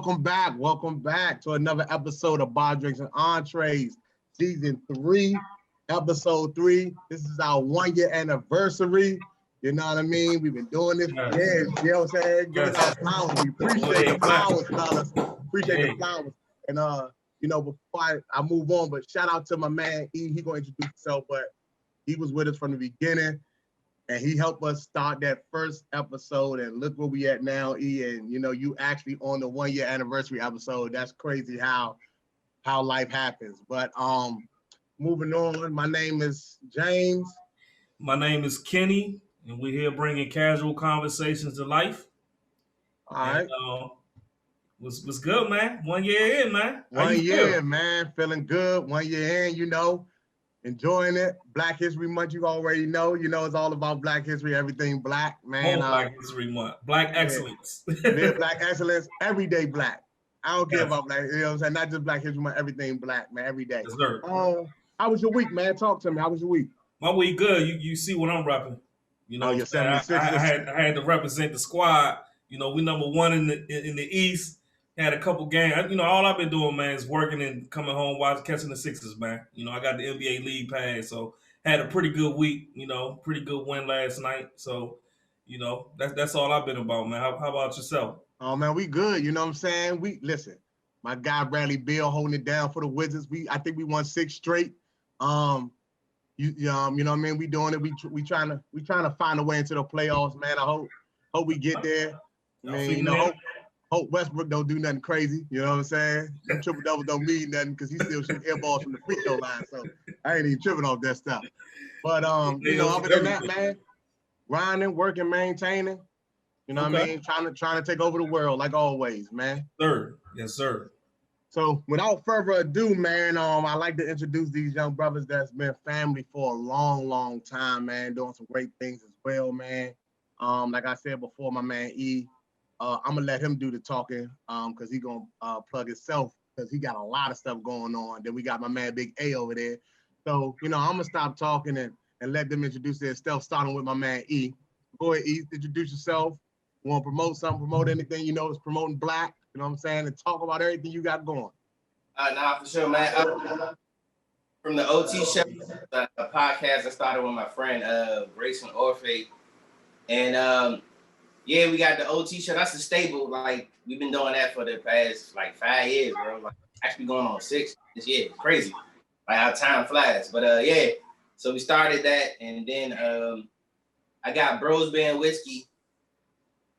welcome back to another episode of Bar Drinks and Entrees, Season 3, Episode 3. This is our 1-year anniversary. You know what I mean? We've been doing this for years. You know what I'm saying? Give us our flowers. We appreciate the flowers, fellas. Appreciate the flowers. And, before I move on, but shout out to my man, E. He going to introduce himself, but he was with us from the beginning. And he helped us start that first episode, and look where we at now, E. And you actually on the 1-year anniversary episode. That's crazy how life happens. But moving on, my name is James. My name is Kenny, and we're here bringing casual conversations to life. All right. What's good, man? 1 year in, man. How 1 you year, feel? man. Feeling good. 1 year in, enjoying it. Black History Month, you already know. It's all about Black History, everything black, man. Black History Month. Black excellence. Yeah, Black excellence, everyday black. I don't care about black, what I'm saying? Not just Black History Month, everything black, man, every day. Yes, sir. How was your week, man? Talk to me. How was your week? My week good. You see what I'm repping. Your 76ers. I had to represent the squad. We number one in the East. Had a couple games. All I've been doing, man, is working and coming home catching the Sixers, man. I got the NBA League Pass, so had a pretty good week. Pretty good win last night. So, that's all I've been about, man. How about yourself? Oh man, we good. You know what I'm saying? Listen. My guy Bradley Beal holding it down for the Wizards. I think we won 6 straight. You know what I mean? We doing it. We trying to find a way into the playoffs, man. I hope we get there. Hope Westbrook don't do nothing crazy. You know what I'm saying? Them triple doubles don't mean nothing because he still shooting air balls from the free throw line. So I ain't even tripping off that stuff. But other than that, man, grinding, working, maintaining. You know what I mean? Trying to take over the world like always, man. Sir. Yes, sir. So without further ado, man, I like to introduce these young brothers that's been family for a long, long time, man, doing some great things as well, man. Like I said before, my man E, I'm gonna let him do the talking, because he gonna plug himself because he got a lot of stuff going on. Then we got my man Big A over there. So, I'm gonna stop talking and let them introduce themselves, starting with my man E. Go ahead, E, introduce yourself. Want to promote something, promote anything, it's promoting black, you know what I'm saying, and talk about everything you got going. Nah, for sure, man. From the OT show, a podcast I started with my friend Grayson Orphe. And we got the OT show. That's the staple. Like, we've been doing that for the past 5 years, bro. Like, actually going on 6 this year. It's crazy. Like, how time flies. But so we started that, and then I got Bros Band Whiskey.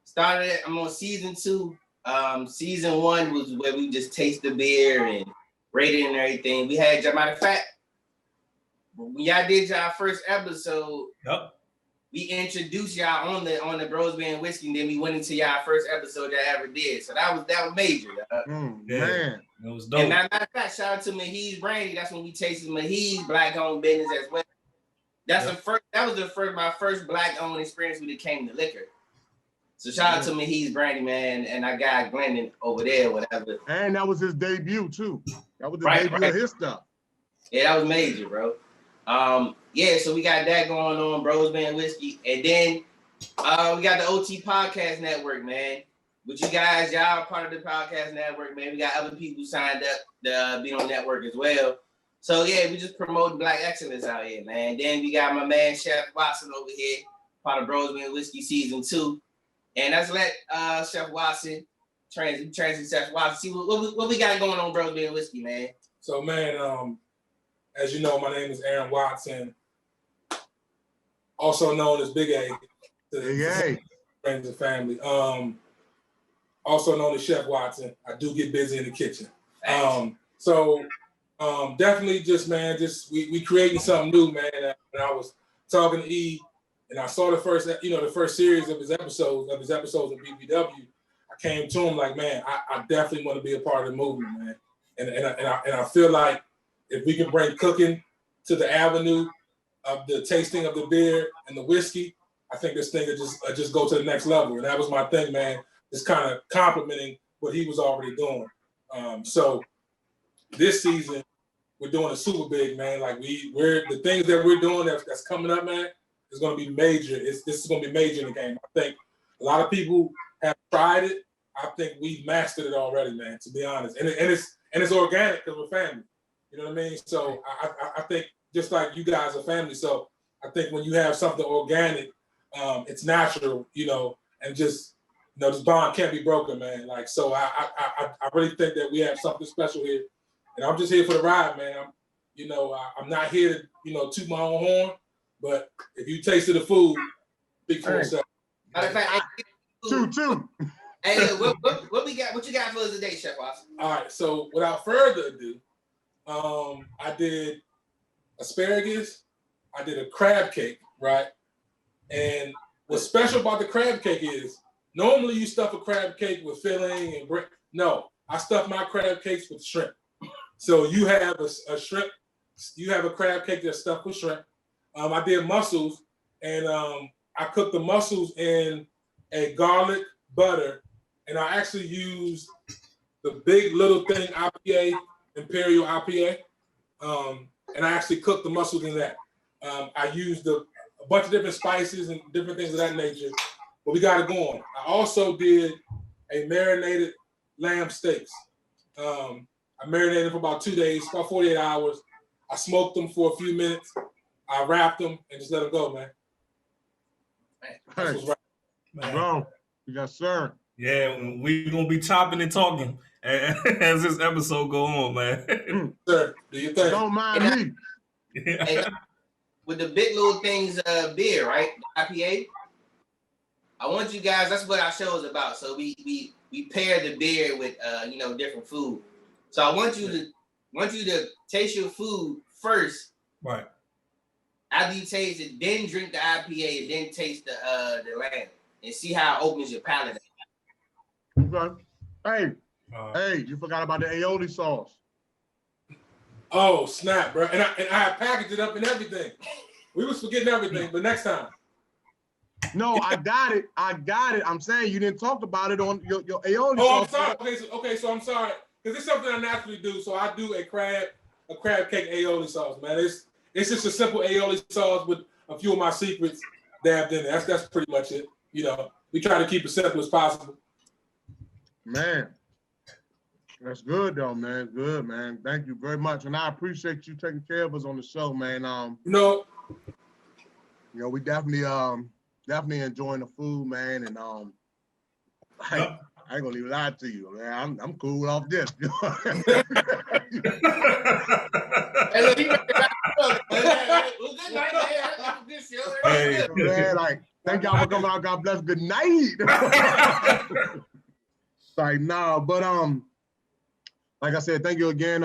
Started it. I'm on season 2. Season 1 was where we just taste the beer and rate it and everything. We had, matter of fact, when y'all did y'all first episode, we introduced y'all on the Bros Band Whiskey, and then we went into y'all first episode y'all ever did. So that was major. Man, it was dope. And matter of fact, shout out to Mahees Brandy. That's when we tasted Mahees black owned business as well. That was my first black owned experience when it came to liquor. So shout out to Mahees Brandy, man, and I got Glendon over there, whatever. And that was his debut too. That was the debut of his stuff. Yeah, that was major, bro. So we got that going on, Bros Band Whiskey, and then we got the OT Podcast Network, man. With you guys, y'all are part of the podcast network, man. We got other people signed up to be on network as well. So we just promoting black excellence out here, man. Then we got my man Chef Watson over here, part of Bros Band Whiskey Season 2. And let's let Chef Watson, transit Chef Watson, see what we got going on, Bros Band Whiskey, man. So, man, as you know, my name is Aaron Watson, also known as Big A. Big A. Friends and family. Also known as Chef Watson. I do get busy in the kitchen. Definitely we creating something new, man. And I was talking to E, and I saw the first series of his episodes of BBW. I came to him like, man, I definitely want to be a part of the movement, man. And I feel like if we can bring cooking to the avenue of the tasting of the beer and the whiskey, I think this thing will just go to the next level. And that was my thing, man. Just kind of complimenting what he was already doing. So this season, we're doing a super big, man. Like we're the things that we're doing that's coming up, man, is going to be major. This is going to be major in the game. I think a lot of people have tried it I think we've mastered it already, man. To be honest, and it's organic because we're family. You know what I mean? So I think just like you guys are family. So I think when you have something organic, it's natural, and just this bond can't be broken, man. Like, so I really think that we have something special here, and I'm just here for the ride, man. I'm not here to toot my own horn, but if you tasted the food, speak for yourself. Matter of fact, Two. Hey, look, what we got? What you got for us today, Chef Austin? All right, so without further ado, I did asparagus, I did a crab cake, right? And what's special about the crab cake is normally you stuff a crab cake with filling and bread. No, I stuff my crab cakes with shrimp. So you have a shrimp, you have a crab cake that's stuffed with shrimp. I did mussels, and I cooked the mussels in a garlic butter, and I actually used the Big Little Thing IPA, Imperial IPA, and I actually cooked the mussels in that. I used a bunch of different spices and different things of that nature, but we got it going. I also did a marinated lamb steaks. I marinated for about 2 days, about 48 hours. I smoked them for a few minutes. I wrapped them and just let them go, man. Hey, bro, yes, sir. Yeah, we're going to be chopping and talking as this episode go on, man. Sir, do you think? Don't mind me. Hey, with the Big Little Things beer, right? The IPA. I want you guys. That's what our show is about. So we pair the beer with different food. So I want you to taste your food first. Right. After you taste it, then drink the IPA and then taste the lamb and see how it opens your palate. Okay. Hey, you forgot about the aioli sauce. Oh, snap, bro. And I packaged it up and everything. We was forgetting everything, but next time. No, I got it. I'm saying you didn't talk about it on your aioli Oh, sauce. I'm sorry. Okay, so I'm sorry. Because it's something I naturally do. So I do a crab cake aioli sauce, man. It's just a simple aioli sauce with a few of my secrets dabbed in there. That's pretty much it. We try to keep it simple as possible. Man, that's good though, man. Good, man. Thank you very much, and I appreciate you taking care of us on the show, man. We definitely enjoying the food, man, and I ain't gonna even lie to you, man. I'm cool off this. Hey. Man, thank y'all for coming out. God bless. Good night. But like I said, thank you again,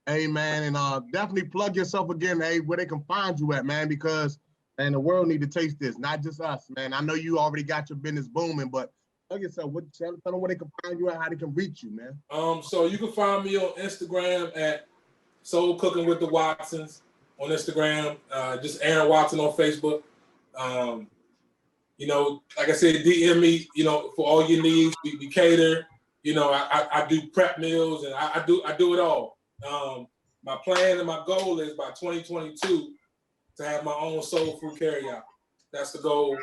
hey man, and definitely plug yourself again, hey, where they can find you at, man, because the world need to taste this, not just us, man. I know you already got your business booming, but plug yourself. Tell them where they can find you at, how they can reach you, man. So you can find me on Instagram at Soul Cooking with the Watsons on Instagram, just Aaron Watson on Facebook. Like I said, DM me, for all your needs. We cater. I do prep meals and I do it all. My plan and my goal is by 2022 to have my own soul food carryout. That's the goal.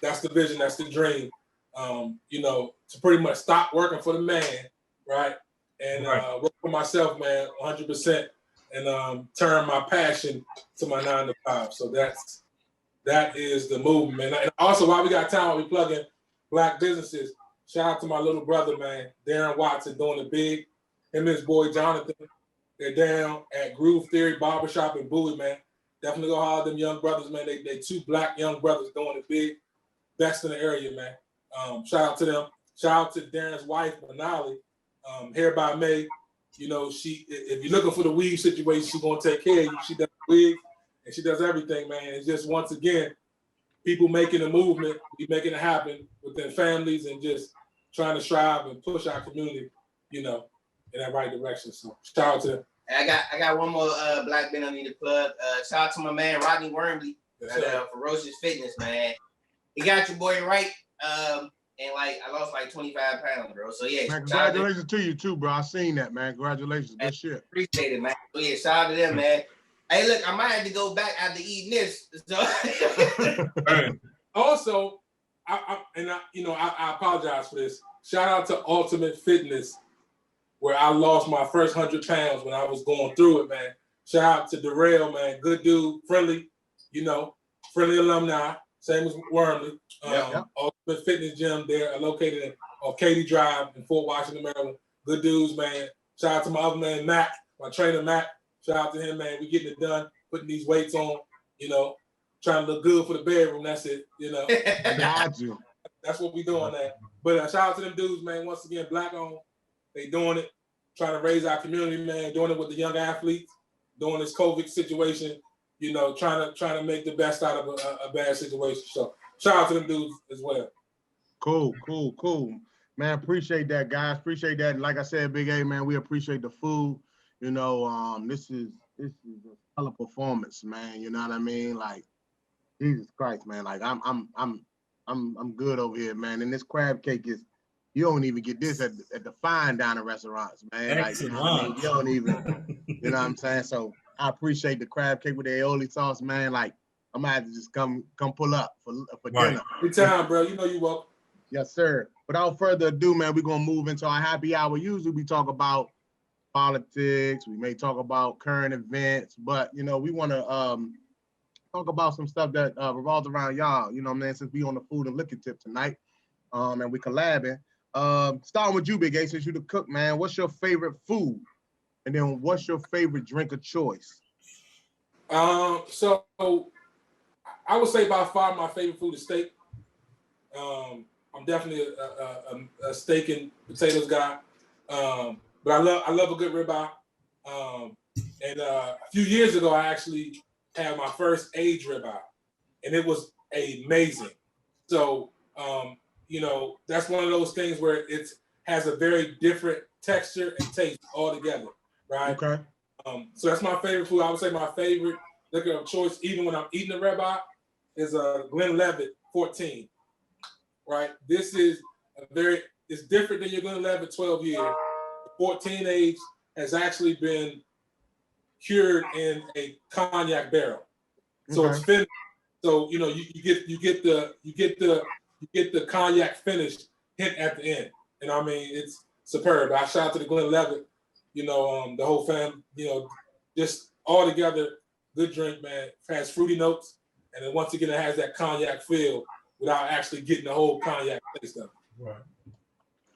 That's the vision. That's the dream. To pretty much stop working for the man, right? And work for myself, man, 100%, and turn my passion to my 9 to 5. So that is the movement, man. And also, while we got time, we plug in Black businesses. Shout out to my little brother, man, Darren Watson, doing it big. Him and his boy Jonathan, they're down at Groove Theory Barbershop in Bowie, man. Definitely go holler at them young brothers, man. They 2 Black young brothers doing it big. Best in the area, man. Shout out to them. Shout out to Darren's wife, Manali, Hair by May. If you're looking for the weave situation, she's gonna take care of you. She does weave and she does everything, man. It's just, once again, people making a movement, we making it happen within families and just trying to strive and push our community, in that right direction. So shout out to them. I got one more Black man I need to plug. Shout out to my man Rodney Wormley at Ferocious Fitness, man. He got your boy right. And I lost 25 pounds, bro. So yeah, man, congratulations to you too, bro. I seen that, man. Congratulations, good shit. Appreciate it, man. So yeah, shout out to them, man. Hey, look, I might have to go back after eating this. So. Also, I apologize for this. shout out to Ultimate Fitness, where I lost my first 100 pounds when I was going through it, man. Shout out to Darrell, man. Good dude, friendly, friendly alumni, same as Wormley. Ultimate Fitness Gym there, located in Katy Drive in Fort Washington, Maryland. Good dudes, man. Shout out to my other man, Mac, my trainer, Mac. Shout out to him, man. We getting it done, putting these weights on, trying to look good for the bedroom. That's it, Got you. That's what we doing now. But shout out to them dudes, man. Once again, black owned. They doing it, trying to raise our community, man. Doing it with the young athletes, doing this COVID situation, trying to make the best out of a bad situation. So shout out to them dudes as well. Cool. Man, appreciate that, guys. Appreciate that. Like I said, Big A, man, we appreciate the food. This is a hell of performance, man. You know what I mean? Like, Jesus Christ, man. Like, I'm good over here, man. And this crab cake is, you don't even get this at the fine dining restaurants, man. Like, you don't even, you know what I'm saying? So I appreciate the crab cake with the aioli sauce, man. Like, I'm gonna have to just come pull up for dinner. Good time, bro. You welcome. Yes, sir. Without further ado, man, we're gonna move into our happy hour. Usually we talk about politics, we may talk about current events, but we want to talk about some stuff that revolves around y'all. You know what I'm saying? Since we on the food and liquor tip tonight, and we collabing. Starting with you, Big A, since you the cook, man. What's your favorite food, and then what's your favorite drink of choice? So I would say by far my favorite food is steak. I'm definitely a steak and potatoes guy, but I love a good ribeye. And a few years ago, I actually had my first aged ribeye, and it was amazing. So that's one of those things where it has a very different texture and taste altogether, right? Okay. So that's my favorite food. I would say my favorite liquor of choice, even when I'm eating a ribeye, is a Glenlivet 14. Right, this is it's different than your Glenlivet 12 year. The 14 age has actually been cured in a cognac barrel, so it's finished. So you get the cognac finish hit at the end, and I mean it's superb. I shout out to the Glenlivet, the whole fam, just all together, good drink, man. It has fruity notes, and then once again it has that cognac feel, without actually getting the whole cognac taste of it. Right.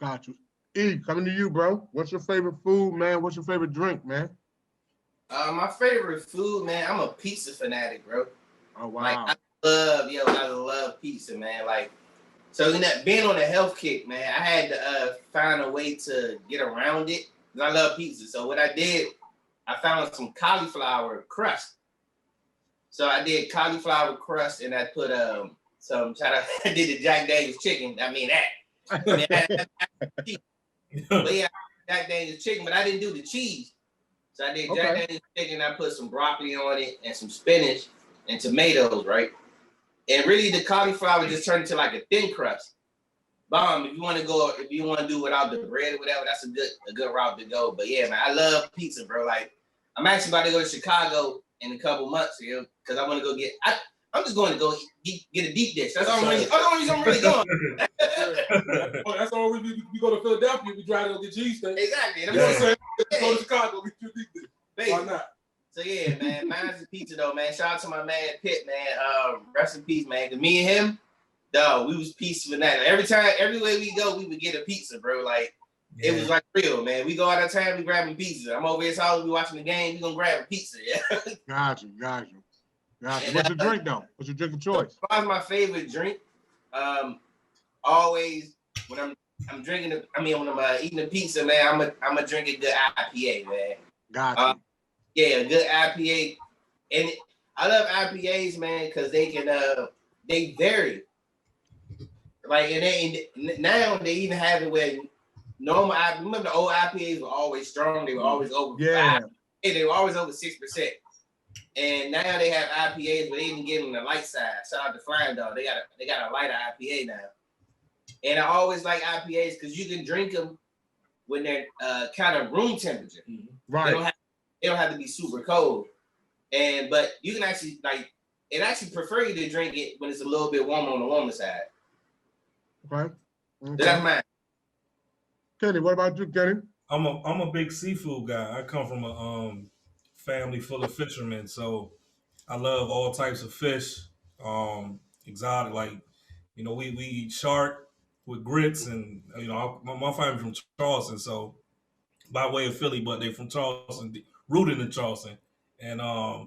Got you. E, coming to you, bro. What's your favorite food, man? What's your favorite drink, man? My favorite food, man, I'm a pizza fanatic, bro. Oh, wow. Like, I love pizza, man. Like, so being on a health kick, man, I had to find a way to get around it. Because I love pizza. So what I did, I found some cauliflower crust. So I did cauliflower crust, and I put I did the Jack Daniel's chicken. I mean that. But yeah, Jack Daniel's chicken, but I didn't do the cheese. So I did Jack Daniel's chicken. I put some broccoli on it and some spinach and tomatoes, right? And really, the cauliflower just turned into like a thin crust. Bomb. If you want to do without the bread or whatever, that's a good route to go. But yeah, man, I love pizza, bro. Like, I'm actually about to go to Chicago in a couple months here because I want to go get. I'm just going to go get a deep dish. That's the only reason I'm really going. That's the only reason we go to Philadelphia. We drive to go get cheese steak. Exactly. You know what I'm saying? Go to Chicago, get your deep dish. Why not? So yeah, man, mine's pizza though, man. Shout out to my man Pitt, man. Rest in peace, man. Cause me and him, dog, we was pizza fanatic. Everywhere we go, we would get a pizza, bro. Like it was like real, man. We go out of town, we grabbing pizza. I'm over his house, we watching the game, we gonna grab a pizza. Yeah. Got you. What's your drink though? What's your drink of choice? What's my favorite drink? Always when I'm drinking, when I'm eating a pizza, man, I'm a drink a good IPA, man. Got you. Yeah, a good IPA, and I love IPAs, man, because they can they vary. Like, and now they even have it where normal. I remember the old IPAs were always strong. They were always over 5%. They were always over 6%. And now they have IPAs, but they even get on the light side. Shout out to Flying Dog. They got a lighter IPA now. And I always like IPAs because you can drink them when they're kind of room temperature. Right. They don't have to be super cold. But you can actually it actually prefer you to drink it when it's a little bit warmer on the warmer side. Okay. That's mine. Kenny, what about you, Kenny? I'm a big seafood guy. I come from a family full of fishermen, so I love all types of fish. Exotic, like we eat shark with grits, and my family from Charleston, so by way of Philly, but they from Charleston, rooted in Charleston, and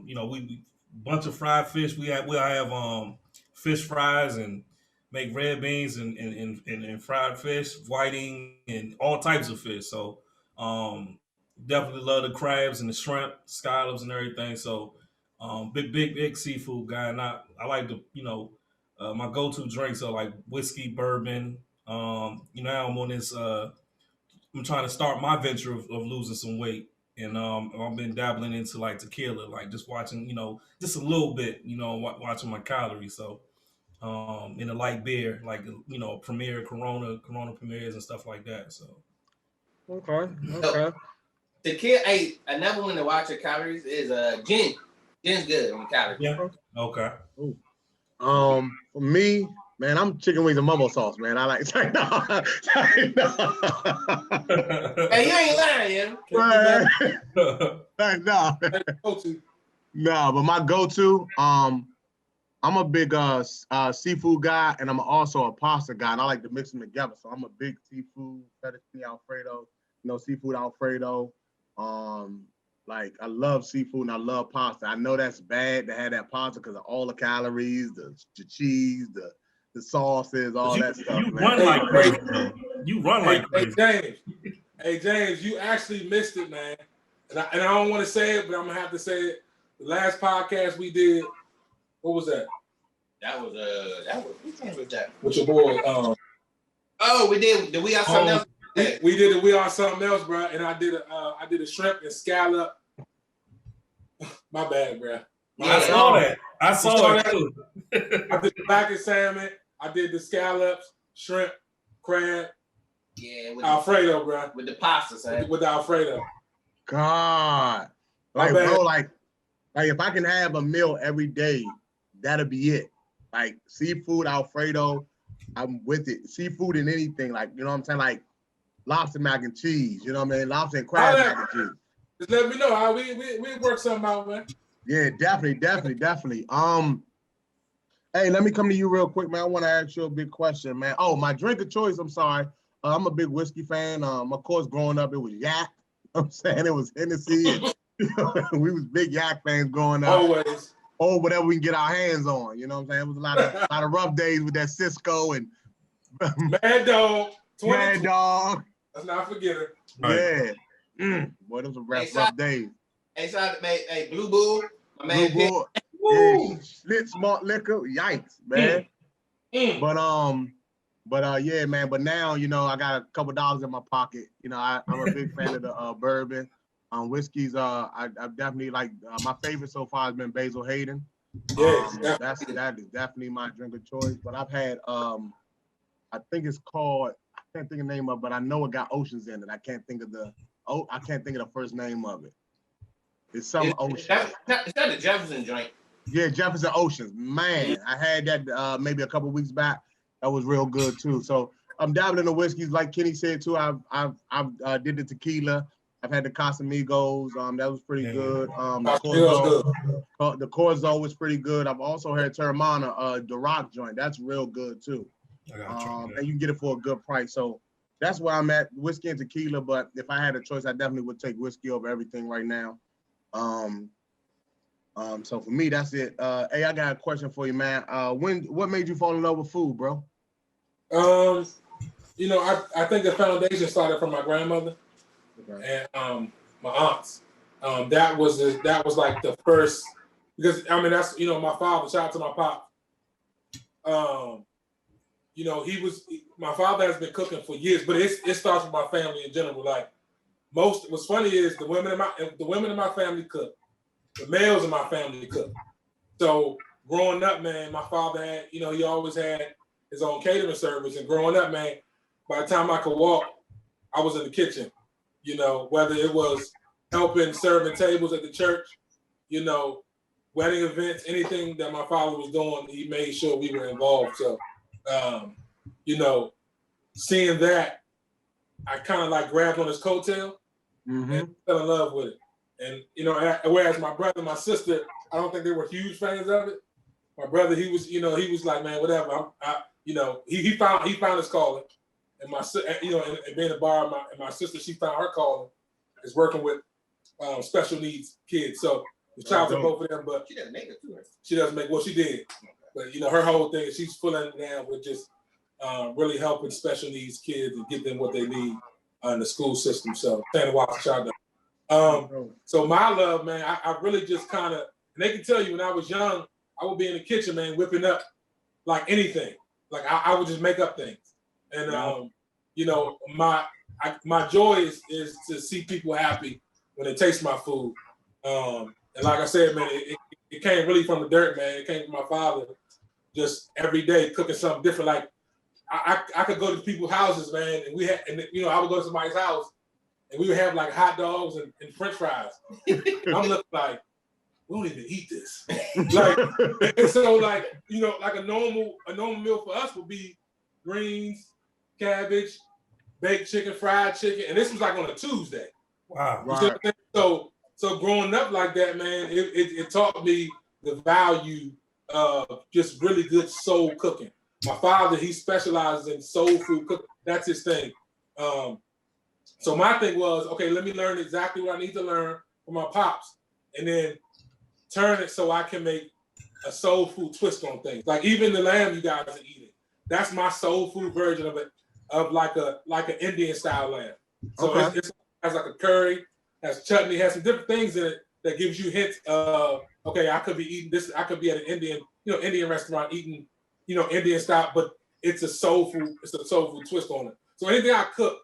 we bunch of fried fish. We'll have fish fries and make red beans and fried fish, whiting, and all types of fish. So definitely love the crabs and the shrimp, scallops and everything. So big seafood guy, and I like to my go to drinks are like whiskey, bourbon. Now I'm on this. I'm trying to start my venture of losing some weight, and I've been dabbling into like tequila, like just watching, just a little bit, watching my calories. So in a light beer, like Premier, Corona premieres and stuff like that. So Okay. Tequila, hey, another one to watch your calories is gin. Gin's good on the calories. Yeah. Okay. Ooh. For me, man, I'm chicken wings and mumbo sauce, man. I like no. Hey, you ain't lying, No. No, but my go-to, I'm a big seafood guy, and I'm also a pasta guy, and I like to mix them together. So I'm a big seafood, fettuccine Alfredo, seafood Alfredo. Like I love seafood and I love pasta. I know that's bad to have that pasta because of all the calories, the cheese, the sauces, all that stuff. You run like crazy. You run like crazy. Hey James, you actually missed it, man. And I don't want to say it, but I'm gonna have to say it. The last podcast we did, what was that? That was which one was that? With your boy. We did we have something else? We did it. We are something else, bro. And I did a shrimp and scallop. My bad, bro. I saw that. I saw it too. I did the black and salmon. I did the scallops, shrimp, crab. Yeah, Alfredo, bro. With the pasta, son. With the Alfredo. God, like bro, like if I can have a meal every day, that'll be it. Like seafood Alfredo, I'm with it. Seafood and anything, like you know what I'm saying, like lobster mac and cheese. You know what I mean, lobster and crab mac and cheese. Just let me know how we work something out, man. Yeah, definitely. Hey, let me come to you real quick, man. I want to ask you a big question, man. Oh, my drink of choice. I'm sorry. I'm a big whiskey fan. Of course, growing up, it was Yak. I'm saying it was Hennessy. And, we was big Yak fans growing up. Always. Or whatever we can get our hands on. You know what I'm saying? It was a lot of rough days with that Cisco and Mad Dog. Mad Dog. Let's not forget it. Yeah. Boy, those were rough days. Hey, Blue Bull, my man. Blue Bull. Yeah, Lit Smart Liquor. Yikes, man. But yeah, man. But now, I got a couple dollars in my pocket. I'm a big fan of the bourbon. Whiskeys, I definitely like. My favorite so far has been Basil Hayden. That is definitely my drink of choice. But I've had, I think it's called. I can't think of the name of it, but I know it got oceans in it. I can't think of the first name of it. It's some ocean. Is that the Jefferson joint? Yeah, Jefferson Oceans. Man, I had that maybe a couple weeks back. That was real good too. So I'm dabbling in the whiskeys, like Kenny said too. I've did the tequila. I've had the Casamigos. That was pretty good. The Corzo was pretty good. I've also had Terramana, the Rock joint. That's real good too. And you can get it for a good price. So that's where I'm at, whiskey and tequila. But if I had a choice, I definitely would take whiskey over everything right now. So for me, that's it. Hey, I got a question for you, man. What made you fall in love with food, bro? I think the foundation started from my grandmother and my aunts. That was like the first, because that's my father. Shout out to my pop. My father has been cooking for years, but it starts with my family in general. Like what's funny is the women in my family cook. The males in my family cook. So growing up, man, my father had, he always had his own catering service. And growing up, man, by the time I could walk, I was in the kitchen. Whether it was helping serving tables at the church, wedding events, anything that my father was doing, he made sure we were involved. So, seeing that, I kind of like grabbed on his coattail Mm-hmm. and fell in love with it. And you know, whereas my brother and my sister, I don't think they were huge fans of it. My brother, he was like, man, whatever. He found his calling, and my and being a bar, and my sister, she found her calling is working with special needs kids. So the shout out to both of them, but She doesn't make it too. she doesn't make. Well, she did, but her whole thing is she's filling it down with just really helping special needs kids and get them what they need in the school system. So Santa Watts, shout out. So my love, man, I really just kind of, and they can tell you when I was young, I would be in the kitchen, man, whipping up like anything. Like I would just make up things. And my joy is to see people happy when they taste my food. And like I said, man, it came really from the dirt, man. It came from my father, just every day cooking something different. Like I could go to people's houses, man, and I would go to somebody's house and we would have like hot dogs and French fries. I'm looking like, we don't even eat this. Like, and so like, like a normal meal for us would be greens, cabbage, baked chicken, fried chicken, and this was like on a Tuesday. Wow. Right. So growing up like that, man, it taught me the value of just really good soul cooking. My father, he specializes in soul food cooking. That's his thing. So my thing was, okay, let me learn exactly what I need to learn from my pops, and then turn it so I can make a soul food twist on things. Like even the lamb you guys are eating, that's my soul food version of it, of like an Indian style lamb. So it has like a curry, has chutney, has some different things in it that gives you hints of, okay, I could be eating this, I could be at an Indian restaurant eating, Indian style, but it's a soul food twist on it. So anything I cook,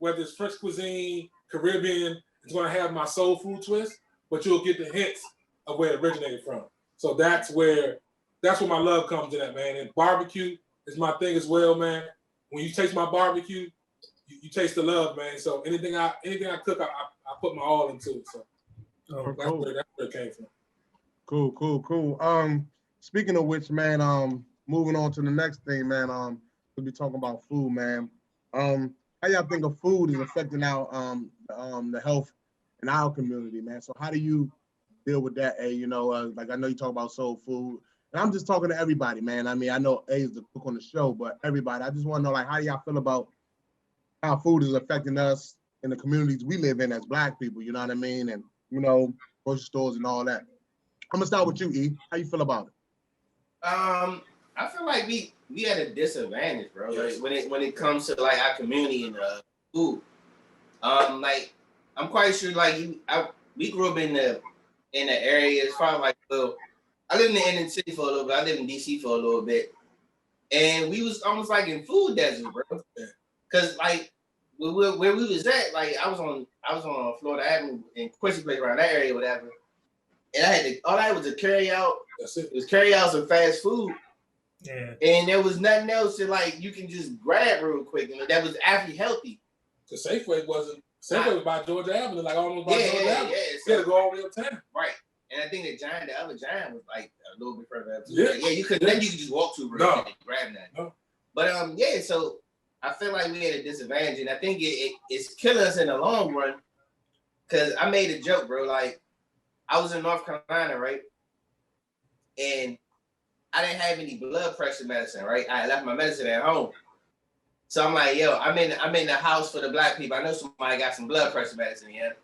whether it's French cuisine, Caribbean, it's gonna have my soul food twist, but you'll get the hints of where it originated from. So that's where my love comes in at, man. And barbecue is my thing as well, man. When you taste my barbecue, you taste the love, man. So anything I cook, I put my all into it. So that's where it came from. Cool. Speaking of which, man, moving on to the next thing, man. We'll be talking about food, man. How y'all think of food is affecting our the health in our community, man? So how do you deal with that, A? Like I know you talk about soul food, and I'm just talking to everybody, man. I mean, I know A is the cook on the show, but everybody, I just want to know, like, how do y'all feel about how food is affecting us in the communities we live in as Black people? You know what I mean? And grocery stores and all that. I'm gonna start with you, E. How you feel about it? I feel like we at a disadvantage, bro. Like when it comes to like our community and food. Like I'm quite sure like we grew up in the area. It's probably like, well, I lived in the inner city for a little bit. I lived in DC for a little bit, and we was almost like in food deserts, bro. Cause like where we was at, like I was on Florida Avenue in Quincy Place around that area, whatever. And all I had was a carry out. It was carry out some fast food. Yeah. And there was nothing else that like you can just grab real quick. That was actually healthy. The Safeway was by Georgia Avenue, like almost by Georgia Avenue. Yeah. So, you had to go all the way uptown. Right. And I think the other giant was like a little bit further up. Yeah. You could just walk to real quick and grab that. No. But so I feel like we had a disadvantage, and I think it's killing us in the long run. Cause I made a joke, bro. Like I was in North Carolina, right? And I didn't have any blood pressure medicine, right? I left my medicine at home. So I'm like, yo, I'm in the house for the Black people. I know somebody got some blood pressure medicine here.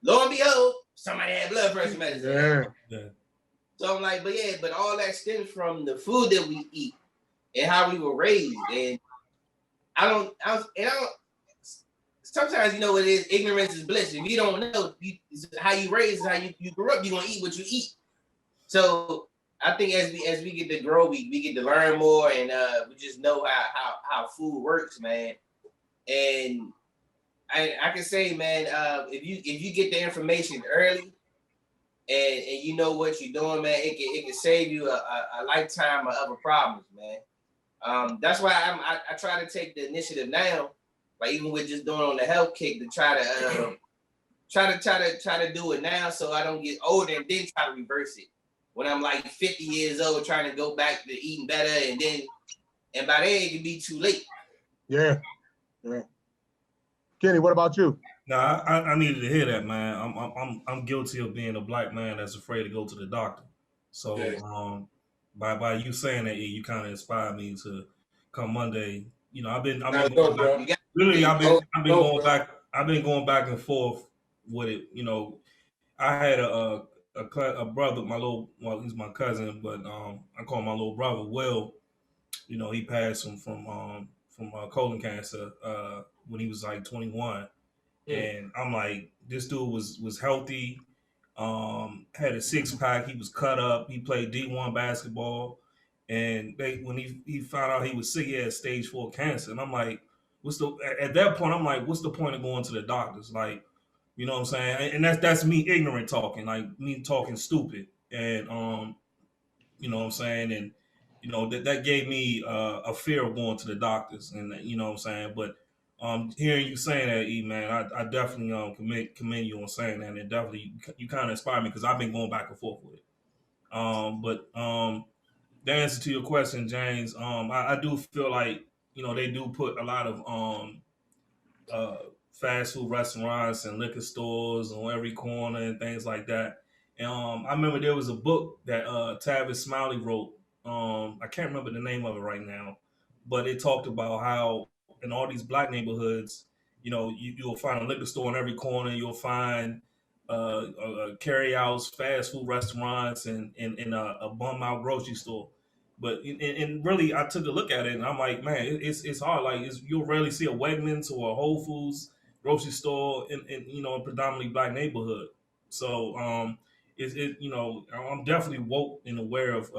Lo and behold, somebody had blood pressure medicine. Yeah. So I'm like, but all that stems from the food that we eat and how we were raised. And sometimes you know what it is, ignorance is bliss. If you don't know how you raised, how you grew up, you're gonna eat what you eat. So I think as we get to grow, we get to learn more, and we just know how food works, man. And I can say, man, if you get the information early, and you know what you're doing, man, it can save you a lifetime of other problems, man. That's why I try to take the initiative now, like even with just doing on the health kick, to try to do it now, so I don't get older and then try to reverse it when I'm like 50 years old, trying to go back to eating better, and by then it can be too late. Yeah. Kenny, what about you? Nah, I needed to hear that, man. I'm guilty of being a black man that's afraid to go to the doctor. So Yeah. by you saying that, you kind of inspired me to come Monday. You know, I've Gotta been go, going back. bro. You got Really, Go, I've been go, going bro. back. I've been going back and forth with it. You know, I had a brother, well, he's my cousin, but I call him my little brother. Will, you know, he passed from colon cancer when he was like 21, and I'm like, this dude was healthy, had a six pack, he was cut up, he played D1 basketball, and when he found out he was sick, he had stage 4 cancer, and I'm like, at that point I'm like, what's the point of going to the doctors? Like, you know what I'm saying? And that's me ignorant talking, like me talking stupid, and you know what I'm saying? And you know that gave me a fear of going to the doctors, and you know what I'm saying. But hearing you saying that, E man, I definitely commend you on saying that, and it definitely you kind of inspired me because I've been going back and forth with it. But the answer to your question, James, I do feel like you know they do put a lot of uh, fast food restaurants and liquor stores on every corner and things like that. And I remember there was a book that Tavis Smiley wrote. I can't remember the name of it right now, but it talked about how in all these black neighborhoods, you know, you'll find a liquor store on every corner. You'll find carry-outs, fast food restaurants, and a bum-out grocery store. But and really, I took a look at it, and I'm like, man, it's hard. Like, you'll rarely see a Wegmans or a Whole Foods grocery store in you know a predominantly black neighborhood. So you know I'm definitely woke and aware of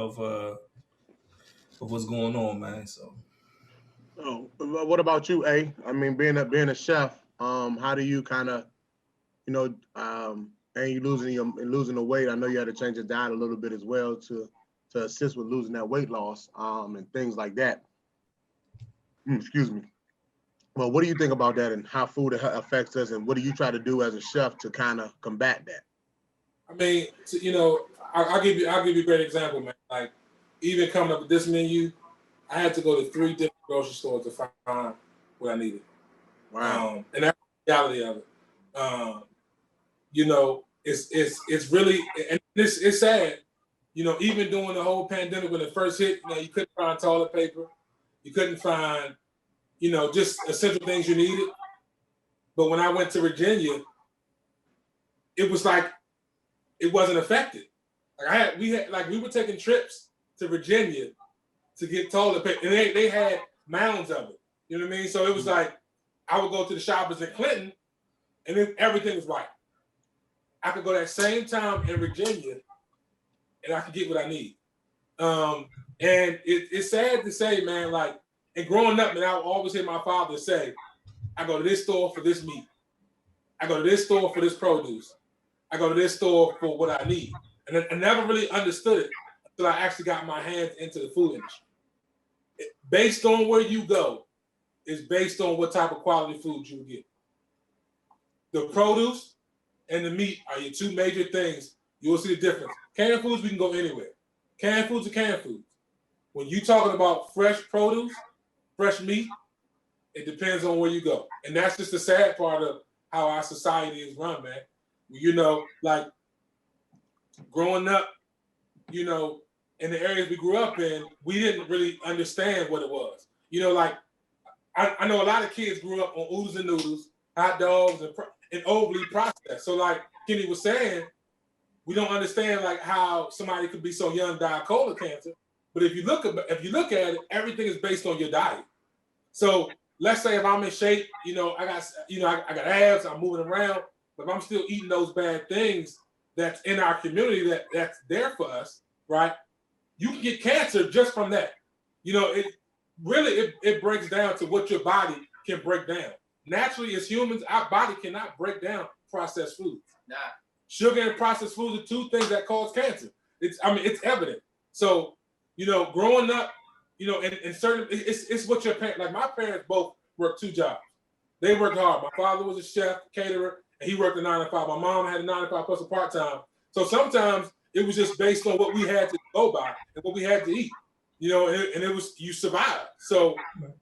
what's going on, man. So Oh, what about you, A? I mean, being a chef, how do you kind of, you know, and you losing the weight? I know you had to change your diet a little bit as well to assist with losing that weight loss, and things like that. Excuse me. Well, what do you think about that and how food affects us, and what do you try to do as a chef to kind of combat that? I mean, you know, I'll give you a great example, man. Like, even coming up with this menu, I had to go to 3 different grocery stores to find what I needed. Wow. And that's the reality of it. You know, it's really, and it's sad. You know, even during the whole pandemic when it first hit, you know, you couldn't find toilet paper, you couldn't find, you know, just essential things you needed. But when I went to Virginia, it was like it wasn't affected. Like we were taking trips to Virginia to get toilet paper, and they had mounds of it. You know what I mean? So it was like I would go to the shoppers in Clinton, and then everything was right. I could go that same time in Virginia, and I could get what I need. And it's sad to say, man, like, and growing up, man, I would always hear my father say, I go to this store for this meat. I go to this store for this produce. I go to this store for what I need. And I never really understood it until I actually got my hands into the food industry. Based on where you go, is based on what type of quality food you get. The produce and the meat are your 2 major things. You will see the difference. Canned foods, we can go anywhere. Canned foods are canned foods. When you're talking about fresh produce, fresh meat, it depends on where you go. And that's just the sad part of how our society is run, man. You know, like growing up, you know, in the areas we grew up in, we didn't really understand what it was. You know, like I know a lot of kids grew up on oodles and noodles, hot dogs, and overly processed. So like Kenny was saying, we don't understand like how somebody could be so young and die of colon cancer. But if you look at it, everything is based on your diet. So let's say if I'm in shape, you know, I got abs, I'm moving around, but if I'm still eating those bad things that's in our community that's there for us, right? You can get cancer just from that. You know, it breaks down to what your body can break down. Naturally, as humans, our body cannot break down processed foods. Nah. Sugar and processed foods are 2 things that cause cancer. It's evident. So, you know, growing up, you know, in certain, it's what your parents, like my parents both worked 2 jobs. They worked hard. My father was a chef, caterer, and he worked a 9 to 5. My mom had a 9 to 5 plus a part-time. So sometimes it was just based on what we had to go by and what we had to eat. you know, and it was, you survive. So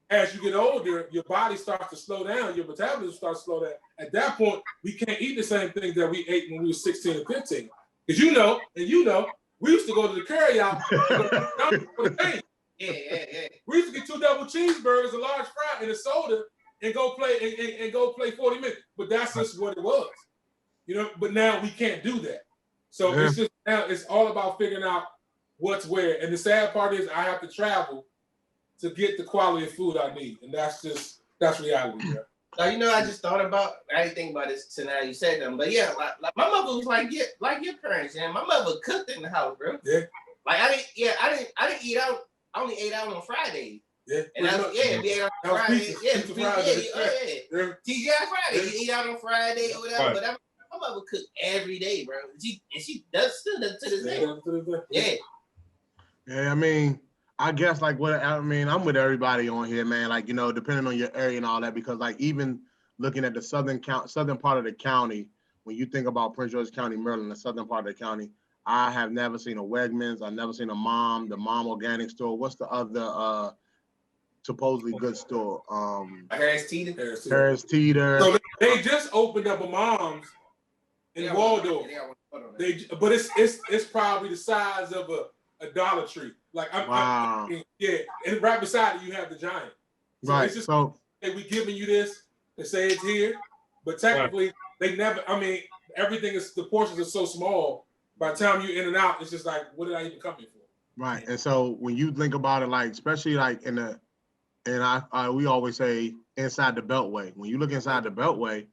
as you get older, your body starts to slow down, your metabolism starts to slow down. At that point, we can't eat the same things that we ate when we were 16 and 15. Because you know, we used to go to the carry out for the game. Yeah. We used to get 2 double cheeseburgers, a large fry, and a soda, and go play and go play 40 minutes. But that's just what it was. You know, but now we can't do that. So it's just now it's all about figuring out what's where. And the sad part is I have to travel to get the quality of food I need. And that's reality, bro. Now, you know, I just thought about, I didn't think about this till now you said them, but yeah, like my mother was like your parents, and my mother cooked in the house, bro. Yeah. Like I didn't eat out. I only ate out on Friday. Yeah. And we ate out on Friday. Pizza Friday. Yeah. TGI Friday. You eat out on Friday or whatever. Right. But my mother cooked every day, bro. She still does to this day. Yeah. Yeah, I mean, I guess like I'm with everybody on here, man. Like, you know, depending on your area and all that, because like even looking at the southern part of the county, when you think about Prince George's County, Maryland, the southern part of the county, I have never seen a Wegmans. I've never seen the Mom Organic Store. What's the other supposedly good store? Harris Teeter. Harris Teeter. So they just opened up a Mom's in Waldorf. But it's probably the size of a Dollar Tree. Like Wow. And right beside it you have the Giant. So Right. It's just, So hey, we giving you this and say it's here, but technically they never. I mean, the portions are so small. By the time you're in and out, it's just like, what did I even come here for? right. And so when you think about it, like especially like we always say inside the Beltway. When you look inside the Beltway,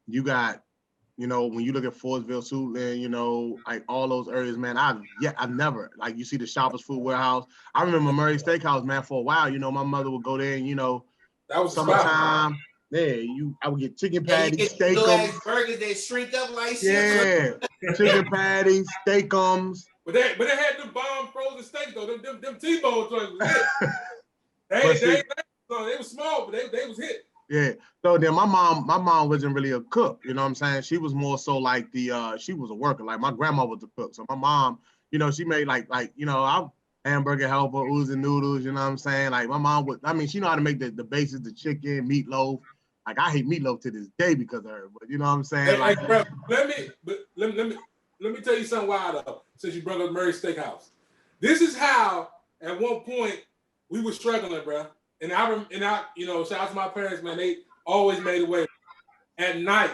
you got, you know, when you look at Fordsville, Suitland, you know, like all those areas, man, I've never, like you see the Shoppers Food Warehouse. I remember Murray Steakhouse, man, for a while, you know, my mother would go there and, you know, that was summertime. Yeah, I would get chicken patties, steakums. Burgers that shrink up like shit. Yeah, chicken patties, steakums. But they had them bomb frozen steaks though. Them T-bone joints was hit. They was small, but they was hit. Yeah. So then my mom wasn't really a cook, you know what I'm saying? She was more so like she was a worker. Like my grandma was a cook. So my mom, you know, she made like, you know, hamburger helper, oozing noodles, you know what I'm saying? Like my mom she know how to make the basics, the chicken, meatloaf. Like I hate meatloaf to this day because of her, but you know what I'm saying? Hey, bro, let me tell you something wild though, since you brought up Murray Steakhouse. This is how at one point we were struggling, bro. And I, you know, shout out to my parents, man. They always made a way. At night,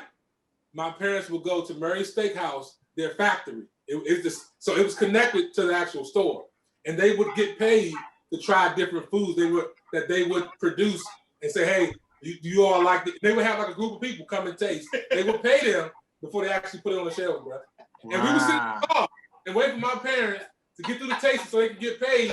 my parents would go to Murray Steakhouse, their factory. It was connected to the actual store, and they would get paid to try different foods that they would produce and say, hey, you all like it. They would have like a group of people come and taste. They would pay them before they actually put it on the shelf, bro. Wow. And we would sit in the car and wait for my parents to get through the tasting so they can get paid.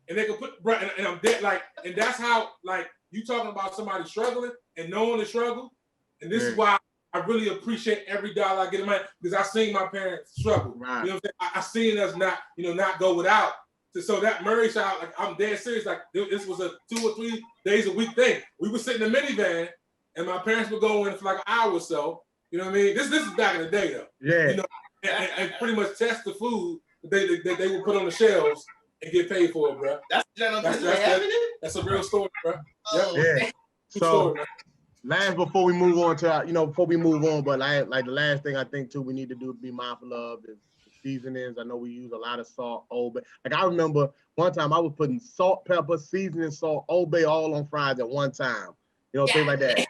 And they can put, bro, and I'm dead, like, and that's how, like, you talking about somebody struggling and knowing the struggle. And this is why I really appreciate every dollar I get in my, because I seen my parents struggle. Right. You know what I'm saying? I seen us not go without. So that Murray shop, like, I'm dead serious. Like, this was a 2 or 3 days a week thing. We would sit in the minivan, and my parents would go in for like an hour or so. You know what I mean? This is back in the day, though. Yeah. You know, and pretty much test the food that they would put on the shelves and get paid for it, bro. That's a real story, bro. Oh, yeah. So, before we move on, but like the last thing I think too we need to do to be mindful of is seasonings. I know we use a lot of salt, Old Bay. Like I remember one time I was putting salt, pepper, seasoning, salt, Old Bay all on fries at one time. You know, things like that.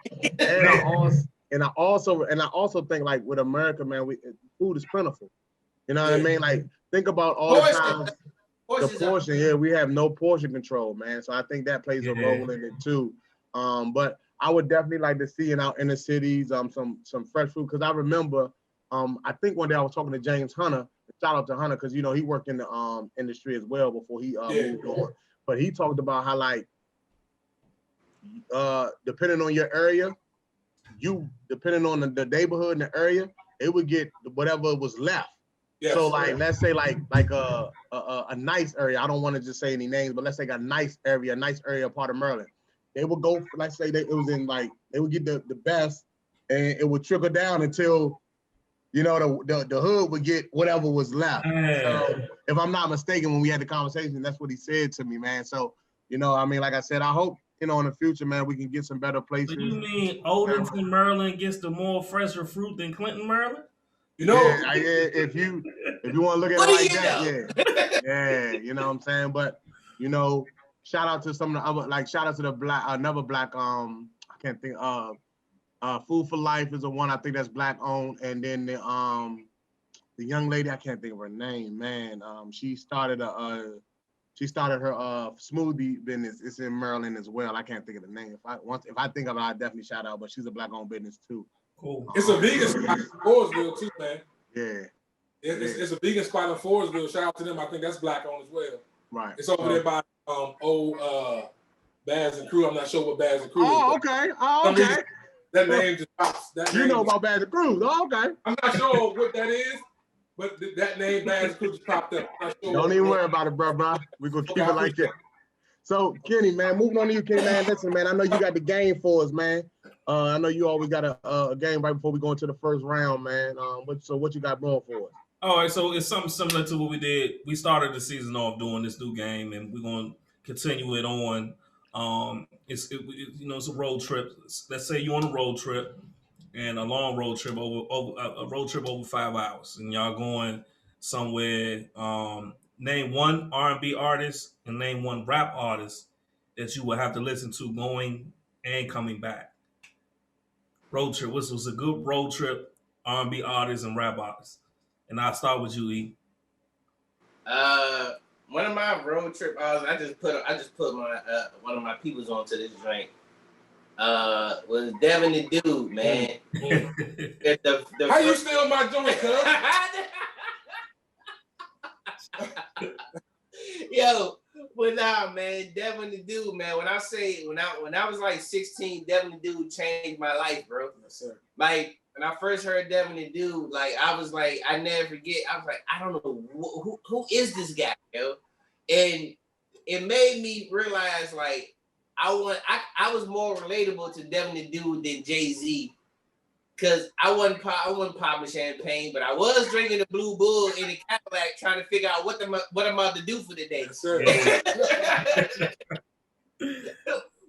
And I also think like with America, man, food is plentiful. You know what I mean? Like think about all the times. The portion, we have no portion control, man. So I think that plays a role in it too. But I would definitely like to see in our inner cities some fresh food, because I remember I think one day I was talking to James Hunter. Shout out to Hunter, because you know he worked in the industry as well before he moved on. But he talked about how like depending on your area, depending on the neighborhood and the area, it would get whatever was left. Yes, so like let's say like a nice area. I don't want to just say any names, but let's say a nice area part of Maryland. They would go, let's say it was in like they would get the best, and it would trickle down until you know, the hood would get whatever was left. So if I'm not mistaken, when we had the conversation, that's what he said to me, man. So, you know, I mean, like I said, I hope, you know, in the future, man, we can get some better places. So you mean Odenton, Maryland gets the more fresher fruit than Clinton, Maryland? You know, if you want to look at it like that, yeah, you know what I'm saying. But you know, shout out to some of the other, like shout out to the another black I can't think Food for Life is the one I think that's black owned, and then the young lady, I can't think of her name, man. She started her smoothie business. It's in Maryland as well. I can't think of the name. If I think of it, I definitely shout out. But she's a black owned business too. Cool. It's a vegan spot in Forestville too, man. Yeah. It's a vegan spot in Forestville. Shout out to them. I think that's black owned as well. Right. It's over there by old Baz and Crew. I'm not sure what Baz and Crew is. Okay. Oh, okay. That name just pops. You know about Baz and Crew. Oh, okay. I'm not sure what that is, but that name Baz and Crew just popped up. I'm not sure. Don't even worry about it, bro. We're going to keep it like that. So, Kenny, man, moving on to you, Kenny, man. Listen, man, I know you got the game for us, man. I know you always got a game right before we go into the first round, man. So what you got going for us? All right, so it's something similar to what we did. We started the season off doing this new game, and we're going to continue it on. It's a road trip. Let's say you're on a road trip, and a long road trip over 5 hours, and y'all going somewhere. Name one R&B artist and name one rap artist that you will have to listen to going and coming back. Road trip. What was a good road trip? R&B artists and rap artists. And I'll start with you, E. One of my road trip I just put my one of my peoples onto this drink. Was Devin the Dude, man. How you steal my joint, cuz? Yo, but nah, man, Devin the Dude, man. When I was like 16, Devin the Dude changed my life, bro. Yes, sir. Like when I first heard Devin the Dude, like I was like, I never forget. I was like, I don't know who is this guy, yo, and it made me realize like I was more relatable to Devin the Dude than Jay-Z. Cause I wasn't popping champagne, but I was drinking the Blue Bull in the Cadillac, trying to figure out what I'm about to do for the day. Yes, sir.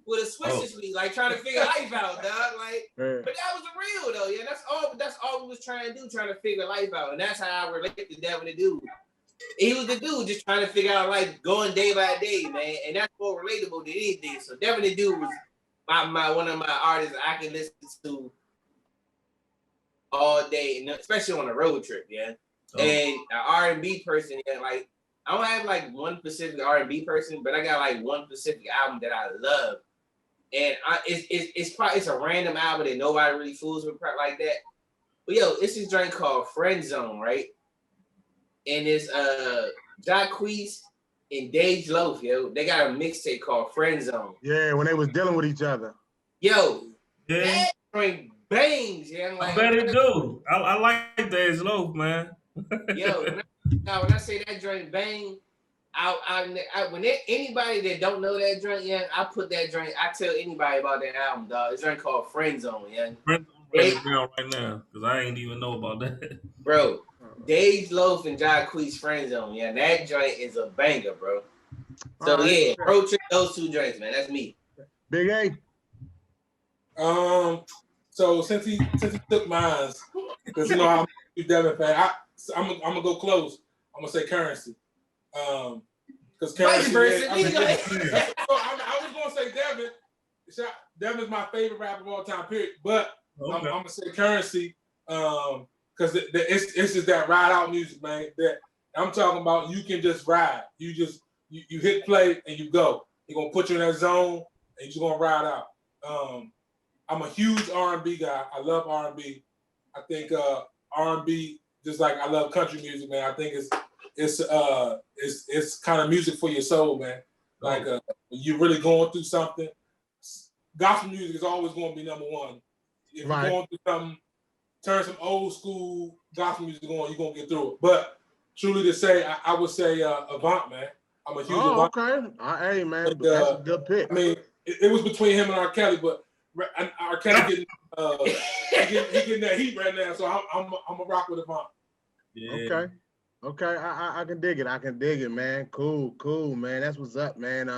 With a Swiss me, like trying to figure life out, dog. Like, but that was the real though. Yeah, that's all we was trying to do, trying to figure life out, and that's how I relate to Devin the Dude. He was the dude just trying to figure out life, going day by day, man, and that's more relatable than anything. So Devin the Dude was one of my artists I can listen to all day, and especially on a road trip, yeah. Oh. And an R&B person, yeah, like I don't have like one specific R&B person, but I got like one specific album that I love, and it's a random album that nobody really fools with like that. But yo, it's this drink called Friend Zone, right? And it's Jacquees and Dej Loaf, yo. They got a mixtape called Friend Zone. Yeah, when they was dealing with each other. Yo, that drink bangs, yeah. Like, I bet it do. I like Dej Loaf, man. Yo, when I say that drink bang, anybody that don't know that drink, yeah, I put that drink. I tell anybody about that album, dog. It's a drink called Friend Zone, yeah. Friend Zone right now, because I ain't even know about that. Bro, Dej Loaf and Jacquees Friend Zone, yeah. That joint is a banger, bro. So right, yeah, road trip those two drinks, man. That's me. Big A. So since he took mine, because you know I'm a Devin fan, I'm gonna go close. I'm gonna say Currency. Because Currency. I was gonna say Devin. Devin's my favorite rapper of all time, period. But okay. I'm gonna say Currency. Because it's just that ride out music, man. That I'm talking about. You can just ride. You hit play and you go. He's gonna put you in that zone and you're just gonna ride out. I'm a huge R&B guy. I love R&B. I think R&B, just like I love country music, man. I think it's kind of music for your soul, man. Like you're really going through something. Gospel music is always going to be number one. If you're going through something, turn some old school gospel music on, you're going to get through it. But truly to say, I would say Avant, man. I'm a huge Avant. Okay. Hey, man, that's a good pick. I mean, it was between him and R. Kelly, but R. Kelly getting that heat right now, so I'm a rock with Avant. Yeah. Okay. I can dig it. I can dig it, man. Cool, man. That's what's up, man.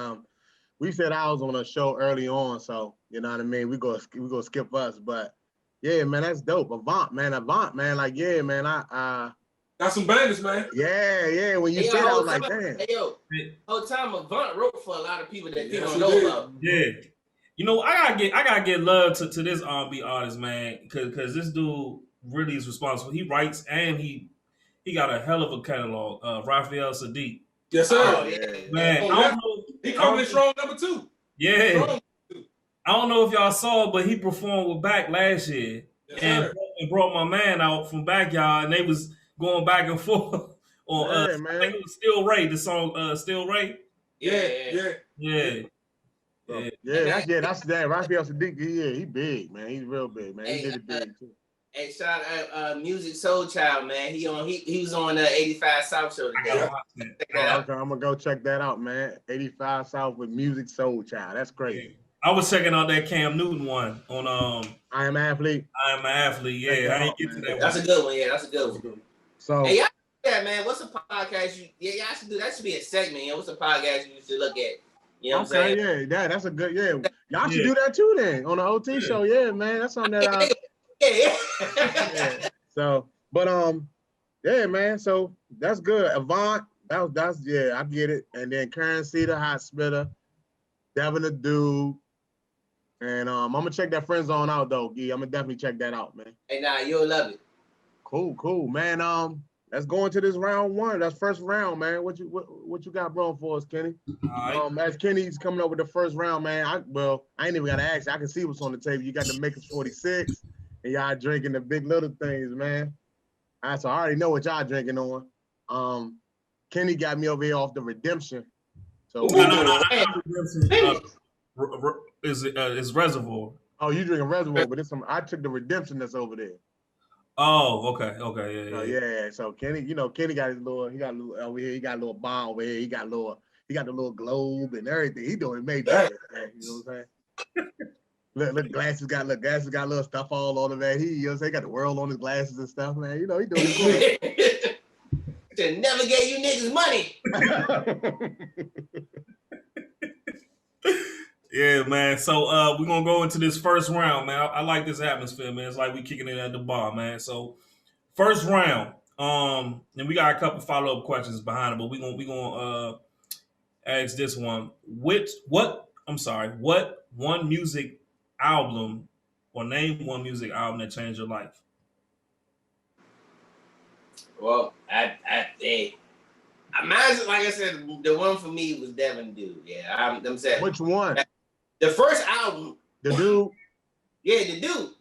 We said I was on a show early on, so you know what I mean. We go skip us, but yeah, man, that's dope. Avant, man. Like, yeah, man. I got some bangers, man. Yeah. When you said, I was like, damn. Hey, yo, whole time Avant wrote for a lot of people that people don't know about. Yeah. You know, I gotta get love to this R&B artist, man, because this dude really is responsible. He writes and he got a hell of a catalog. Raphael Sadiq. Yes, sir. Oh, yeah. Man, I don't know. He coming in strong number 2. Yeah. I don't know if y'all saw it, but he performed with Back last year. Yes, and brought my man out from Backyard, and they was going back and forth on man. I think it was Still Ray, the song Still Ray. Yeah. That's that. Raphael Sadiq, he big, man. He's real big, man. He did it big too. Hey, shout out Music Soul Child, man. He was on the 85 South show today. Okay, I'm gonna go check that out, man. 85 South with Music Soul Child. That's great. I was checking out that Cam Newton one on I Am an Athlete. I Am an Athlete. Yeah, I didn't get to that. That's a good one. Yeah, that's a good one. So hey, y'all, man, what's a podcast y'all should do? That should be a segment. Yeah, what's a podcast you should look at? You know what I'm saying? Yeah, that's a good. Yeah, y'all should do that too then on the OT show. Yeah, man, that's something that yeah. So, but yeah, man. So that's good. Avant, that's yeah, I get it. And then Currency, the Hot Spitter, Devin the Dude, and I'm gonna check that Friend Zone out though, Gee. I'm gonna definitely check that out, man. Hey, nah, you'll love it. Cool, man. Let's go into this round 1. That's first round, man. What you got brewing for us, Kenny? As Kenny's coming up with the first round, man. I ain't even gotta ask you. I can see what's on the table. You got the Makers 46, and y'all drinking the Big Little Things, man. So I already know what y'all drinking on. Kenny got me over here off the Redemption. So It's Reservoir. Oh, you drinking Reservoir, but I took the Redemption that's over there. Oh, okay, yeah. So Kenny, Kenny got his little. He got a little over here. He got a little bar over here. He got the little globe and everything. He doing made that. Man, you know what I'm saying? Look, glasses got little stuff all on there. He got the world on his glasses and stuff, man. He doing it They never gave you niggas money. Yeah, man. So we're gonna go into this first round, man. I like this atmosphere, man. It's like we kicking it at the bar, man. So first round, and we got a couple follow-up questions behind it, but we gonna ask this one. What one music album, or name one music album that changed your life? Well, imagine, like I said, the one for me was Devin Dude. Yeah, I'm saying. Which one? The first album. The Dude? Yeah, the Dude.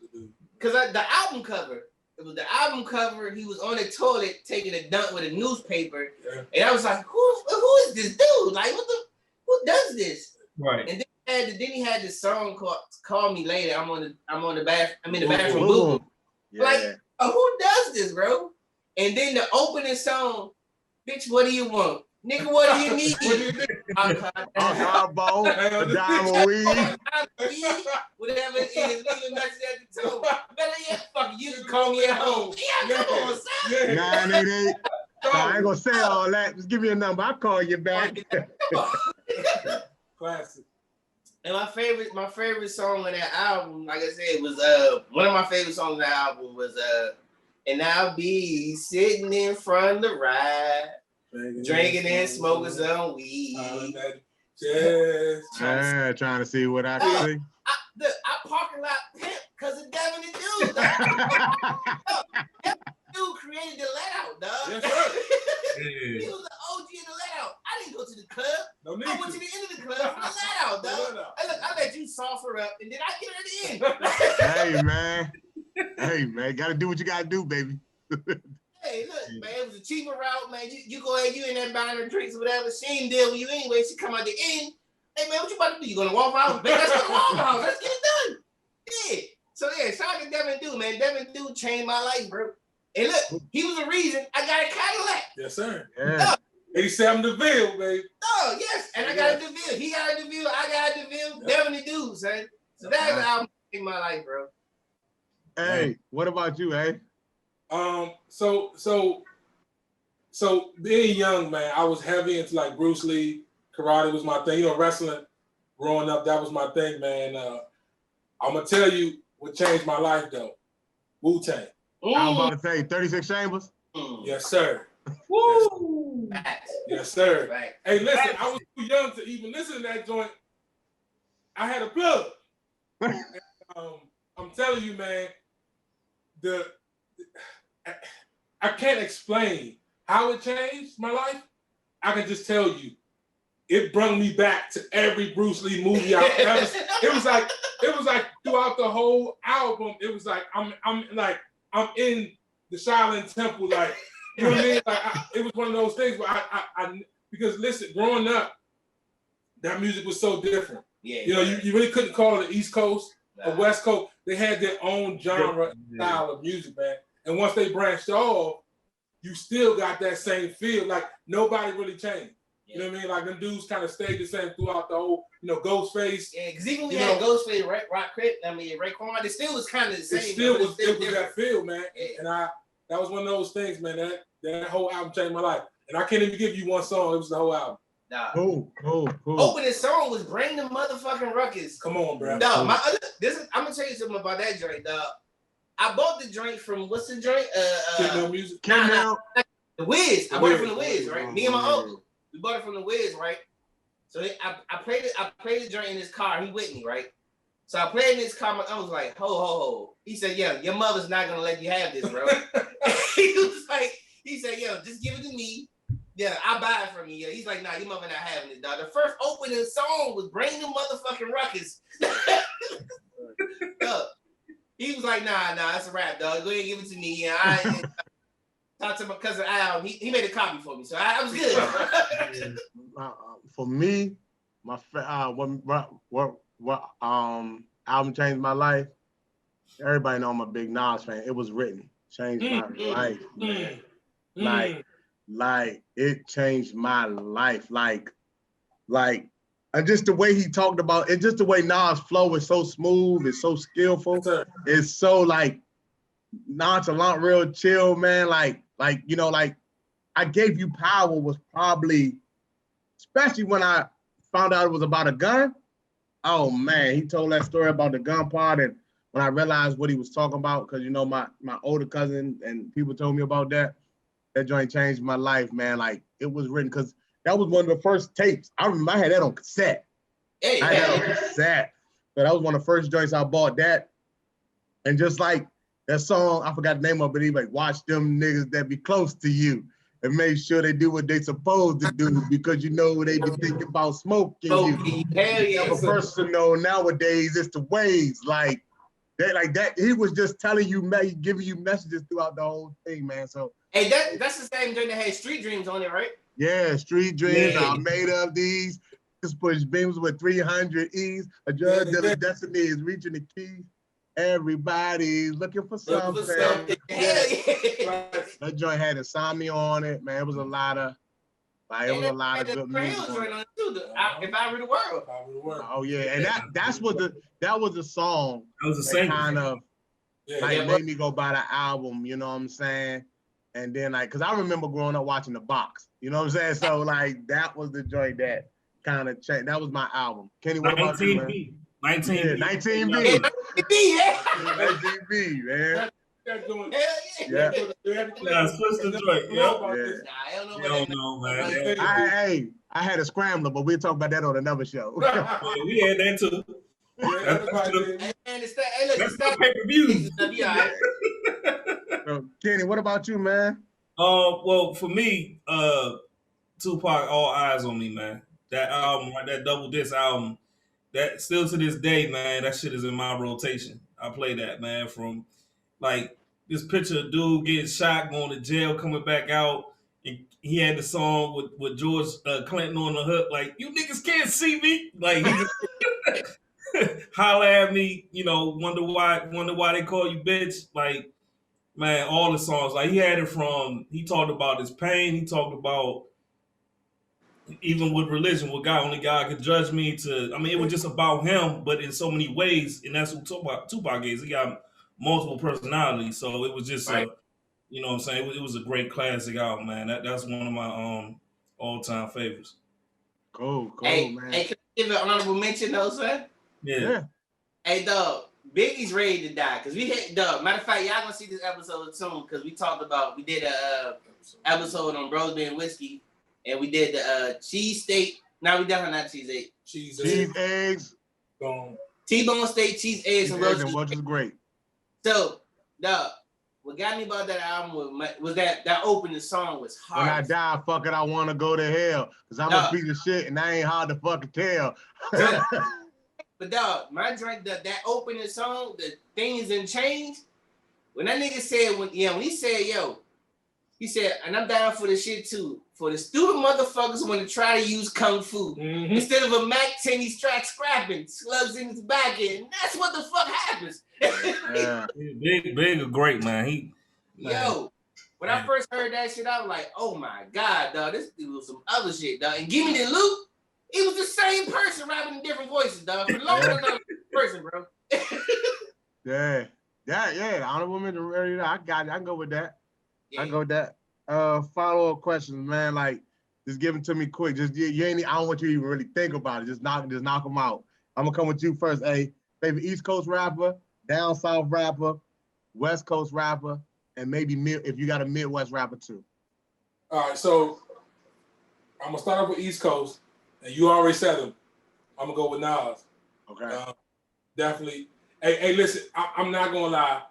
Because the album cover, it was the album cover. He was on the toilet taking a dump with a newspaper. Yeah. And I was like, who is this dude? Like, who does this? Right. And then he had this song called Call Me Later. I'm in the bathroom booth. Yeah. Like, who does this, bro? And then the opening song, bitch, what do you want? Nigga, what do you need? Alcohol, a diamond weed. Whatever it is, leave a message at the toe. Better yet, fuck you can call me at home. Yeah, come on, son. 988. I ain't gonna say all that. Just give me a number. I'll call you back. Classic. And my favorite song on that album, like I said, was one of my favorite songs on that album was and I'll be sitting in front of the ride, drinking and smoking some weed. Trying to see what I can see. I parking lot pimp because of Devin the Dude. Devin the Dude created the layout, dog. Yes, sir. He was the OG of the layout. I didn't go to the club. I went to the end of the club for the layout, dog. I let you softer up, and then I get her at the end. Hey, man, gotta do what you gotta do, baby. Hey, look, man, it was a cheaper route, man. You go ahead, you in there buying her drinks or whatever. She ain't deal with you anyway. She come out the end. Hey, man, what you about to do? You gonna walk out? Man, let's go to the Waffle House. Let's get it done. Yeah. So, yeah, shout out to Devin Dude, man. Devin Dude changed my life, bro. And look, he was the reason I got a Cadillac. Yes, sir. Yeah. 87 DeVille, baby. Oh, yes. And I got a DeVille. He got a DeVille. I got a DeVille. Devin the Dude, son. So that's the album. in my life, bro. Hey, what about you, eh? So being young, man, I was heavy into like Bruce Lee, karate was my thing. You know, wrestling. Growing up, that was my thing, man. I'm gonna tell you what changed my life though. Wu-Tang. I was about to say 36 Chambers. Yes, sir. Woo! Yes, sir. Right. Hey, listen, I was too young to even listen to that joint. I had a plug. And, I'm telling you, man, I can't explain how it changed my life. I can just tell you, it brought me back to every Bruce Lee movie I've ever seen. It was like throughout the whole album, it was like I'm in the Shaolin Temple, like, you know what I mean? Like it was one of those things where I because listen, growing up, that music was so different. Yeah. You know, you really couldn't call it the East Coast or West Coast. They had their own genre style of music, man. And once they branched off, you still got that same feel. Like nobody really changed. You know what I mean? Like them dudes kind of stayed the same throughout the whole, Ghostface. Yeah, because even we had Ghostface, Rock Crip, Raekwon, it still was kind of the same. It was that feel, man. Yeah. And that was one of those things, man. That whole album changed my life. And I can't even give you one song. It was the whole album. Nah. Cool. Opening song was Bring the Motherfucking Ruckus. Come on, bro. Dog, I'm gonna tell you something about that joint, dog. I bought the joint from, what's the joint? Kendall Music. Kendall. The Wiz. I bought it from the Wiz, right? Me and my uncle. We bought it from the Wiz, right? So I played the joint in his car. He with me, right? So I played in his car. My uncle was like, ho. He said, yeah, your mother's not gonna let you have this, bro. he said, yo, just give it to me. Yeah, I'll buy it from you. Yeah. He's like, nah, your mother not having it, dog. The first opening song was Bring the Motherfucking Ruckus. He was like, nah, that's a rap, dog. Go ahead and give it to me. And I talked to my cousin Al. He made a copy for me, so I was good. For me, my what album changed my life. Everybody know I'm a big Nas fan. It Was Written. Changed my life, man. Like it changed my life. Like, and just the way he talked about it, just the way Nas' flow is so smooth, it's so skillful, it's so like nonchalant, real chill, man. Like I Gave You Power was probably, especially when I found out it was about a gun. Oh man, he told that story about the gun part, and when I realized what he was talking about, because my older cousin and people told me about that joint changed my life, man. Like it was written, because that was one of the first tapes. I remember I had that on cassette. I had that on cassette. So that was one of the first joints I bought that. And just like that song, I forgot the name of it, he like, watch them niggas that be close to you and make sure they do what they supposed to do, because they be thinking about smoking you. Hell yeah. A person know nowadays it's the ways. Like that, he was just telling you, giving you messages throughout the whole thing, man. So hey, that's the same joint that had Street Dreams on it, right? Yeah, Street Dreams are made of these. Just push beams with 300 E's. A drug dealer's destiny is reaching the keys. Everybody's looking for something. That joint had Insomnia on it, man. It was a lot of, good music. If I Were the World. Oh yeah, and that was the song. That was a single. Kind of made me go buy the album. You know what I'm saying? And then because I remember growing up watching The Box. You know what I'm saying? So that was the joint that kind of changed. That was my album. Kenny, what about you, man? 19B. 19B. 19B, man. Yeah. Switch the joint. I don't know, man. I had a scrambler, but we'll talk about that on another show. We had that too. That's the pay-per-view. So, Kenny, what about you, man? Well, for me, Tupac, All Eyes on Me, man. That album, that double disc album, that still to this day, man, that shit is in my rotation. I play that, man, from like this picture of dude getting shot, going to jail, coming back out. And he had the song with George Clinton on the hook, like, you niggas can't see me. Like, he just holler at me, wonder why they call you bitch. Like, man, all the songs. Like, he had it from, he talked about his pain. He talked about even with religion, with God, only God could judge me. To I mean, it was just about him, but in so many ways, and that's what Tupac is. He got multiple personalities, so it was just Right. you know what I'm saying. It was a great classic album, man. That's one of my all time favorites. Cool, man. Hey, can I give an honorable mention though, son? Yeah. Hey, dog, Biggie's ready to die because we hit. Dog, matter of fact, y'all gonna see this episode soon because we did a episode on Brosby and whiskey, and we did the cheese steak. No, we definitely not cheese egg. Cheese eggs. T-bone steak, cheese eggs, and roast. Which is great. So, dog, what got me about that album was that opening song was hard. When I die, fuck it, I want to go to hell because I'm a piece of shit and I ain't hard to fucking tell. But dog, my drink, that opening song, the things didn't change. When that nigga said, when he said, he said, and I'm down for the shit too. For the stupid motherfuckers want to try to use kung fu. Mm-hmm. Instead of a Mac 10, he's scrapping, slugs in his back end. That's what the fuck happens. Yeah. Big, great, man. When I first heard that shit, I was like, oh my God, dog, this dude was some other shit, dog. And Give Me the Loot, he was the same person rapping in different voices, dog. For longer than another person, bro. Yeah. Honorable mention. I got it. I can go with that. Yeah. I can go with that. Follow-up questions, man. Like, just give them to me quick. Just you ain't. I don't want you to even really think about it. Just knock them out. I'm gonna come with you first. Favorite East Coast rapper, down South rapper, West Coast rapper, and maybe if you got a Midwest rapper too. All right, so I'm gonna start off with East Coast, and you already said them. I'm gonna go with Nas. Okay. Definitely. Hey, listen, I'm not gonna lie.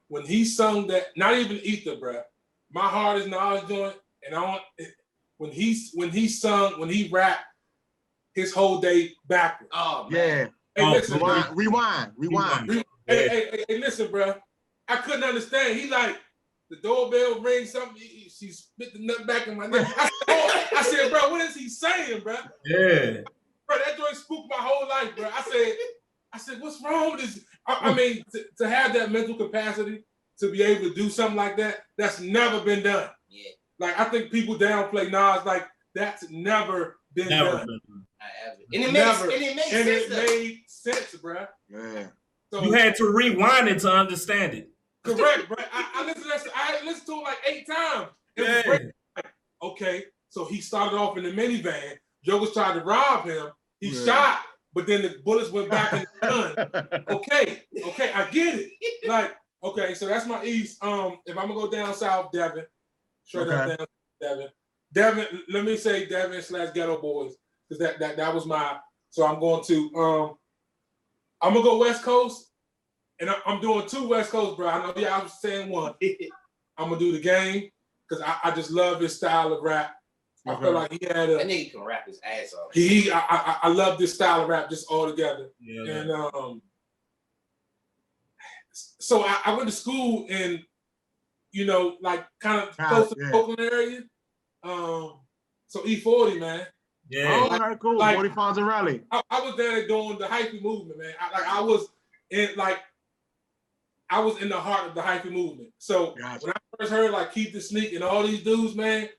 When he sung that, not even Ether, bruh. My heart is Nas joint, and when he rapped his whole day backwards. Oh man. Yeah. Hey, listen, rewind. Hey, listen, bruh. I couldn't understand. He like the doorbell rings something. She spit the nut back in my neck. I said, bro, what is he saying, bro? Yeah. Bro, that joint spooked my whole life, bro. I said, what's wrong with this? I mean, to have that mental capacity to be able to do something like that, that's never been done. Yeah. Like, I think people downplay Nas like that's never been done. And it made sense, bro. Yeah. So, You had to rewind it to understand it. Correct, bro. I listened to it like 8 times. It was great. Like, okay, so he started off in the minivan. Jokers tried to rob him. He shot, but then the bullets went back in the gun. Okay, I get it. Like, okay, so that's my East. If I'm gonna go down South, Devin. Straight up down Devin. Devin, let me say Devin / Ghetto Boys. Because that was my, so I'm going to I'm gonna go West Coast, and I'm doing 2 West Coast, bro. I know I was saying 1. I'm gonna do The Game because I just love his style of rap. I feel like he had that nigga can rap his ass off. I love this style of rap just all together. Yeah. And so I went to school in, like kind of close to the Oakland area. So E40, man. Yeah. All right, cool. Like, 40 pounds of rally. I was there doing the hyphy movement, man. I was in the heart of the hyphy movement. So when I first heard like Keep the Sneak and all these dudes, man,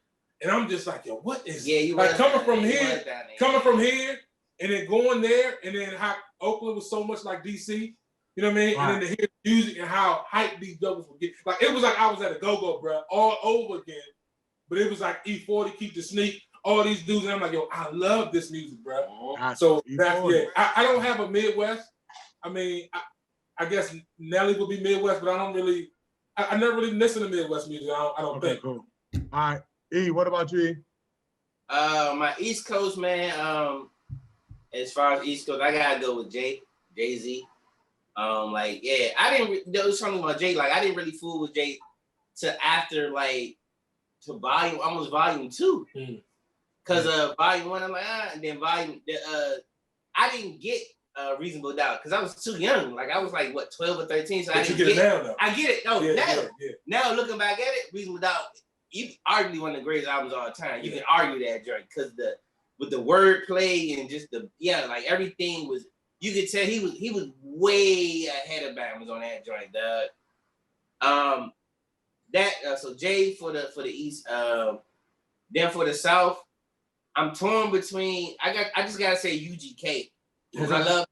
and I'm just like, yo, what is like coming from here, and then going there, and then how Oakland was so much like DC, you know what I mean? Right. And then to hear music and how hype these jokers would get. Like it was like I was at a go-go, bro, all over again. But it was like E40, Keep the Sneak, all these dudes, and I'm like, yo, I love this music, bro. So that's I don't have a Midwest. I mean, I guess Nelly would be Midwest, but I never really listen to Midwest music. I don't think. Cool. All right, E, what about you, E? My East Coast, man. As far as East Coast, I gotta go with Jay-Z. I didn't. There was something about Jay. Like I didn't really fool with Jay till after to almost volume 2. Cause volume 1, I'm like, and then I didn't get Reasonable Doubt because I was too young. Like I was like 12 or 13, so I didn't get it now, though. I get it. No, now looking back at it, Reasonable Doubt, arguably one of the greatest albums of all time. You can argue that joint because with the wordplay and just everything was. You could tell he was way ahead of Bama's on that joint, dog. So Jay for the East. Then for the South, I'm torn between. I just gotta say UGK because I love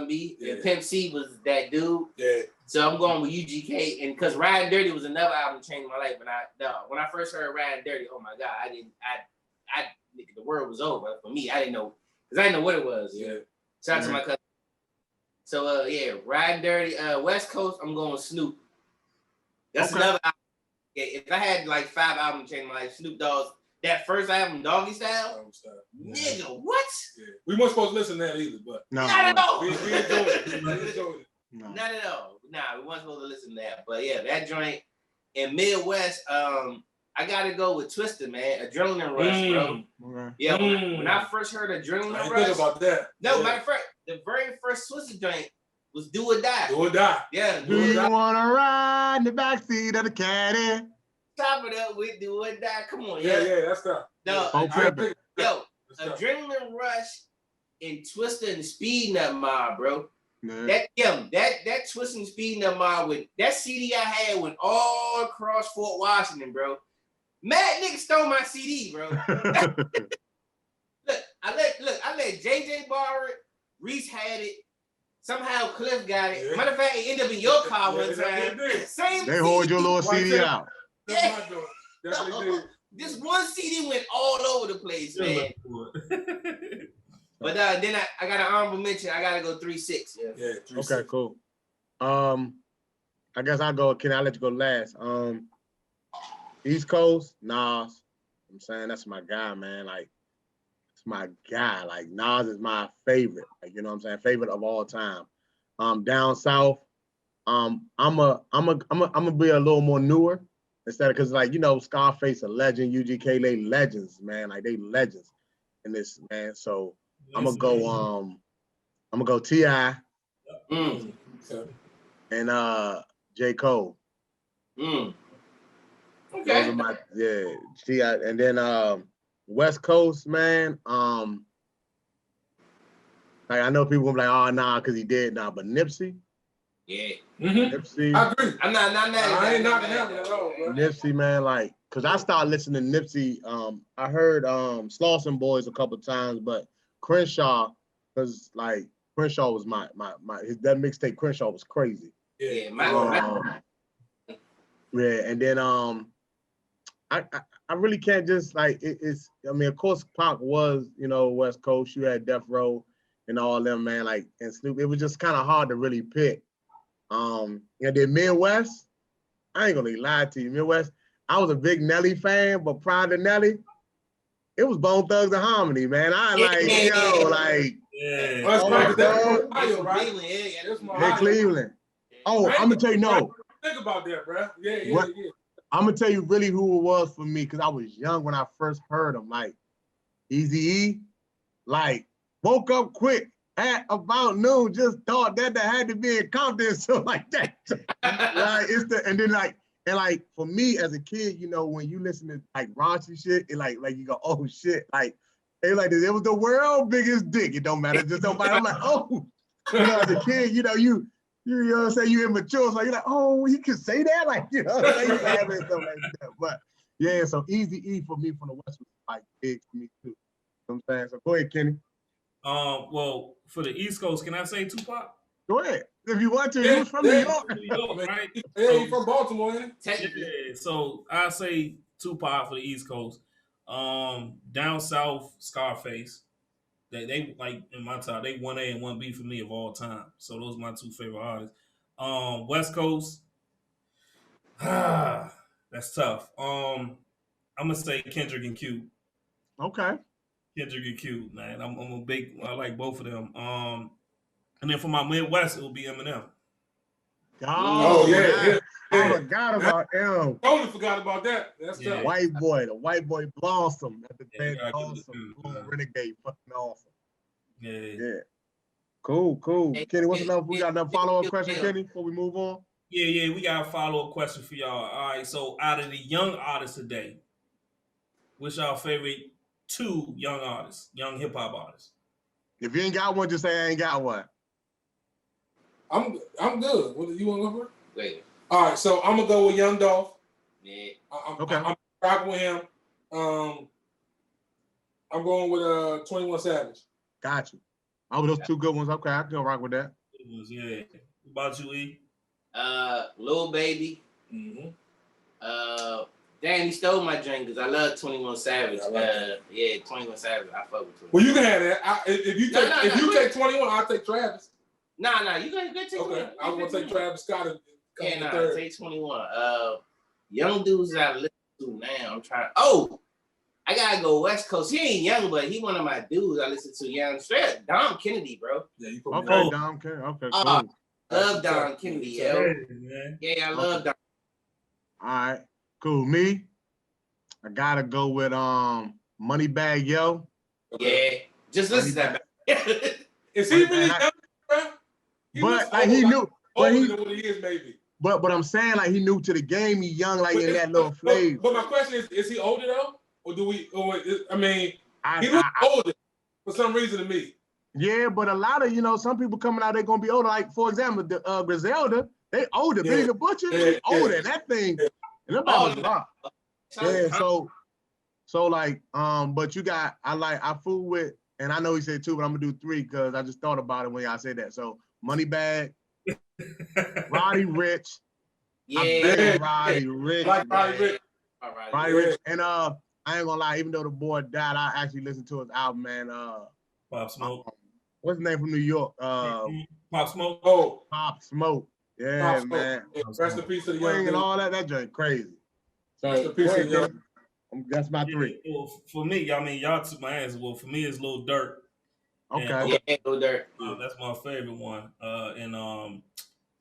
B. Yeah. Pimp C was that dude. Yeah. So I'm going with UGK, and because Riding Dirty was another album that changed my life. And when I first heard Riding Dirty, oh my God, the world was over for me. I didn't know because I didn't know what it was. Yeah. Shout out to my cousin. So yeah, Riding Dirty. West Coast, I'm going with Snoop. That's another album. Yeah, if I had like 5 albums to change my life, Snoop Dogg's that first album, Doggy Style. Nigga, what? Yeah. We weren't supposed to listen to that either, but not at all. We enjoyed it. We enjoyed it. No. Not at all. Nah, we weren't supposed to listen to that. But yeah, that joint in Midwest, I gotta go with Twister, man. Adrenaline Rush, bro. Okay. Yeah, when I first heard Adrenaline I Rush. think about that. No, the very first Twister joint was Do or Die. Do or Die. Yeah. Do you wanna ride in the backseat of the caddy? Top it up with Do or Die. Come on, yeah, that's tough. No, Yo, Adrenaline Rush and Twister and the Speed Nut Mob, bro. Man. That Twister and Speed Nut Mob with that CD I had went all across Fort Washington, bro. Mad niggas stole my CD, bro. I let JJ borrow it. Reese had it. Somehow Cliff got it. Yeah. Matter of fact, it ended up in your car one time. Same. They hold your little CD out. Yeah. That's what they did. This one CD went all over the place, man. But then I got an honorable mention. I gotta go 3-6. Yeah. 3-6. Okay, cool. I guess I'll go. I'll let you go last. East Coast, Nas. I'm saying that's my guy, man. Like, it's my guy. Like, Nas is my favorite. Like, you know what I'm saying? Favorite of all time. Down south, I'm gonna be a little more newer instead of because like you know Scarface a legend, UGK they legends, man. Like they legends in this, man. So I'm gonna go T.I. and J. Cole. Okay. Those are my T.I. And then West Coast, man. Like I know people will be like, oh nah, because he did now, but Nipsey. Yeah. Nipsey. I agree. I'm not mad. I ain't knocking that one at all, bro. Nipsey, man, like, cause I started listening to Nipsey. I heard Slauson Boys a couple times, but Crenshaw, cause like Crenshaw was my that mixtape Crenshaw was crazy. Yeah, yeah, and then I really can't just like it's. I mean, of course, Pac was West Coast. You had Death Row and all them, man. Like and Snoop. It was just kind of hard to really pick. And then Midwest. I ain't gonna lie to you, Midwest. I was a big Nelly fan, but prior to Nelly, it was Bone Thugs and Harmony, man. Cleveland. Oh, I'm gonna tell you Think about that, bro. Yeah. I'm gonna tell you really who it was for me because I was young when I first heard him. Like Eazy-E, like woke up quick at about noon, just thought that had to be in Compton, so like that. Like for me as a kid, when you listen to like raunchy shit, it like you go, oh shit, like it was the world's biggest dick. It don't matter, just don't matter. I'm like, oh, as a kid, you know what I'm saying, you immature, so you're like, oh, you can say that, like what I'm saying, stuff like that. But yeah, so Eazy-E for me from the West was like big for me too. You know what I'm saying? So go ahead, Kenny. Well, for the East Coast, can I say Tupac? Go ahead. If you want to, he was from New York. New York, right? Yeah, he's from Baltimore, man. Yeah, so I say Tupac for the East Coast. Down south, Scarface. They like in my time, they 1A and 1B for me of all time. So those are my two favorite artists. West Coast, that's tough. I'm gonna say Kendrick and Cube. Okay. Kendrick and Cube, man. I like both of them. And then for my Midwest, it will be Eminem. Oh yeah. I forgot about him. Totally forgot about that. That's tough. The white boy blossom at the band. Awesome. Renegade, fucking awesome. Yeah. Cool. Kenny, what's another? We got another follow-up question, Kenny, before we move on? Yeah, we got a follow-up question for y'all. All right, so out of the young artists today, what's y'all favorite 2 young artists, young hip-hop artists? If you ain't got one, just say I ain't got one. I'm good. What do you want to go for? Wait. All right, so I'm gonna go with Young Dolph. Yeah. I'm rocking with him. I'm going with 21 Savage. Got you. Oh, those two good ones. Okay, I can rock with that. Yeah. What about you, E? Lil Baby. Mm-hmm. Damn, he stole my drink because I love 21 Savage. Yeah, 21 Savage. I fuck with 21. Well, you can have that. If you take 21, I'll take Travis. Nah, you gotta take 21. Okay, I was gonna take Travis Scott. Take 21. Young dudes that I listen to now. I'm trying. Oh, I gotta go West Coast. He ain't young, but he one of my dudes I listen to. Young straight Dom Kennedy, bro. Yeah, you okay, Dom Kennedy. Okay, cool. Love Dom Kennedy, yo. Yeah, I love Dom. All right, cool. Me, I gotta go with Moneybag Yo. Yeah, just listen to that. Is he really young, bro? He knew. But older than what he is, maybe. But I'm saying, like, he new to the game. He young, like, in that little flavor. But my question is he older though, or do we? I mean, he looks older for some reason to me. Yeah, but a lot of some people coming out, they're gonna be older. Like, for example, the Griselda, they older. Benny the Butcher, they older. That thing, and them was rock. Yeah, so like, but you got I fool with, and I know he said 2, but I'm gonna do 3 because I just thought about it when y'all said that. So Moneybag, Roddy Rich. Yeah, Roddy Rich. Like Roddy Rich. Roddy Rich. And I ain't gonna lie, even though the boy died, I actually listened to his album, man. Pop Smoke. What's his name from New York? Pop Smoke. Oh, Pop Smoke. Yeah, Pop Smoke. man. Yeah, rest in peace to the young And dude. all that joint crazy. So Rest in peace to the young. that's my 3. Well, for me, I mean, y'all took my answer. Well, for me, it's Lil Durk. Okay. Yeah, Lil Durk. That's my favorite one. And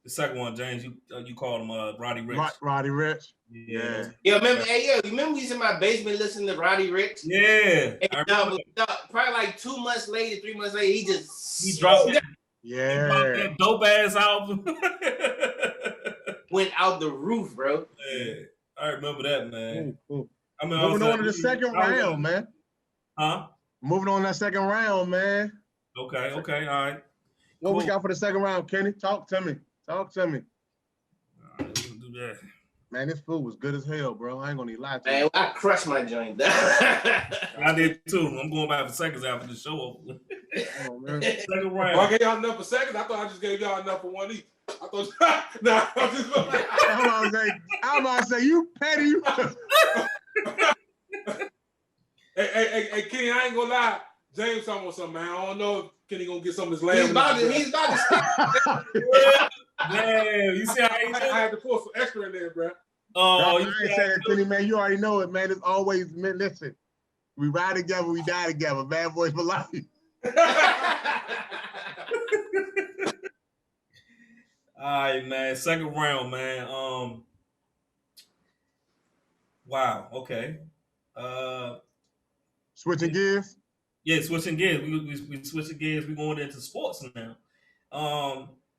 the second one, James, you called him Roddy Rich. Roddy Rich. Yeah. You remember we was in my basement listening to Roddy Rich? Yeah. And, probably like 2 months later, 3 months later, he dropped it. Yeah. He dropped that dope ass album. Went out the roof, bro. Yeah. I remember that, man. Cool. I mean, Moving on to the second round, man. Huh? Moving on to that second round, man. Okay, all right. What we got for the second round, Kenny? Talk to me. All right, we're gonna do that. Man, this food was good as hell, bro. I ain't gonna need to lie to you. Man, I crushed my joint. I did too. I'm going back for seconds after the show. Oh, man. Second Well, I round. gave y'all enough for seconds. I thought I just gave y'all enough for one each. I thought, nah, I'm just I'm about to say, you petty. Hey, Kenny, I ain't gonna lie. James talking about something, man. I don't know if Kenny gonna get some of his lamb. He's about to stop. Damn, you see how he I had to pour some extra in there, bro. Oh, I ain't saying, Kenny, man, you already know it, man. It's always, man, listen, we ride together, we die together. Bad boys for life. All right, man. Second round, man. Wow. Okay. Switching gears. Yeah, switching gears. We switching gears. We're going into sports now.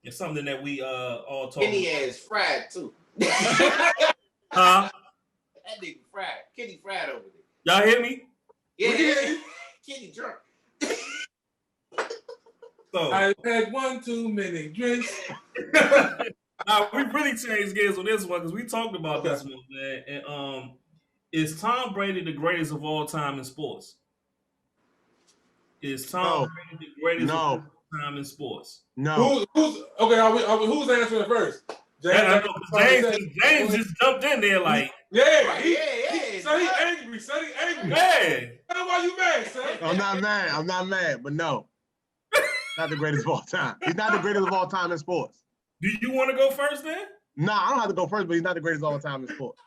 It's something that we all talk. Kenny ass fried too. Huh? That nigga fried. Kenny fried over there. Y'all hear me? Yeah. Kenny drunk. So I had one too many drinks. now we really changed gears on this one because we talked about this one, man. And is Tom Brady the greatest of all time in sports? Is Tom Brady the greatest of all time in sports? No. Who's who's answering first? James just jumped in there like, yeah. So he angry. yeah. Why you mad, son? I'm not mad, but no. Not the greatest of all time. He's not the greatest of all time in sports. Do you want to go first then? No, I don't have to go first, but he's not the greatest of all time in sports.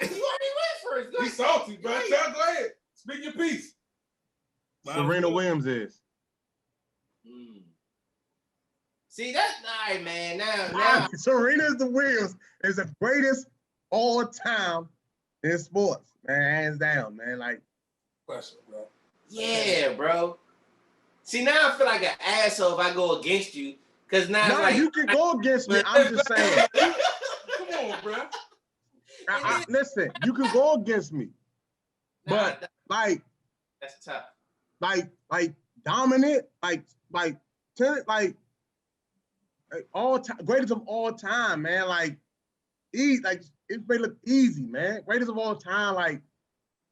You already went first. He's salty, bro. Go ahead. Speak your piece. Serena Williams is. See, that's all right, man. Now. Serena Williams is the greatest all time in sports, man. Hands down, man. Like, question, bro. Yeah, bro. See, now I feel like an asshole if I go against you, because now it's like you can go against me. I'm just saying. Come on, bro. Listen, you can go against me, but that's tough. Like dominant, like all time, greatest of all time, man. Like it may look easy, man. Greatest of all time, like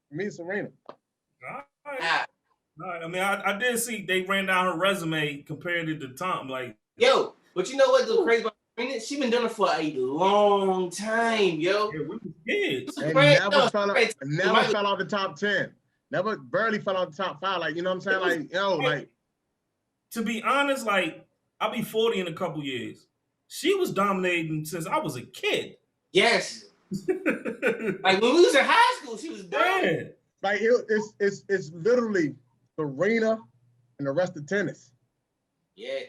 me and Serena. I mean, I did see they ran down her resume compared it to Tom. Like, Yo, but you know what the crazy about Serena? She been doing it for a long time, yo. yeah, we was kids. And never fell out the top 10. Never barely fell out the top 5. Like, you know what I'm saying? Like, yo, like. To be honest, like, I'll be 40 in a couple years. She was dominating since I was a kid. Yes. Like when we was in high school, she was done. Yeah. Like it's literally Serena and the rest of tennis. Yeah.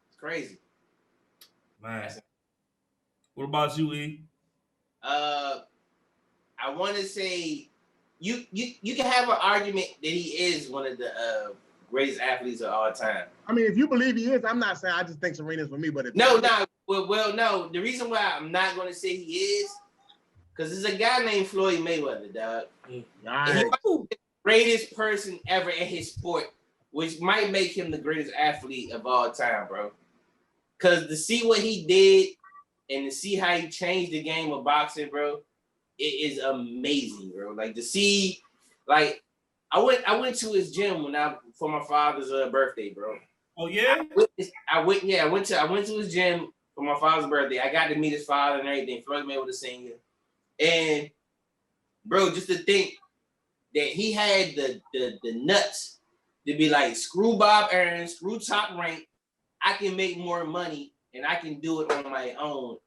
It's crazy. Man. What about you, E? I want to say you can have an argument that he is one of the greatest athletes of all time. I mean, if you believe he is, I'm not saying I just think Serena's for me, but if no. The reason why I'm not going to say he is because there's a guy named Floyd Mayweather, dog. Right. He's the greatest person ever in his sport, which might make him the greatest athlete of all time, bro. Because to see what he did and to see how he changed the game of boxing, bro, it is amazing, bro. Like to see, like I went to his gym for my father's birthday, bro. Oh yeah? I went to his gym for my father's birthday. I got to meet his father and everything. Floyd Mayweather Sr. And bro, just to think that he had the nuts to be like, screw Bob Aarons, screw Top Rank. I can make more money and I can do it on my own.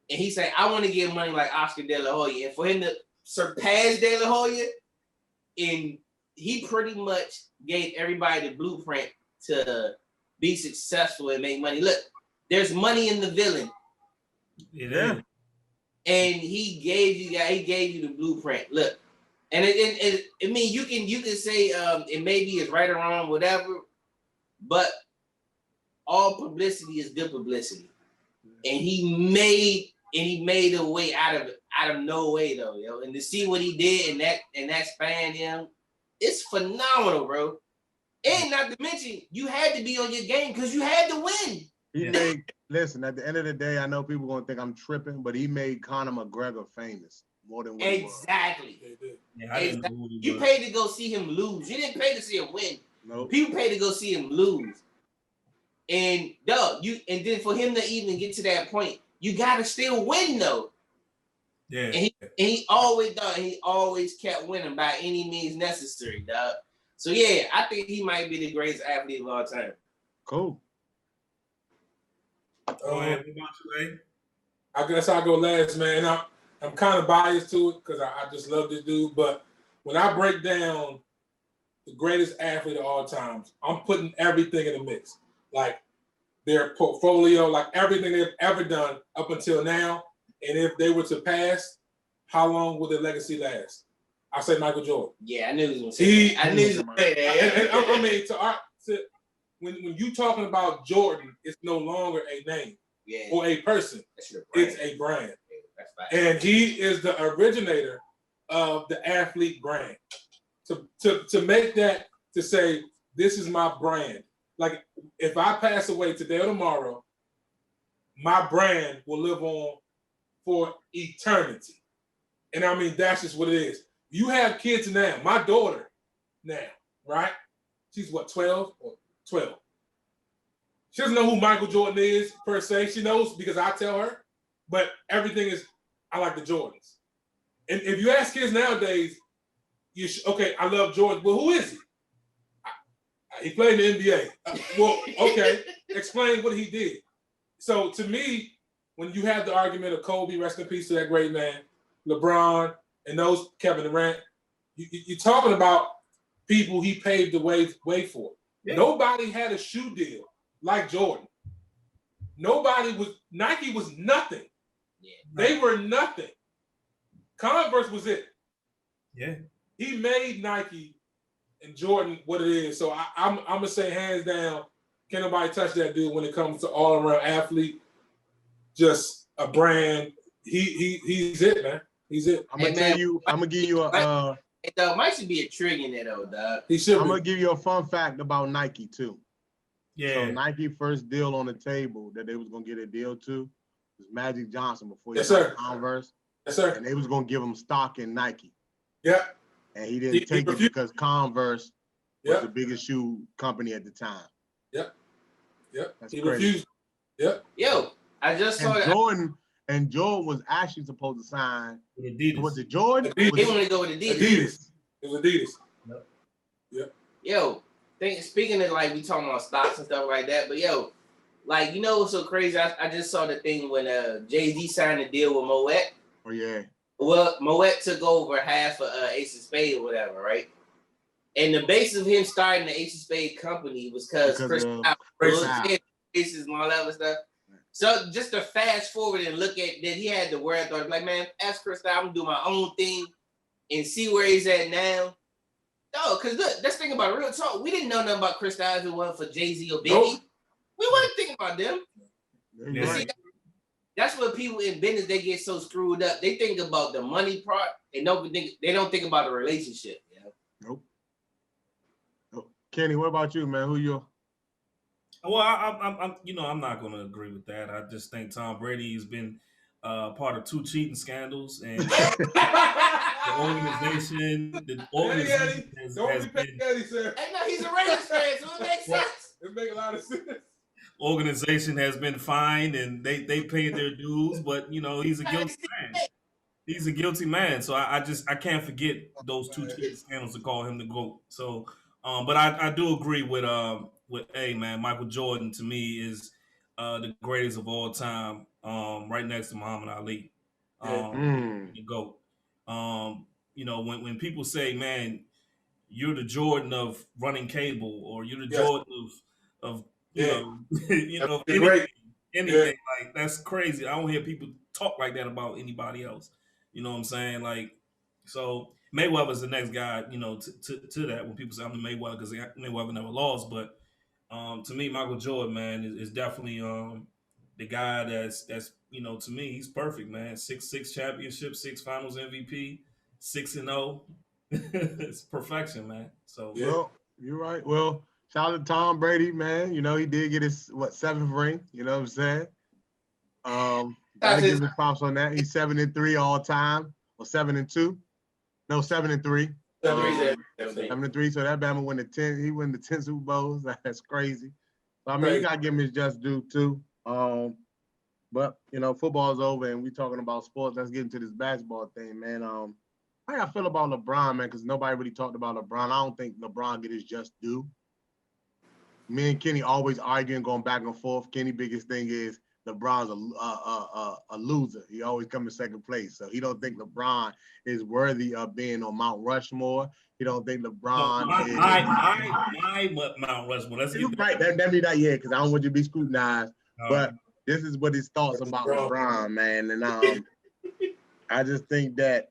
And he said, I want to get money like Oscar De La Hoya. And for him to surpass De La Hoya, and he pretty much gave everybody the blueprint to be successful and make money. Look, there's money in the villain. Yeah. And he gave you the blueprint. Look, and I mean, you can say it maybe is right or wrong, whatever, but all publicity is good publicity. And he made a way out of no way though, yo. And to see what he did in that span, yo, it's phenomenal, bro. And not to mention, you had to be on your game because you had to win. Listen, at the end of the day, I know people gonna think I'm tripping, but he made Conor McGregor famous more than what exactly. he was. Yeah, exactly. You paid to go see him lose. You didn't pay to see him win. Nope. People paid to go see him lose. And and then for him to even get to that point, you gotta still win though. Yeah. And he always kept winning by any means necessary, dog. So yeah, I think he might be the greatest athlete of all time. Cool. Go ahead. What about you, Ray? I guess I'll go last, man. I'm kind of biased to it because I just love this dude. But when I break down the greatest athlete of all times, I'm putting everything in the mix. Like their portfolio, like everything they've ever done up until now. And if they were to pass, how long will their legacy last? I say Michael Jordan. Yeah, I knew he was going to say that. I knew he was going to say that. I mean, when you talking about Jordan, it's no longer a name or a person. It's a brand. Yeah, and he is the originator of the athlete brand. To make that, to say, this is my brand. Like, if I pass away today or tomorrow, my brand will live on for eternity. And I mean, that's just what it is. You have kids now. My daughter now, right? She's what, 12 or 12? She doesn't know who Michael Jordan is per se. She knows because I tell her, but everything is, I like the Jordans. And if you ask kids nowadays, okay, I love Jordan. Well, who is he? He played in the NBA. Well, okay, explain what he did. So to me, when you have the argument of Kobe, rest in peace to that great man, LeBron, and those Kevin Durant, you're talking about people he paved the way for. Yeah. Nobody had a shoe deal like Jordan. Nike was nothing. Yeah. They were nothing. Converse was it. Yeah. He made Nike and Jordan what it is. So I'm gonna say hands down, can't nobody touch that dude when it comes to all around athlete, just a brand. He's it, man. He's it. I'm gonna give you a Mike should be a trillionaire though, dog. He should. I'm gonna give you a fun fact about Nike too. Yeah. So Nike first deal on the table that they was gonna get a deal to was Magic Johnson before he got Converse. Yes, sir. And they was gonna give him stock in Nike. Yeah. And he didn't take it because Converse was the biggest shoe company at the time. Yep. That's He crazy. refused. Yep. Yo, I just saw that. Jordan was actually supposed to sign. Adidas. Was it Jordan? Adidas. He wanted to go with Adidas. Adidas. It was Adidas. Yo, speaking of like we talking about stocks and stuff like that, but yo, like you know what's so crazy? I just saw the thing when Jay-Z signed a deal with Moet. Oh yeah. Well, Moet took over half of Ace of Spade or whatever, right? And the basis of him starting the Ace of Spade company was because Chris faces and all that other stuff. So just to fast forward and look at that, he had the word thought like, man, ask Chris, I'm gonna do my own thing and see where he's at now. No, because look, let's think about it. Real talk. We didn't know nothing about Chris Styles if it wasn't for Jay-Z or Biggie. Nope. We weren't thinking about them. Yeah, right. See, that's what people in business, they get so screwed up. They think about the money part and they don't think about the relationship. You know? Nope. Kenny, what about you, man? Who you? Well, I'm not going to agree with that. I just think Tom Brady has been part of 2 cheating scandals, and the organization has been. Eddie, sir. Hey, no, he's a Raiders fan, so it makes sense. It makes a lot of sense. Organization has been fined, and they paid their dues, but he's a guilty man. He's a guilty man, so I can't forget those 2 cheating scandals to call him the GOAT. So, but I do agree with man, Michael Jordan to me is the greatest of all time, right next to Muhammad Ali, the GOAT. When people say, man, you're the Jordan of running cable, or you're the Jordan of anything like that's crazy. I don't hear people talk like that about anybody else. You know what I'm saying? Like, so Mayweather's the next guy, to that when people say I'm the Mayweather because Mayweather never lost. But to me, Michael Jordan, man, is definitely the guy that's to me, he's perfect, man. 6 championships, 6 finals MVP, 6-0. It's perfection, man. So well, you're right. Well, shout out to Tom Brady, man. He did get his 7th ring. You know what I'm saying? Gotta give him props on that. He's 7-3 all time, or 7-2. No, 7-3. 7-3. So that Bama win the 10. He won the 10 Super Bowls. That's crazy. So I mean, you gotta give him his just due too. But football's over, and we talking about sports. Let's get into this basketball thing, man. How y'all feel about LeBron, man? Because nobody really talked about LeBron. I don't think LeBron get his just due. Me and Kenny always arguing, going back and forth. Kenny's biggest thing is LeBron's a loser. He always comes in second place. So he don't think LeBron is worthy of being on Mount Rushmore. He don't think LeBron is. My Mount Rushmore. Let's get right. That be that, yeah, because I don't want you to be scrutinized. But this is what his thoughts about LeBron, man. And I just think that,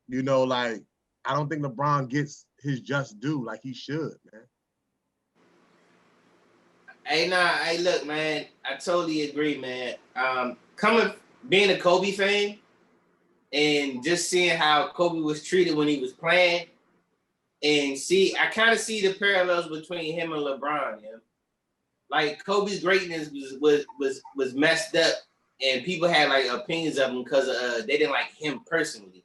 I don't think LeBron gets his just due like he should, man. Hey, look, man, I totally agree, man. Being a Kobe fan and just seeing how Kobe was treated when he was playing, and I kind of see the parallels between him and LeBron, yeah. Like Kobe's greatness was messed up, and people had like opinions of him because they didn't like him personally.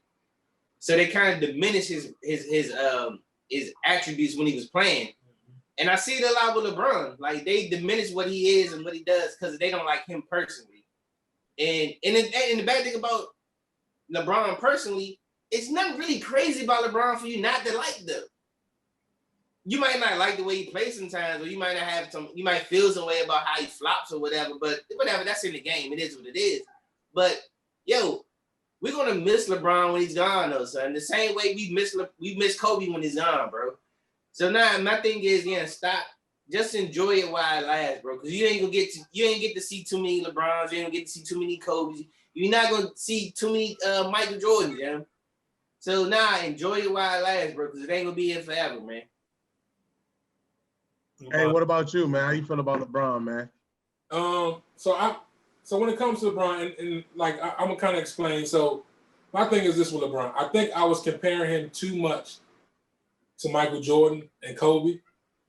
So they kind of diminished his attributes when he was playing. And I see it a lot with LeBron. Like they diminish what he is and what he does because they don't like him personally. And the bad thing about LeBron personally, it's nothing really crazy about LeBron for you not to like them. You might not like the way he plays sometimes, or you might not you might feel some way about how he flops or whatever, but whatever, that's in the game. It is what it is. But yo, we're gonna miss LeBron when he's gone, though, son. The same way we miss Kobe when he's gone, bro. So now my thing is, stop. Just enjoy it while it lasts, bro. Because you ain't get to see too many LeBrons. You ain't gonna get to see too many Kobe's. You're not gonna see too many Michael Jordans, yeah. So now enjoy it while it lasts, bro. Because it ain't gonna be here forever, man. Hey, what about you, man? How you feel about LeBron, man? So when it comes to LeBron, and I'm gonna kind of explain. So my thing is this with LeBron. I think I was comparing him too much to Michael Jordan and Kobe,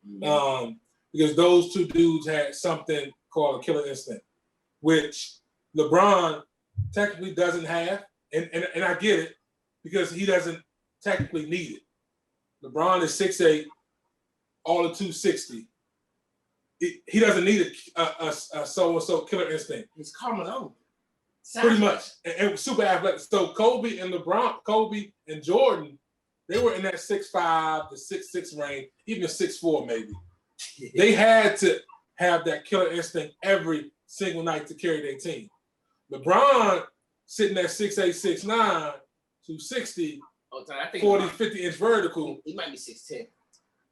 because those 2 dudes had something called a killer instinct, which LeBron technically doesn't have, and I get it because he doesn't technically need it. LeBron is 6'8", all of 260. He doesn't need a so-and-so killer instinct. He's Carmelo. Pretty much. And super athletic. So Kobe and Jordan, they were in that 6'5" to 6'6" range, even a 6'4" maybe. They had to have that killer instinct every single night to carry their team. LeBron sitting at 6'8", 6'9", 260, 40, 50-inch vertical. He might be 6'10".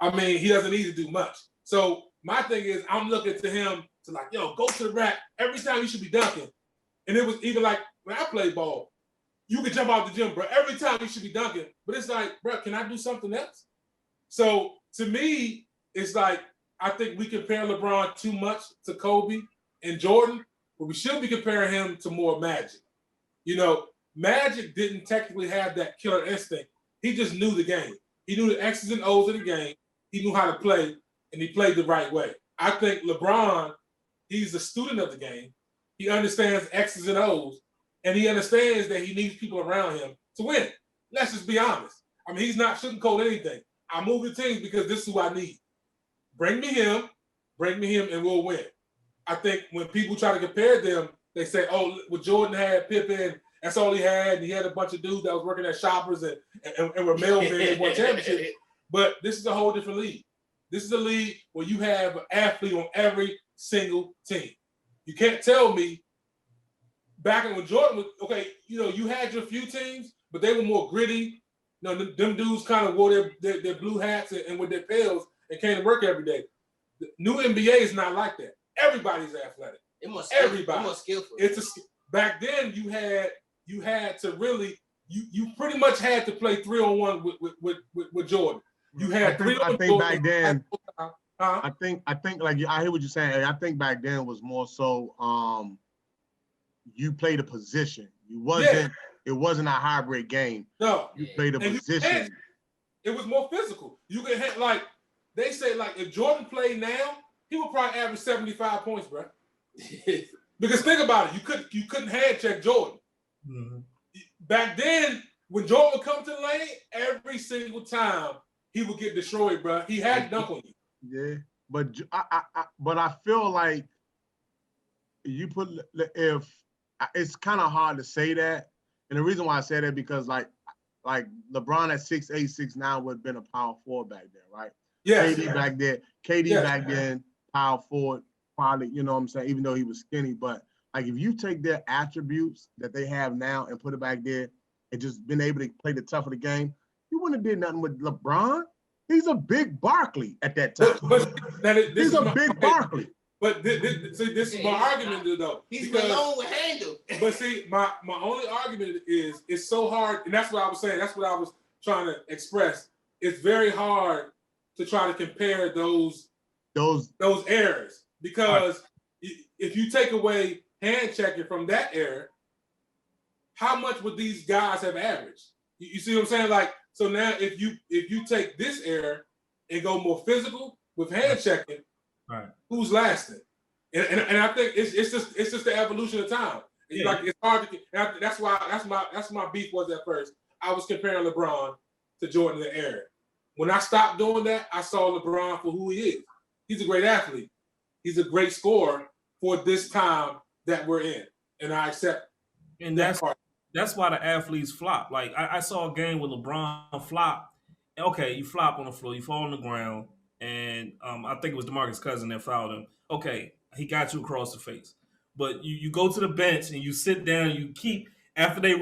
I mean, he doesn't need to do much. So my thing is, I'm looking to him to like, yo, go to the rack. Every time you should be dunking. And it was even like when I played ball, you could jump out the gym, bro. Every time you should be dunking. But it's like, bro, can I do something else? So to me, it's like, I think we compare LeBron too much to Kobe and Jordan, but we should be comparing him to more Magic. You know, Magic didn't technically have that killer instinct. He just knew the game. He knew the X's and O's of the game. He knew how to play, and he played the right way. I think LeBron, he's a student of the game. He understands X's and O's, and he understands that he needs people around him to win. Let's just be honest. I mean, he's not shouldn't anything. I move the teams because this is who I need. Bring me him, and we'll win. I think when people try to compare them, they say, oh, well, Jordan had Pippen, that's all he had, and he had a bunch of dudes that was working at Shoppers and were mailmen and won championships. But this is a whole different league. This is a league where you have an athlete on every single team. You can't tell me back when Jordan was, okay, you know, you had your few teams, but they were more gritty. You know, them dudes kind of wore their blue hats and with their pails and came to work every day. The new NBA is not like that. Everybody's athletic. Everybody. More skillful. Back then you had to really you pretty much had to play 3-on-1 with Jordan. You had I think back then. I think like I hear what you're saying. I think back then was more so you played a position. It wasn't a hybrid game. No, you played a position. It was more physical. You could have, like they say, like if Jordan played now, he would probably average 75 points, bro. Because think about it, you couldn't hand check Jordan. Mm-hmm. Back then, when Jordan would come to the lane, every single time he would get destroyed, bro. He had to dunk on you. Yeah, but I feel like it's kind of hard to say that, and the reason why I say that because like LeBron at 6'8", 6'9" would have been a power forward back then, right? Yeah. KD back then, power forward, probably, you know what I'm saying, even though he was skinny. But like if you take their attributes that they have now and put it back there and just been able to play the tough of the game, you wouldn't have did nothing with LeBron. He's a big Barkley at that time. He's a big Barkley. But this is my argument though. He's alone with handle. But see, my only argument is it's so hard, and that's what I was saying. That's what I was trying to express. It's very hard to try to compare those errors because if you take away hand checking from that era, how much would these guys have averaged? You see what I'm saying? Like, so now if you take this era and go more physical with hand checking, right, who's lasting? And I think it's just the evolution of time. Yeah. Like it's hard to. That's my beef was at first. I was comparing LeBron to Jordan in the era. When I stopped doing that, I saw LeBron for who he is. He's a great athlete. He's a great scorer for this time that we're in, and I accept. And that's why the athletes flop. Like I saw a game with LeBron flop. Okay, you flop on the floor, you fall on the ground, and I think it was DeMarcus Cousins that fouled him. Okay, he got you across the face. But you go to the bench and you sit down, you keep, after the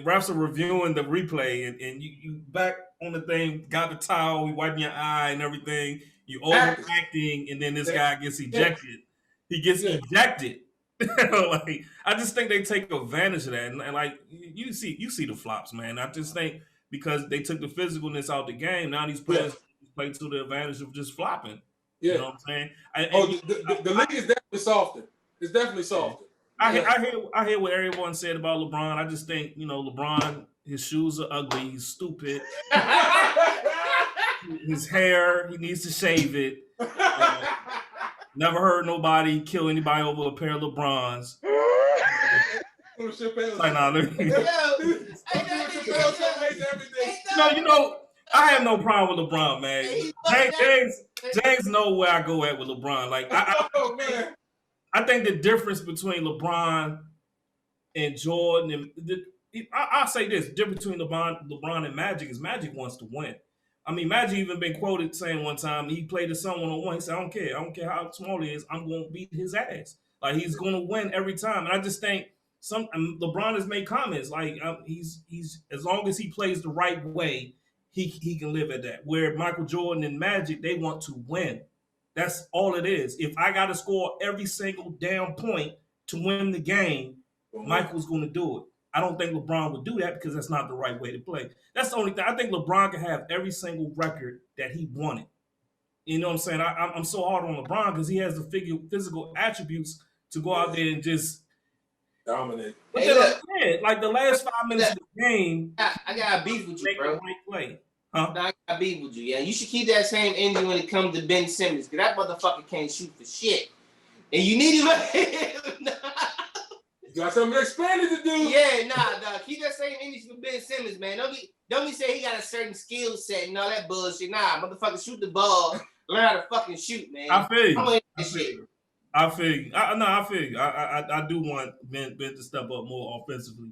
refs are reviewing the replay and you back on the thing, got the towel, you wiping your eye and everything, you overacting, and then this guy gets ejected. He gets ejected. Like, I just think they take advantage of that. And like you see the flops, man. I just think because they took the physicalness out the game, now these players play to the advantage of just flopping. Yeah. You know what I'm saying? The league is definitely softer. It's definitely softer. I hear what everyone said about LeBron. I just think, LeBron, his shoes are ugly. He's stupid. His hair, he needs to shave it. Never heard nobody kill anybody over a pair of LeBrons. I have no problem with LeBron, man. James know where I go at with LeBron. Like I think the difference between LeBron and Jordan and I'll say this: the difference between LeBron and Magic is Magic wants to win. I mean, Magic even been quoted saying one time he played his son one-on-one. He said, I don't care how small he is, I'm gonna beat his ass. Like he's gonna win every time. And I just think LeBron has made comments like he's as long as he plays the right way, he can live at that. Where Michael Jordan and Magic, they want to win. That's all it is. If I got to score every single damn point to win the game, Michael's going to do it. I don't think LeBron would do that because that's not the right way to play. That's the only thing. I think LeBron can have every single record that he wanted. You know what I'm saying? I'm so hard on LeBron because he has the physical attributes to go out there and just dominate. But like the last 5 minutes of the game, I got a beef with you, bro. Play. Huh? I got beef with you. Yeah, you should keep that same energy when it comes to Ben Simmons because that motherfucker can't shoot for shit, and you need him. You got something expanded to do. Yeah, nah. Keep that same energy for Ben Simmons, man. Don't be saying he got a certain skill set and all that bullshit. Nah, motherfucker, shoot the ball. Learn how to fucking shoot, man. I feel you. I feel you. I do want Ben to step up more offensively,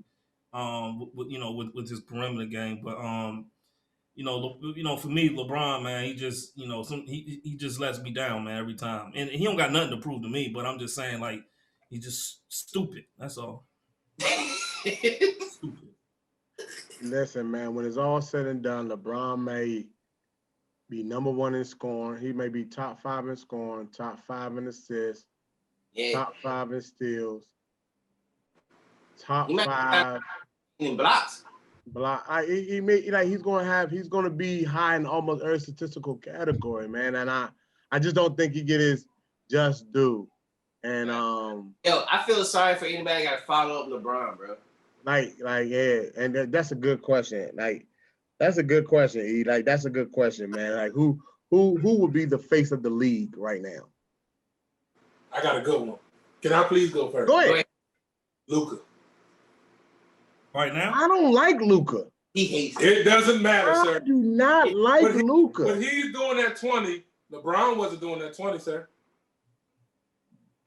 with his perimeter game. But for me, LeBron, man, he just, he just lets me down, man, every time. And he don't got nothing to prove to me. But I'm just saying, like, he's just stupid. That's all. Stupid. Listen, man, when it's all said and done, LeBron may be number 1 in scoring. He may be top 5 in scoring, top 5 in assists, top 5 in steals, top 5 in blocks. He's gonna be high in almost every statistical category, man. And I just don't think he get his just due. And I feel sorry for anybody got to follow up LeBron, bro. Yeah, and that's a good question. Like, that's a good question, E. Like, that's a good question, man. Like, who would be the face of the league right now? I got a good one. Can I please go first? Go ahead. Luka. Right now? I don't like Luka. He hates it. It doesn't matter, sir. I do not like Luka. But he's doing that 20. LeBron wasn't doing that 20, sir.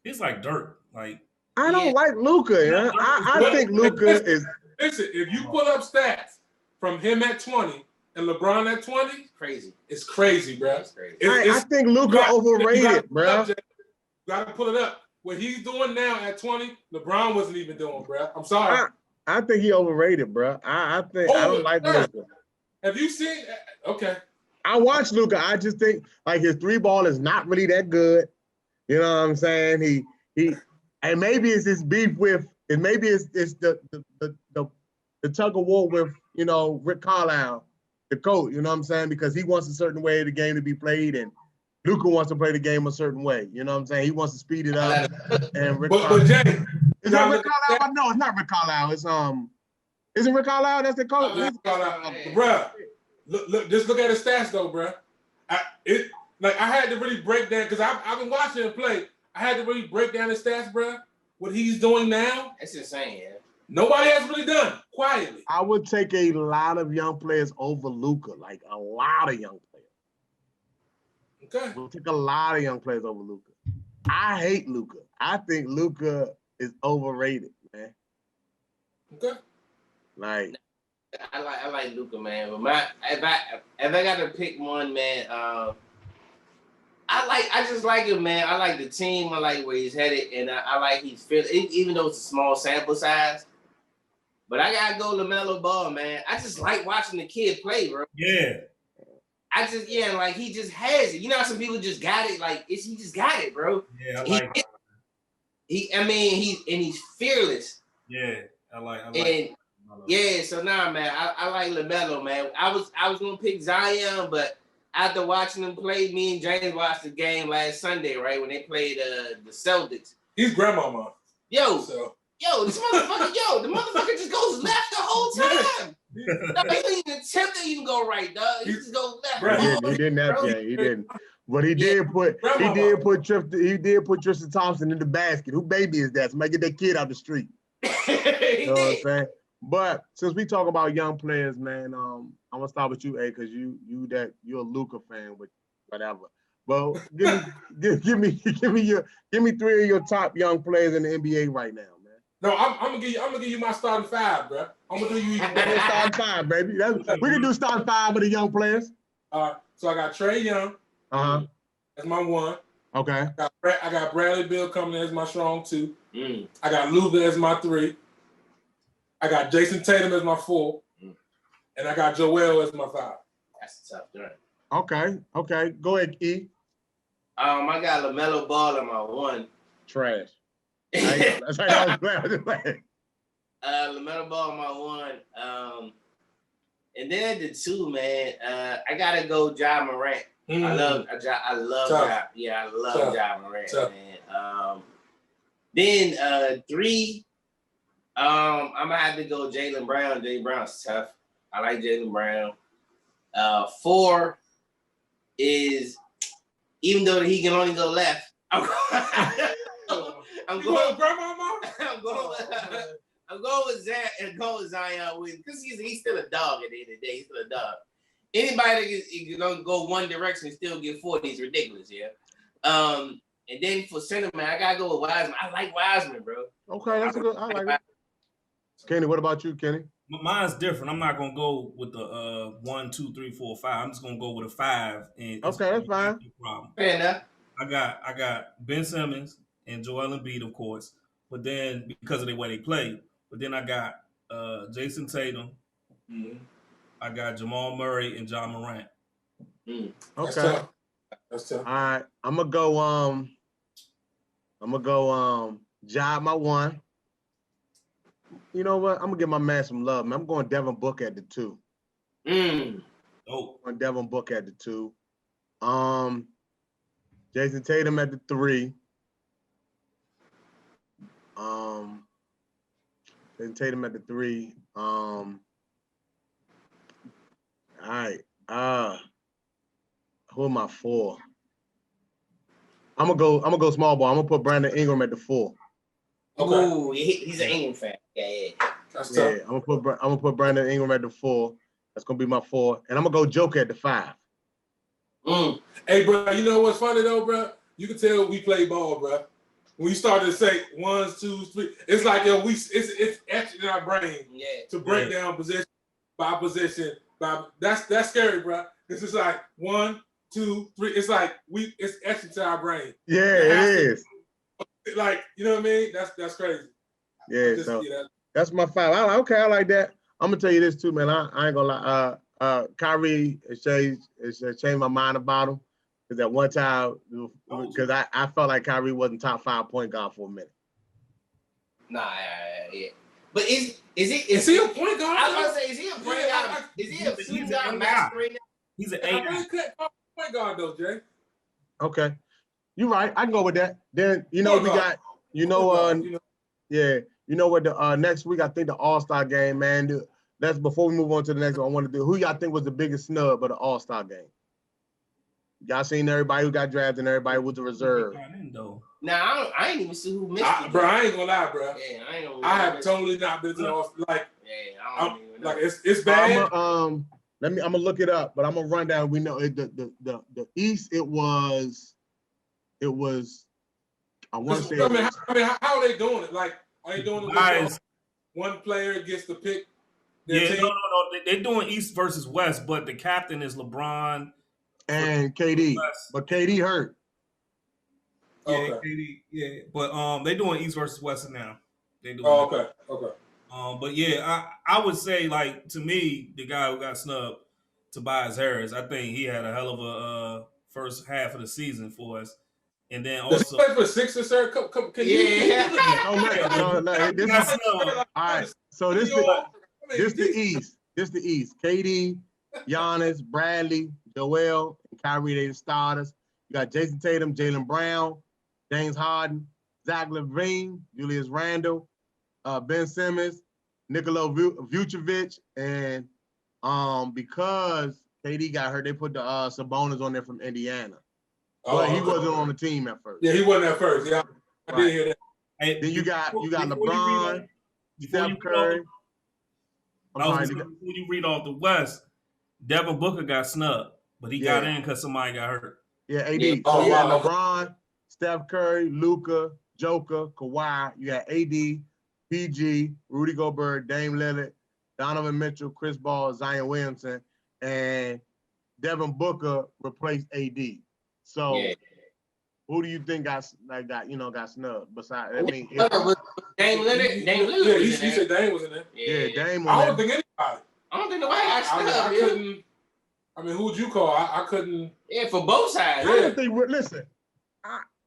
He's like dirt. Like, I don't like Luka. I think Luka is. Listen, if you pull up stats from him at 20 and LeBron at 20, crazy. It's crazy, bro. It's crazy. I think Luka overrated, bro. You gotta pull it up. What he's doing now at 20, LeBron wasn't even doing, bro. I'm sorry. I think he overrated, bro. I don't like Luka. Have you seen? Okay. I watch Luka. I just think like his 3-ball is not really that good. You know what I'm saying? He and maybe it's his beef with, and maybe it's the tug of war with, Rick Carlisle, the coach. You know what I'm saying? Because he wants a certain way of the game to be played, and Luka wants to play the game a certain way. You know what I'm saying? He wants to speed it up. And Rick but Jay, is that Rick Carlisle? No, it's not Rick Carlisle. It's isn't Rick Carlisle? That's the coach. Bruh, look, just look at his stats though, bruh. I had to really break down because I've been watching him play. I had to really break down his stats, bruh. What he's doing now, it's insane, yeah. Nobody has really done quietly. I would take a lot of young players over Luka, like a lot of young players. Okay. We'll take a lot of young players over Luka. I hate Luka. I think Luka is overrated, man. Okay. Like, I like Luka, man. But if I got to pick one, man, I just like him, man. I like the team. I like where he's headed, and I like he's fit. Even though it's a small sample size, but I gotta go LaMelo Ball, man. I just like watching the kid play, bro. Yeah. Like he just has it. You know how some people just got it. Like he just got it, bro. Yeah, I like he's fearless. Yeah, I like. Yeah, so now, man, I like LaMelo, man. I was gonna pick Zion, but after watching them play, me and James watched the game last Sunday, right, when they played the Celtics. He's grandmama. This motherfucker, the motherfucker just goes left the whole time. No, he didn't even attempt to even go right, dog. He just goes left. He didn't have to. He didn't. But he did put Tristan Thompson in the basket. Who baby is that? Somebody get that kid out the street. You know what I'm saying? But since we talk about young players, man, I'm gonna start with you, A, because you're a Luka fan, with whatever. Well, give me 3 of your top young players in the NBA right now, man. No, I'm gonna give you my starting 5, bro. I'm gonna do you. Starting 5, baby. We can do starting 5 with the young players. So I got Trae Young. That's my 1. Okay. I got Bradley Beal coming as my strong 2. I got Luka as my 3. I got Jason Tatum as my 4. And I got Joel as my 5. That's a tough journey. Okay. Go ahead, E. I got LaMelo Ball in my 1. Trash. That's how I was playing. LaMelo Ball in my 1. And then the 2, man, I gotta go Ja Morant. I love Ja. Yeah, I love Ja Morant, man. Then 3, I'm gonna have to go Jaylen Brown. Jaylen Brown's tough. I like Jaylen Brown. 4 is, even though he can only go left, I'm going with Zion Williams because he's still a dog at the end of the day. He's still a dog. Anybody that can go one direction and still get 40 is ridiculous, yeah. And then for center, man, I gotta go with Wiseman. I like Wiseman, bro. Okay, that's a good. I like it. Kenny, what about you, Kenny? Mine's different. I'm not gonna go with the 1, 2, 3, 4, 5. I'm just gonna go with a 5. And okay, that's fine. No problem. Fair enough. I got Ben Simmons and Joel Embiid, of course, but then because of the way they play. But then I got Jason Tatum. I got Jamal Murray and John Morant. Okay. That's tough. All right. I'm gonna go Ja my 1. You know what? I'm gonna give my man some love, man. I'm going Devin Booker at the 2. Oh. I'm going Devin Booker at the 2. Jason Tatum at the 3. Jason Tatum at the 3. All right. Who am I 4? I'm gonna go small ball. I'm gonna put Brandon Ingram at the 4. Okay. Ooh, he's an Ingram fan. Yeah. That's tough. I'm gonna put Brandon Ingram at the 4. That's gonna be my 4. And I'm gonna go Joker at the 5. Hey, bro, you know what's funny though, bro? You can tell we play ball, bro. When you started to say 1, 2, 3, it's like it's etched in our brain to break down position by position. That's scary, bro. This is like 1, 2, 3. It's like it's etched into our brain. Yeah, it is. Like, you know what I mean? That's crazy. Yeah, so that's my 5. I like that. I'm gonna tell you this too, man. I ain't gonna lie. Kyrie has changed my mind about him. Because at one time, because I felt like Kyrie wasn't top 5 point guard for a minute. Nah, yeah. But is he a point guard? I was about to say, is he a point guard? Is he a point guard master right now? He's an 8. Point guard though, Jay. Okay, you're right. I can go with that. Then we got what the next week I think the All-Star game, man. That's before we move on to the next one. I want to do who y'all think was the biggest snub of the All-Star game. Y'all seen everybody who got drafted and everybody was a reserve. Nah, I ain't even see who missed it. Bro, I ain't gonna lie, bro. Yeah, I have totally not been to the All-Star. Like, I don't even know. Like it's bad. I'm gonna look it up, but I'm gonna run down. We know the East. It was. I want to say. I mean, how are they doing it? Like, are they doing it? With one player gets to pick. Yeah, no. They're doing East versus West, but the captain is LeBron and KD. But KD hurt. Yeah, okay. KD. Yeah, but they're doing East versus West now. They doing. Oh, okay. But yeah, I would say, like, to me, the guy who got snubbed, Tobias Harris, I think he had a hell of a first half of the season for us. And then also, does he play for the Sixers, sir? All right. So this the East. This the East. KD, Giannis, Bradley, Joel, and Kyrie, they the starters. You got Jason Tatum, Jaylen Brown, James Harden, Zach LaVine, Julius Randle, Ben Simmons, Nikola Vucevic, and because KD got hurt, they put the Sabonis on there from Indiana. But he wasn't on the team at first. Yeah, he wasn't at first. Yeah, I did hear that. Hey, then you got LeBron, Steph Curry. When you read off the West, Devin Booker got snubbed, but he got in because somebody got hurt. Yeah, AD. Yeah. So Oh, you had wow. LeBron, Steph Curry, Luka, Joker, Kawhi. You had AD, PG, Rudy Gobert, Dame Lillard, Donovan Mitchell, Chris Paul, Zion Williamson, and Devin Booker replaced AD. So Yeah. who do you think got snubbed? Besides, I mean, Dame Lillard. Dame Lillard Yeah, was he in there. said Dame was in there. yeah, Dame I on don't there. think anybody. I don't think nobody got I snubbed. Yeah. couldn't. I mean, who'd you call? I couldn't. Yeah, for both sides. I don't think. Listen,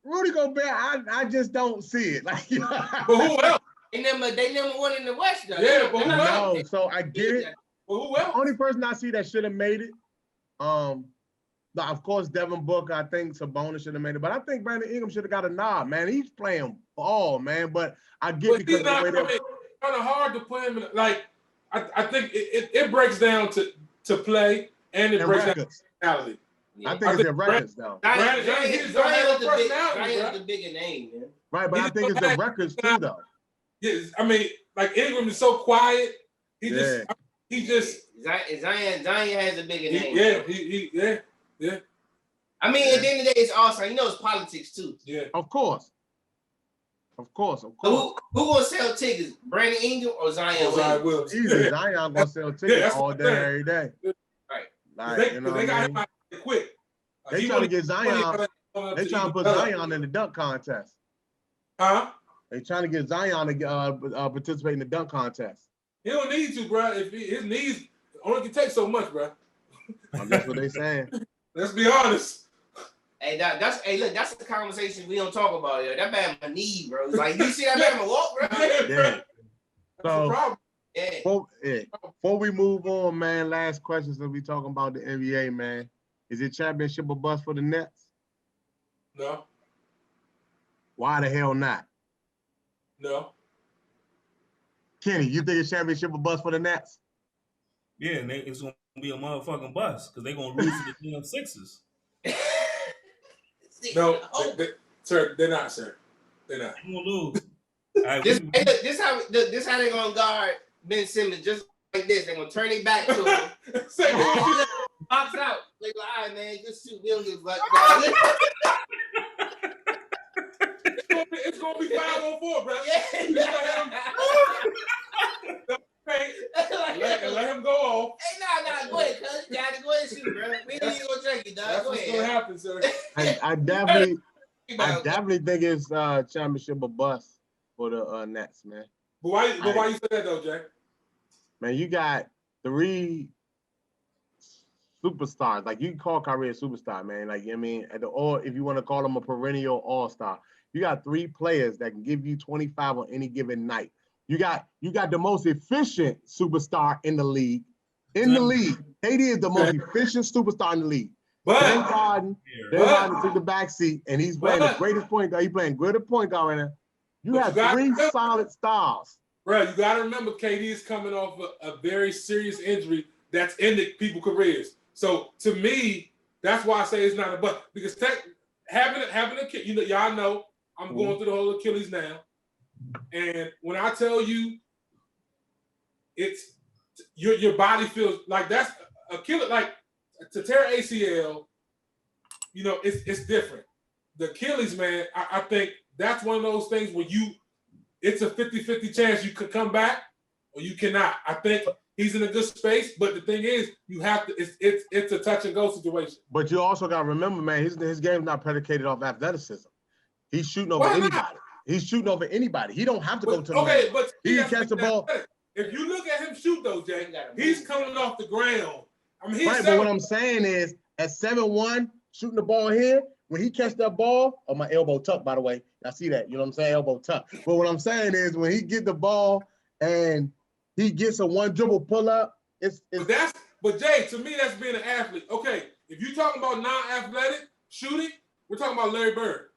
Rudy Gobert. I just don't see it. Like, But who else? They never won in the West though. Yeah, but who else? no. So I get it. But who else? Only person I see that should have made it, of course, Devin Booker. I think Sabonis should have made it, but I think Brandon Ingram should have got a nod, man. He's playing ball, man. But I get But he's not. the way It's kind of hard to play him. Like I think it breaks down to play and it breaks records. down to personality. I think it's their records, though. Zion He's gonna have a personality, is bro. the bigger name, man. Right, but I think it's the records too, though. Yeah, I mean, like Ingram is so quiet. He just. Zion has a bigger name. Yeah. I mean, at the end of the day, it's awesome. You know, it's politics too. Yeah. Of course. So who gonna sell tickets? Brandon Ingram or Zion Williams? Easy. Zion gonna sell tickets all day, every day. Right. Like, you know they what I got mean? him out quick. They trying to get Zion. They trying to put Zion in the dunk contest. Huh? They trying to get Zion to participate in the dunk contest. He don't need to, bro. If his knees only can take so much, bro. That's what they saying. Let's be honest. Hey, that's the conversation we don't talk about here. That man my knee, bro. It's like, you see that man walk, bro? Yeah. So Yeah. before we move on, man, last question since we talking about the NBA, man. Is it championship or bust for the Nets? No. Why the hell not? No. Kenny, you think it's championship or bust for the Nets? Yeah, and it's gonna be a motherfucking bust because they're gonna lose to the damn Sixers. No, sir, they're not, sir. They're not. They're gonna lose. Right, This how they're gonna guard Ben Simmons, just like this. They're gonna turn it back to him. Box out. Like, all right, man, just shoot. We don't give a fuck. It's gonna be 5-on-4, bro. Let him go off. Hey, nah, go ahead, cuz. You got to go ahead and shoot, bro. We ain't even gonna check it, dog. That's Go what's ahead. gonna happen, sir. I definitely think it's championship or bust for the Nets, man. But why you say that though, Jay? Man, you got 3 superstars. Like, you can call Kyrie a superstar, man. Like, I mean, or if you want to call him a perennial all-star. You got 3 players that can give you 25 on any given night. You got the most efficient superstar in the league. KD is the most efficient superstar in the league. James Harden took the back seat, and he's playing the greatest point guard. He's playing greater point guard right now. You have 3 solid stars. Bro, you got to remember KD is coming off a very serious injury that's ended people's careers. So, to me, that's why I say it's not a bust. Because having a kid, y'all know, I'm going through the whole Achilles now. And when I tell you, it's your body feels like that's Achilles, like to tear ACL, it's different. The Achilles, man, I think that's one of those things where it's a 50-50 chance you could come back or you cannot. I think he's in a good space, but the thing is, you have to. It's a touch and go situation. But you also got to remember, man, his game's not predicated off athleticism. He's shooting over anybody. He's shooting over anybody. He don't have to go to the line. But he can catch the ball. If you look at him shoot, though, Jay, he's coming off the ground. I mean, right, but what I'm saying is, at 7'1", shooting the ball here, when he catch that ball, my elbow tuck, by the way. I see that. You know what I'm saying? Elbow tuck. But what I'm saying is, when he get the ball and he gets a 1 dribble pull up, But Jay, to me, that's being an athlete. Okay, if you're talking about non-athletic shooting, we're talking about Larry Bird.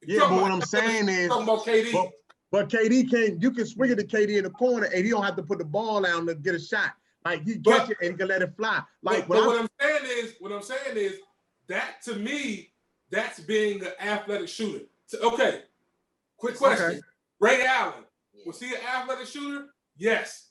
Yeah, but what I'm saying is, talking about KD. But KD you can swing it to KD in the corner, and he don't have to put the ball down to get a shot. Like, he catch it and he can let it fly. Like, what I'm saying is that to me, that's being an athletic shooter. So, okay, quick question: Okay. Ray Allen, was he an athletic shooter? Yes.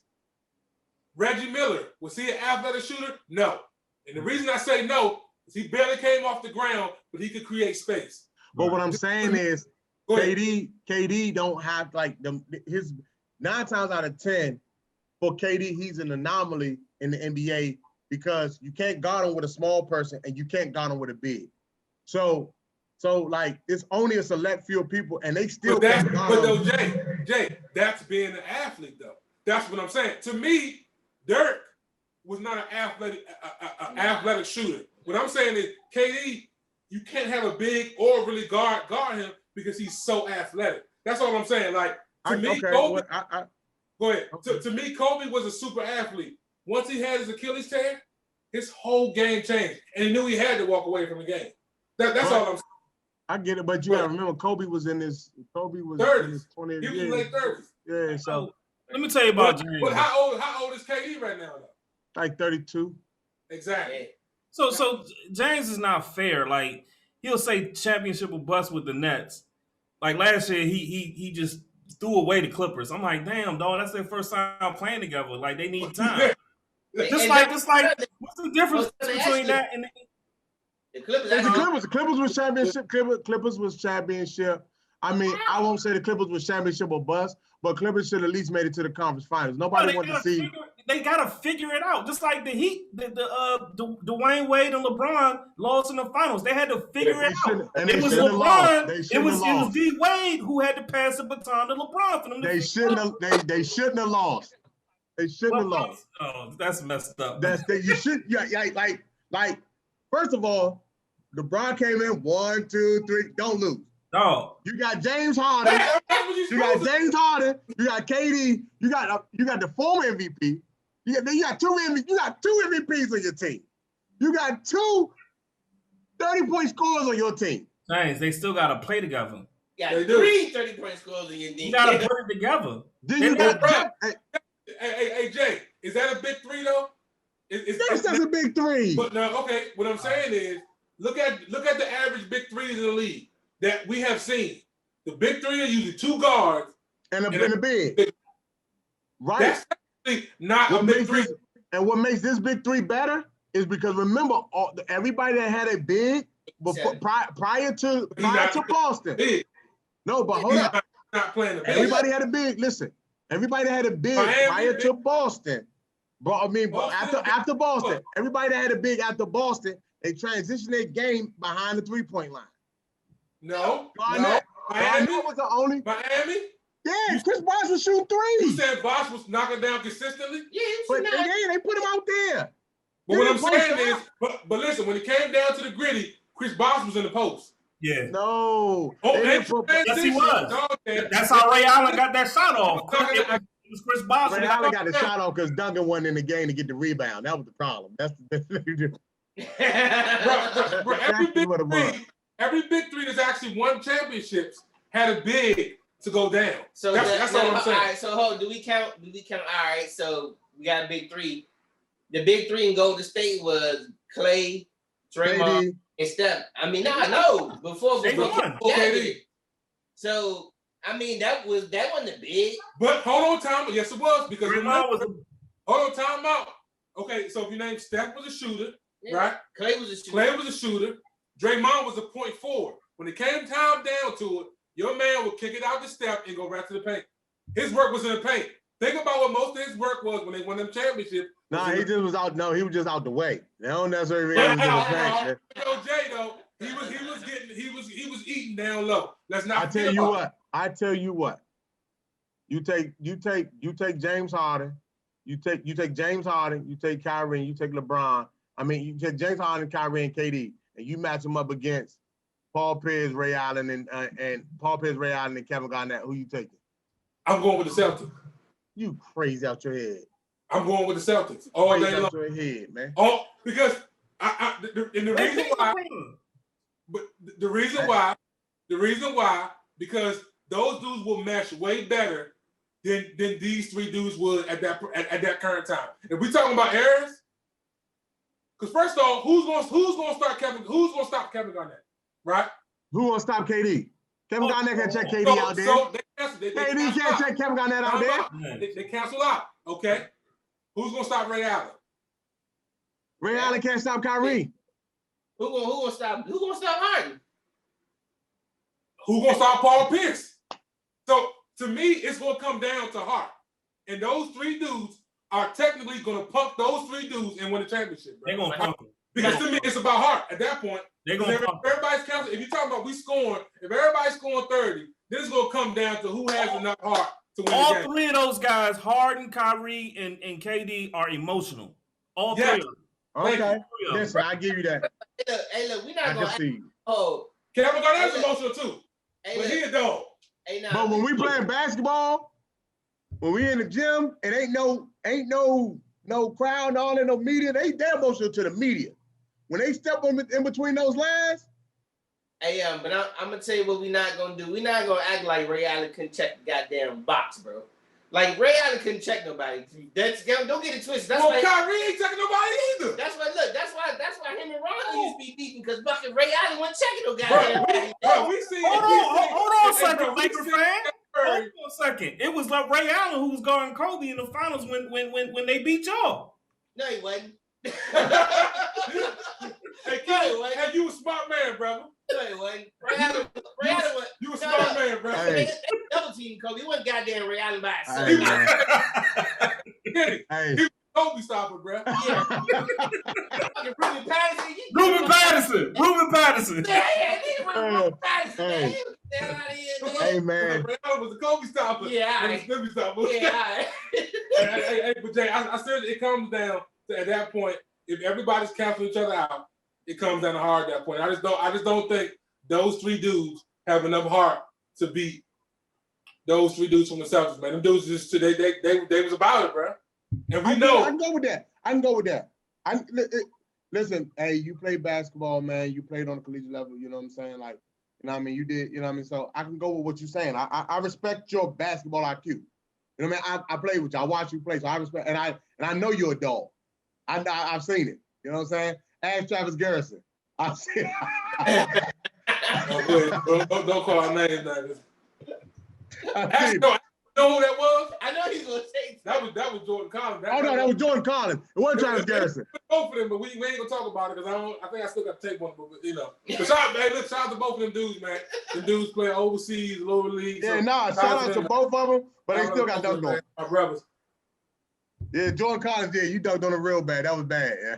Reggie Miller, was he an athletic shooter? No. And the reason I say no, He barely came off the ground, but he could create space. But what I'm saying is, KD don't have like his 9 times out of 10 for KD, he's an anomaly in the NBA because you can't guard him with a small person and you can't guard him with a big. So like it's only a select few people and they still can't guard him. Though, Jay, that's being an athlete though. That's what I'm saying. To me, Dirk was not an athletic shooter. What I'm saying is KD, you can't have a big or really guard him because he's so athletic. That's all I'm saying. Like to me, Kobe. Go ahead. Okay. To me, Kobe was a super athlete. Once he had his Achilles tear, his whole game changed, and he knew he had to walk away from the game. That's all I'm saying. I get it, but you gotta remember, Kobe was in his 30s. In his 20s. He was in late 30s. Yeah, so let me tell you about James. But how old is KD right now though? Like 32. Exactly. So James is not fair. Like he'll say championship will bust with the Nets. Like last year, he just threw away the Clippers. I'm like, damn, dog, that's their first time playing together. Like they need time. just like, what's the difference between that and the Clippers? The Clippers was championship. Clippers was championship. I mean, I won't say the Clippers was championship or bust, but Clippers should at least made it to the conference finals. Nobody wanted to see. They gotta figure it out. Just like the Heat, Dwayne Wade and LeBron lost in the finals. They had to figure it out. And it was LeBron. It was D Wade who had to pass the baton to LeBron for them. They shouldn't have lost. They shouldn't have lost. Oh, that's messed up. You should. Like. First of all, LeBron came in 1, 2, 3. Don't lose. No. You got James Harden. You got James Harden. You got KD. You got the former MVP. You got two MVPs on your team. You got 2 30-point scorers on your team. James, they still got to play together. Yeah, 3 30-point scorers on your team. You got to put it together. Hey, Jay, is that a big 3 though? That's a big 3. But no, okay. What I'm saying is, look at the average big 3s in the league that we have seen. The big 3 are usually 2 guards and a big. Right. That's not a big 3. And what makes this big 3 better is because remember, everybody that had a big before prior to Boston. Big. No, but hold up. Not playing the big. Everybody had a big. Listen, everybody had a big prior to Boston. But I mean, after Boston, everybody that had a big after Boston, they transitioned their game behind the 3-point line. No. Miami was the only. Miami? Yeah, Chris Bosh was shooting 3. You said Bosh was knocking down consistently? Yeah, but they put him out there. But what I'm saying is, but listen, when it came down to the gritty, Chris Bosh was in the post. Yeah. No. Yes, he was. That's how Ray Allen got that shot off. It was Chris Bosh. Ray Allen got the shot off because Duncan wasn't in the game to get the rebound. That was the problem. That's every big 3 that's actually won championships had a big to go down. So that's all I'm saying. All right, so do we count? All right, so we got a big 3. The big 3 in Golden State was Clay, Draymond, and Steph. I mean, no, before KD. So I mean, that wasn't the big. But hold on, time. Yes, it was because hold on, time out. Okay, so if your name Steph was a shooter, right? Clay was a shooter. Draymond was a point forward. When it came time down to it, your man would kick it out the step and go right to the paint. His work was in the paint. Think about what most of his work was when they won them championships. Nah, he just was out. No, he was just out the way. They don't necessarily really in the paint. Jay though, he was eating down low. Let's not. I tell you what. You take James Harden. You take James Harden. You take Kyrie. And you take LeBron. I mean, you take James Harden, Kyrie, and KD, and you match them up against Paul Pierce, Ray Allen, and Kevin Garnett. Who you taking? I'm going with the Celtics. You crazy out your head. I'm going with the Celtics all day long. Out your head, man. Oh, because the reason why, because those dudes will mesh way better than these 3 dudes would at that current time. If we talking about errors, because first off, who's gonna stop Kevin Garnett, right? Who gonna stop KD? Kevin Garnett can check KD out there. So KD can't check Kevin Garnett out there. They cancel out. Okay. Who's gonna stop Ray Allen? Ray Allen can't stop Kyrie. Who gonna stop Harden? Who gonna stop Paul Pierce? So to me, it's gonna come down to heart. And those three dudes are technically gonna punk those three dudes and win the championship, bro. They're gonna punk them. Because to me, it's about heart at that point. They're gonna punk them. Everybody's counting. If you're talking about we scoring, if everybody's scoring 30, this is gonna come down to who has enough heart to win All the game. three of those guys, Harden, Kyrie, and KD, are emotional. All three of them. Okay. Listen, I give you that. Hey, look, we're not I gonna. can see. Oh, Kevin Garnett's emotional too, but he a dog. Hey, nah, But when we playing basketball, when we in the gym, it ain't no crowd, no media. They're emotional to the media. When they step in between those lines. Hey, but I'm gonna tell you what we're not gonna do. We're not gonna act like Ray Allen couldn't check the goddamn box, bro. Like Ray Allen couldn't check nobody. Don't get it twisted. That's Well, why Kyrie ain't checking nobody either. That's why him and Rondo used to be beefing because fucking Ray Allen wasn't checking no goddamn. Bro, we see. Hold on a second, bro, Laker fan. Hold on a second. It was like Ray Allen who was guarding Kobe in the finals when they beat y'all. No, he wasn't. Hey, Kevin, you a smart man, brother. No, he wasn't. Ray Allen was. You a smart man, bro. Hey. They double team Kobe. He wasn't goddamn Ray Allen by himself. Hey, He was Kobe stopper, bro. Yeah. Fucking Ruben Patterson. Ruben Patterson. Yeah, Ruben Patterson. Hey. Man. Get the hell out of here, man. hey, man. Ray Allen was a Kobe stopper. Yeah, all And a right. Snoopy stopper. Yeah, all right. Hey, but Jay, I said it comes down to at that point, if everybody's canceling each other out, it comes down to hard at that point. I just don't think those three dudes have enough heart to beat those three dudes from the Celtics, man. Them dudes just they was about it, bro. And we know I can go with that. Listen, hey, you play basketball, man. You played on the collegiate level, you know what I'm saying? Like, you know what I mean? You did, you know what I mean? So I can go with what you're saying. I respect your basketball IQ. You know what I mean? I play with you. I watch you play, so I respect, and I know you're a dog. I've seen it. You know what I'm saying? Ask Travis Garrison. I've seen it. don't call our names now. I've seen it. You know who that was? I know he's gonna say That was Jordan Collins. Oh no, that was Jordan Collins. It wasn't Travis Garrison. Both of them, but we ain't gonna talk about it because I think I still got to take one, but you know. But shout out to both of them dudes, man. The dudes playing overseas, lower league. Yeah, so shout out to both of them, but they still got dunked on. My brothers. Yeah, Jordan Collins, yeah, you dunked on it real bad. That was bad, yeah.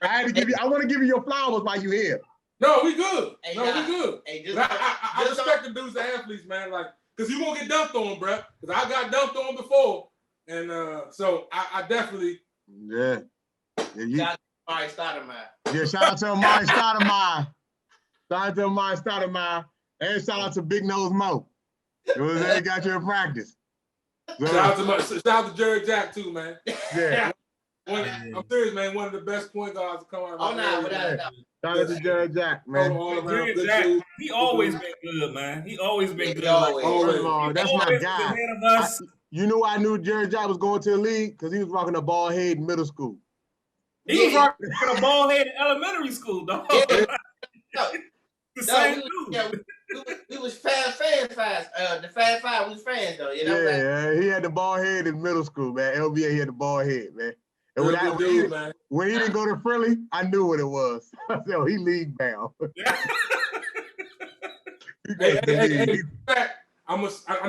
I had to give you. I want to give you your flowers while you here. No, we good. Hey, we good. Hey, But I respect the dudes, the athletes, man. Like, cause you won't get dunked on, bro. Cause I got dunked on before, and so I definitely. Yeah. Shout out to Stoudemire. Yeah, shout out to Amari Stoudemire. Shout out to Amari Stoudemire. And shout out to Big Nose Mo. It was there, got you in practice. So, Shout out to Jerry Jack too, man. yeah. I'm serious, man. One of the best point guards to come out. Oh no, without a doubt. Shout out to Jerry Jack, man. Jerry Jack, he always been good, man. He always been good. First of all, that's my guy. You know I knew Jerry Jack was going to the league? Because he was rocking a ball head in middle school. He was rocking a ball head in elementary school, dog. Yeah. The same dude. Yeah, we was fast. The Fast Five was fans though. You know what I'm saying? Yeah, he had the ball head in middle school, man. LBA, he had the ball head, man. And when he didn't go to friendly, I knew what it was. So he league bound. Hey, I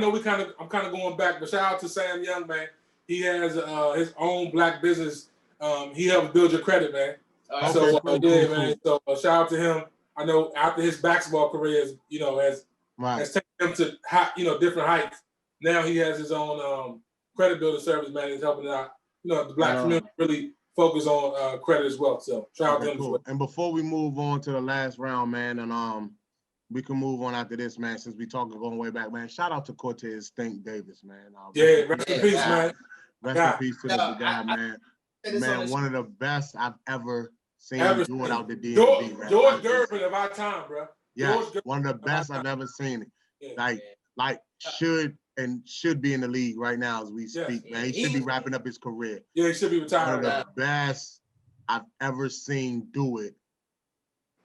know I'm kind of going back, but shout out to Sam Young, man. He has his own black business. He helped build your credit, man. Cool. Man. So shout out to him. I know after his basketball career, has taken him to different heights. Now he has his own credit builder service, man. He's helping out. The black community really focus on credit as well. So shout out to him as well. And before we move on to the last round, man, and we can move on after this, man, since we talking going way back, man. Shout out to Cortez Stink Davis, man. Rest in peace, man. Rest in peace to the guy, man. Man, one of the best I've ever seen do it out the DMV. George Gervin of our time, bro. Yeah, one of the best I've ever seen. Like should be in the league right now as we speak, man. He should be wrapping up his career. Yeah, he should be retired. One of the best I've ever seen do it.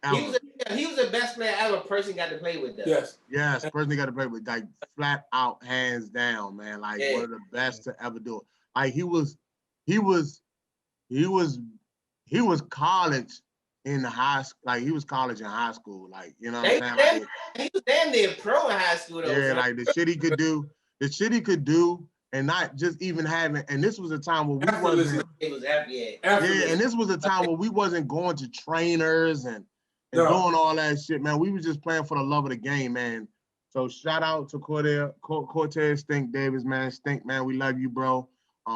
He was the best player I ever personally got to play with. Though. Yes, personally got to play with, like flat out, hands down, man. Like one of the best to ever do it. Like he was college in high school, like he was college and high school, like, you know what I'm saying? He was damn near pro in high school though. Yeah, like the shit he could do, and not just even having. And this was a time where we wasn't. It was happy. Yeah, and this was a time where we wasn't going to trainers and doing all that shit, man. We was just playing for the love of the game, man. So shout out to Cortez Stink Davis, man. Stink, man, we love you, bro.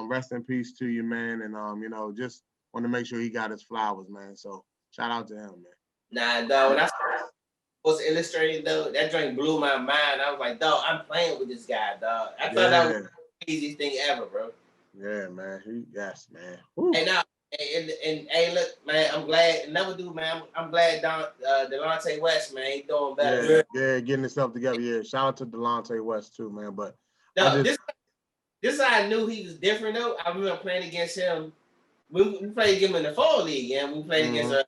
Rest in peace to you, man. And you know, just want to make sure he got his flowers, man. So shout out to him, man. Nah, dog. When I was illustrated though, that joint blew my mind. I was like, dog, I'm playing with this guy, dog. I thought that was the craziest thing ever, bro. Yeah, man. Yes, man. And now, and hey, look, man, I'm glad. Another dude, man. I'm glad Delonte West, man, he doing better. Yeah, getting himself together. Yeah, shout out to Delonte West too, man. But no, this how I knew he was different though. I remember playing against him. We played him in the fall league, and we played against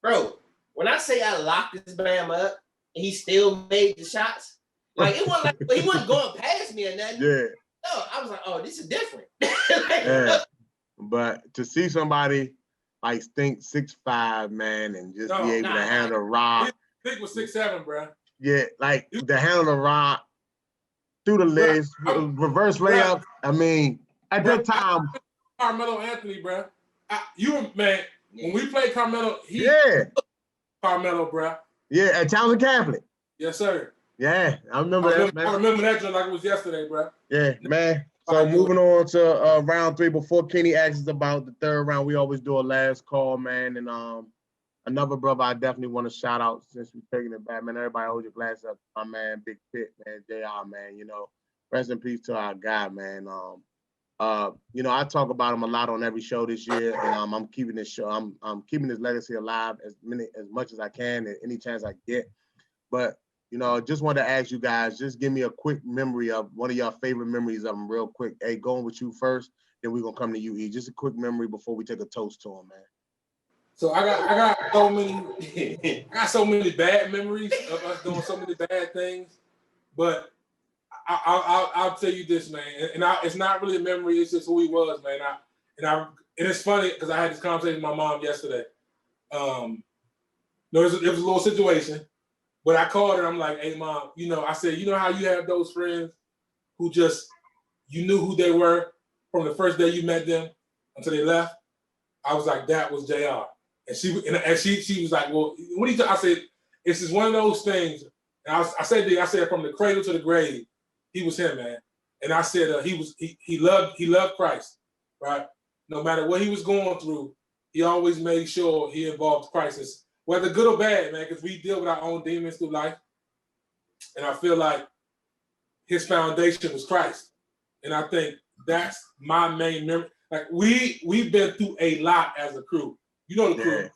bro. When I say I locked this bam up and he still made the shots, like it wasn't like he wasn't going past me or nothing. Yeah. No, I was like, oh, this is different. Yeah. But to see somebody like Stink 6'5", man, and just be able to handle the rock. Stink was 6'7", bro. Yeah, like to handle the rock through the legs, reverse layup. I mean, at that time, Carmelo Anthony, bro. Man, when we played Carmelo, Carmelo, bro. Yeah, at Townsend Catholic. Yes, sir. Yeah, I remember that, man. I remember that just like it was yesterday, bro. Yeah, man. So moving on to round 3, before Kenny asks us about the third round, we always do a last call, man. And another brother I definitely want to shout out since we're taking it back, man. Everybody hold your glass up. My man, Big Pit, man, JR, man. You know, rest in peace to our guy, man. You know, I talk about him a lot on every show this year, and I'm keeping this show. I'm keeping his legacy alive as much as I can, and any chance I get. But you know, just want to ask you guys, just give me a quick memory of one of your favorite memories of him, real quick. Hey, going with you first, then we're gonna come to you, E. Just a quick memory before we take a toast to him, man. So I got so many bad memories of us doing so many bad things, but I'll tell you this, man, and it's not really a memory. It's just who he was, man. And it's funny because I had this conversation with my mom yesterday. It was a little situation, but I called her. I'm like, "Hey, Mom, you know," I said, "You know how you have those friends who just you knew who they were from the first day you met them until they left." I was like, "That was JR," and she was like, "Well, what do you?" I said, "It's just one of those things." And I said from the cradle to the grave. He was him, man. And I said he loved Christ, right? No matter what he was going through, he always made sure he involved Christ, whether good or bad, man, because we deal with our own demons through life. And I feel like his foundation was Christ. And I think that's my main memory. Like we've been through a lot as a crew. You know the crew. Yeah.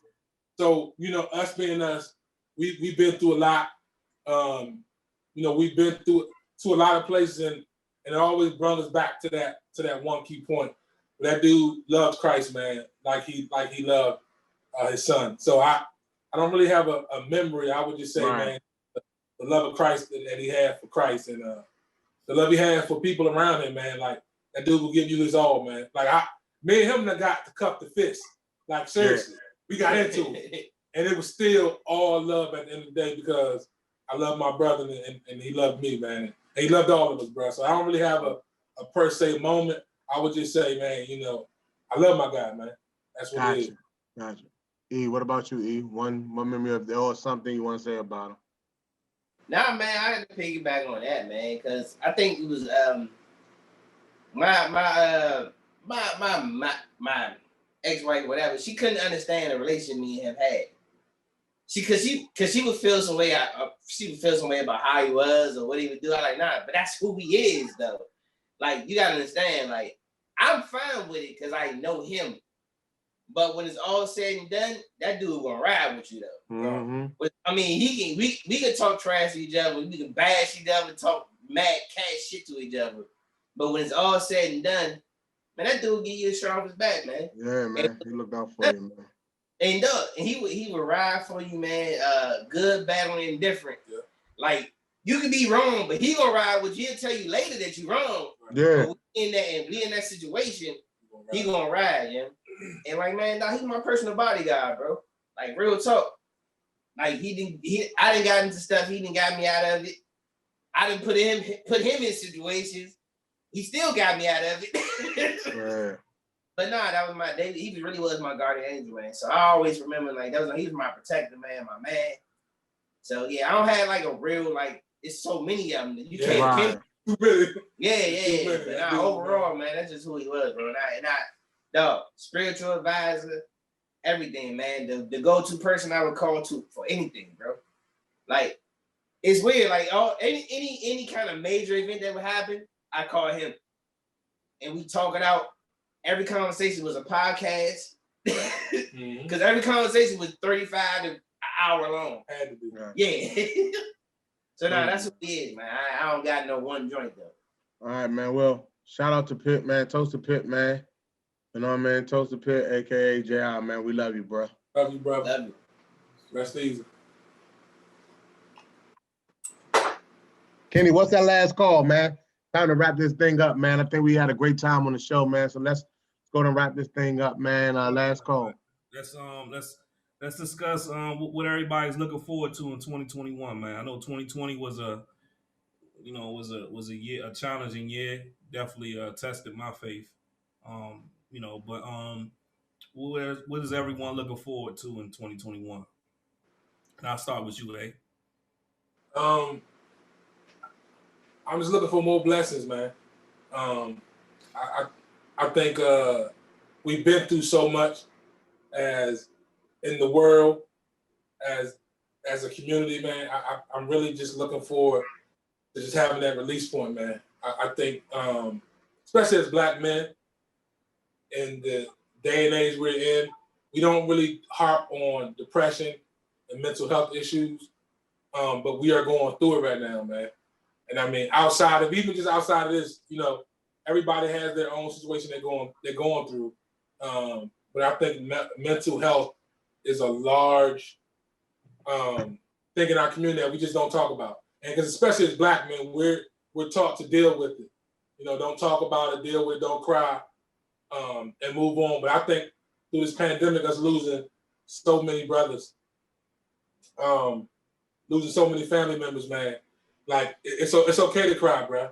So, you know, us being us, we've been through a lot. You know, we've been through to a lot of places, and it always brought us back to that one key point. That dude loved Christ, man, like he loved his son. So I don't really have a memory. I would just say, man, the love of Christ that he had for Christ, and the love he had for people around him, man. Like that dude will give you his all, man. Like me and him got to cup the fist. Like seriously, we got into it, and it was still all love at the end of the day because I love my brother and he loved me, man. And he loved all of us, bro. So I don't really have a per se moment. I would just say, man, you know, I love my guy, man. That's what it is. Gotcha. E, what about you, E? One memory of or something you want to say about him? Nah, man, I had to piggyback on that, man, because I think it was my ex-wife, whatever. She couldn't understand the relationship me and him had. She would feel some way. She would feel some way about how he was or what he would do. I'm like, nah, but that's who he is, though. Like you gotta understand. Like I'm fine with it because I know him. But when it's all said and done, that dude gonna ride with you, though. Mm-hmm. But I mean, we can talk trash to each other. We can bash each other, talk mad cat shit to each other. But when it's all said and done, man, that dude give you a shot off his back, man. Yeah, man. He looked out for you, man. And he would ride for you, man. Good, bad, and indifferent. Yeah. Like you can be wrong, but he gonna ride with you. He'll tell you later that you're wrong. Yeah. But we in that situation, he gonna ride, yeah. And like, man, he's my personal bodyguard, bro. Like real talk. Like I didn't got into stuff. He didn't got me out of it. I didn't put him in situations. He still got me out of it. Right. But nah, that was he really was my guardian angel, man. So I always remember like he was my protector, man, my man. So yeah, I don't have like a real like. It's so many of them that you can't pick. Yeah. But nah, overall, man, that's just who he was, bro. Dog, spiritual advisor, everything, man. The go-to person I would call to for anything, bro. Like, it's weird. Like, any kind of major event that would happen, I call him, and we talk it out. Every conversation was a podcast, because every conversation was 35 to an hour long. Had to be, right. Yeah. So now that's what it is, man. I don't got no one joint though. All right, man. Well, shout out to Pit, man. Toast to Pit, man. You know what I mean? Toast to Pit, aka JR, man. We love you, bro. Love you, bro. Love you. Rest easy. Kenny, what's that last call, man? Time to wrap this thing up, man. I think we had a great time on the show, man. So let's go and wrap this thing up, man. Last call. Let's discuss what everybody's looking forward to in 2021, man. I know 2020 was a year, a challenging year. Definitely tested my faith. But what is everyone looking forward to in 2021? And I'll start with you, A. I'm just looking for more blessings, man. I think we've been through so much as in the world, as a community, man. I'm really just looking forward to just having that release point, man. I think, especially as Black men, in the day and age we're in, we don't really harp on depression and mental health issues, but we are going through it right now, man. And I mean, outside of this, everybody has their own situation they're going through. But I think mental health is a large thing in our community that we just don't talk about. And because especially as Black men, we're taught to deal with it. Don't talk about it, deal with it, don't cry, and move on. But I think through this pandemic, us losing so many brothers, losing so many family members, man. Like it's okay to cry, bro.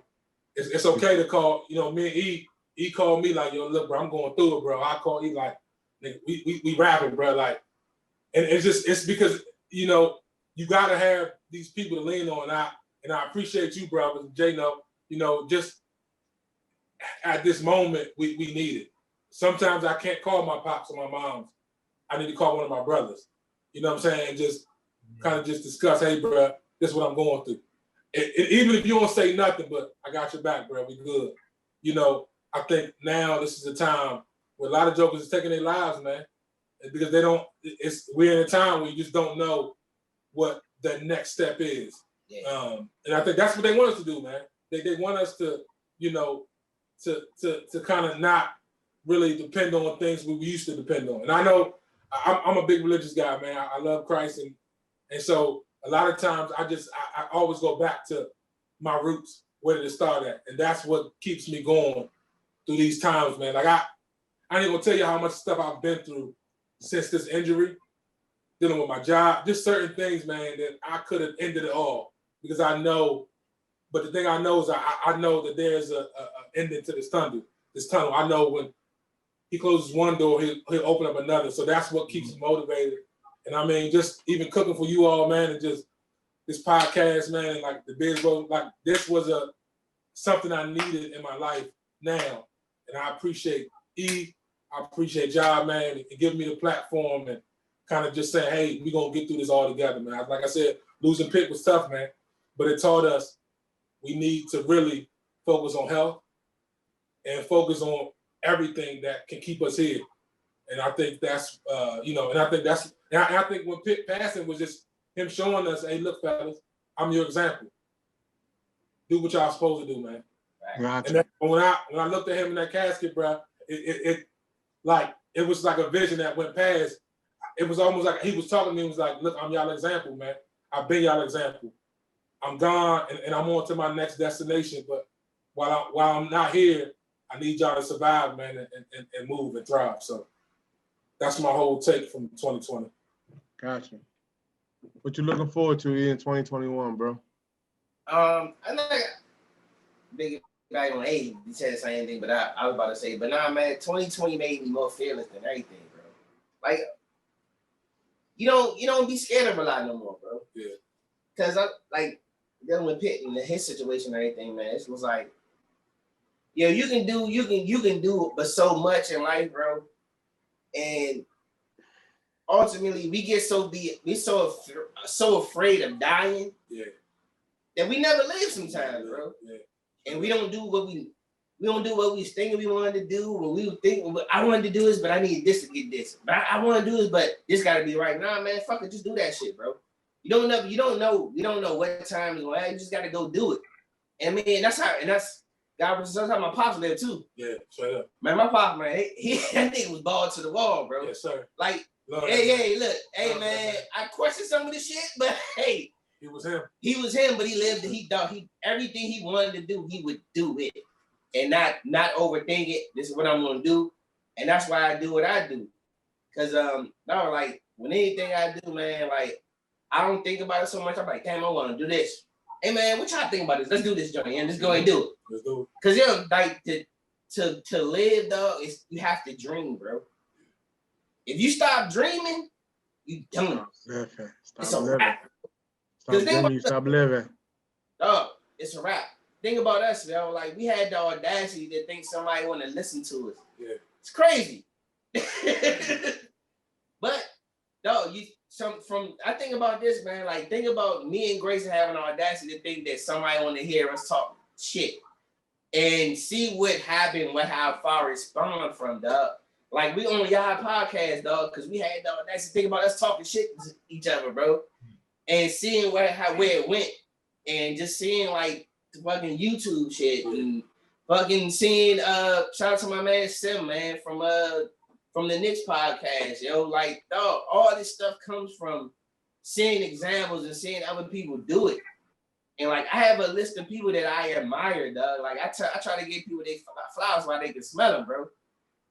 It's okay to call. Me and E called me like, yo, look, bro, I'm going through it, bro. I call E like, we rapping, bro. Like, and it's because you gotta have these people to lean on. And I appreciate you, brother, Jay. Just at this moment we need it. Sometimes I can't call my pops or my moms. I need to call one of my brothers. You know what I'm saying? Just kind of just discuss, hey, bro, this is what I'm going through. Even if you don't say nothing, but I got your back, bro. We good. I think now this is a time where a lot of jokers is taking their lives, man, because we're in a time where you just don't know what the next step is. Yeah. And I think that's what they want us to do, man. They want us to, to kind of not really depend on things we used to depend on. And I know I'm a big religious guy, man. I love Christ, and so a lot of times I always go back to my roots, where did it start at, and that's what keeps me going through these times, man. Like I ain't gonna tell you how much stuff I've been through since this injury, dealing with my job, just certain things, man, that I could have ended it all because I know. But the thing I know is I know that there's a ending to this tunnel. I know when he closes one door, he'll open up another. So that's what keeps me motivated. And I mean, just even cooking for you all, man, and just this podcast, man, and like the Biz Road, like this was something I needed in my life now. And I appreciate E, I appreciate y'all, man, and giving me the platform and kind of just saying, hey, we're going to get through this all together, man. Like I said, losing Pitt was tough, man, but it taught us we need to really focus on health and focus on everything that can keep us here. And I think that's, I think when Pitt passing was just him showing us, hey, look, fellas, I'm your example. Do what y'all supposed to do, man. Right. And when I looked at him in that casket, bro, it was like a vision that went past. It was almost like he was talking to me. He was like, look, I'm y'all example, man. I've been y'all example. I'm gone and I'm on to my next destination. But while I'm not here, I need y'all to survive, man, and move and thrive. So that's my whole take from 2020. Gotcha. What you looking forward to in 2021, bro? I know big back on age, you said the same thing, but I was about to say, but nah, man, 2020 made me more fearless than everything, bro. Like, you don't be scared of a lot no more, bro. Yeah. Cause I like dealing with Pitt and his situation and everything, man. It was like, yeah, you can do but so much in life, bro. And ultimately, we get so afraid of dying, yeah, that we never live sometimes, bro. Yeah. And we don't do what we was thinking we wanted to do. When we were thinking, I wanted to do this, but I need this to get this. But I want to do this, but this got to be right. Nah, man, fuck it, just do that shit, bro. You don't know what time is going. You just got to go do it. And man, that's God was sometimes my pops there too. Yeah, straight up. Man, my pop, man, he that nigga was balled to the wall, bro. Yes, sir. Like, Lord, hey, look, hey, Lord, man, I questioned some of this shit, but hey, he was him. He was him, but he lived. He thought everything he wanted to do, he would do it, and not overthink it. This is what I'm gonna do, and that's why I do what I do. Cause no, like when anything I do, man, like I don't think about it so much. I'm like, damn, I want to do this. Hey, man, what y'all think about this? Let's do this, Johnny, and let's go and do it. Let's do it. Cause like to live, dog, you have to dream, bro. If you stop dreaming, you done. It's a wrap. Stop dreaming, stop living. Dog, it's a wrap. Think about us, yo. Like we had the audacity to think somebody want to listen to us. Yeah, it's crazy. But dog, I think about this, man. Like think about me and Grace having the audacity to think that somebody want to hear us talk shit and see what happened, how far it spawned from, dog. Like we on y'all podcast, dog, because we had the audacity to think about us talking shit to each other, bro. And seeing where it went, and just seeing like the fucking YouTube shit, and fucking seeing shout out to my man Sim, man, from the Knicks podcast, yo, like dog, all this stuff comes from seeing examples and seeing other people do it. And like I have a list of people that I admire, dog. Like I try to give people their flowers while they can smell them, bro.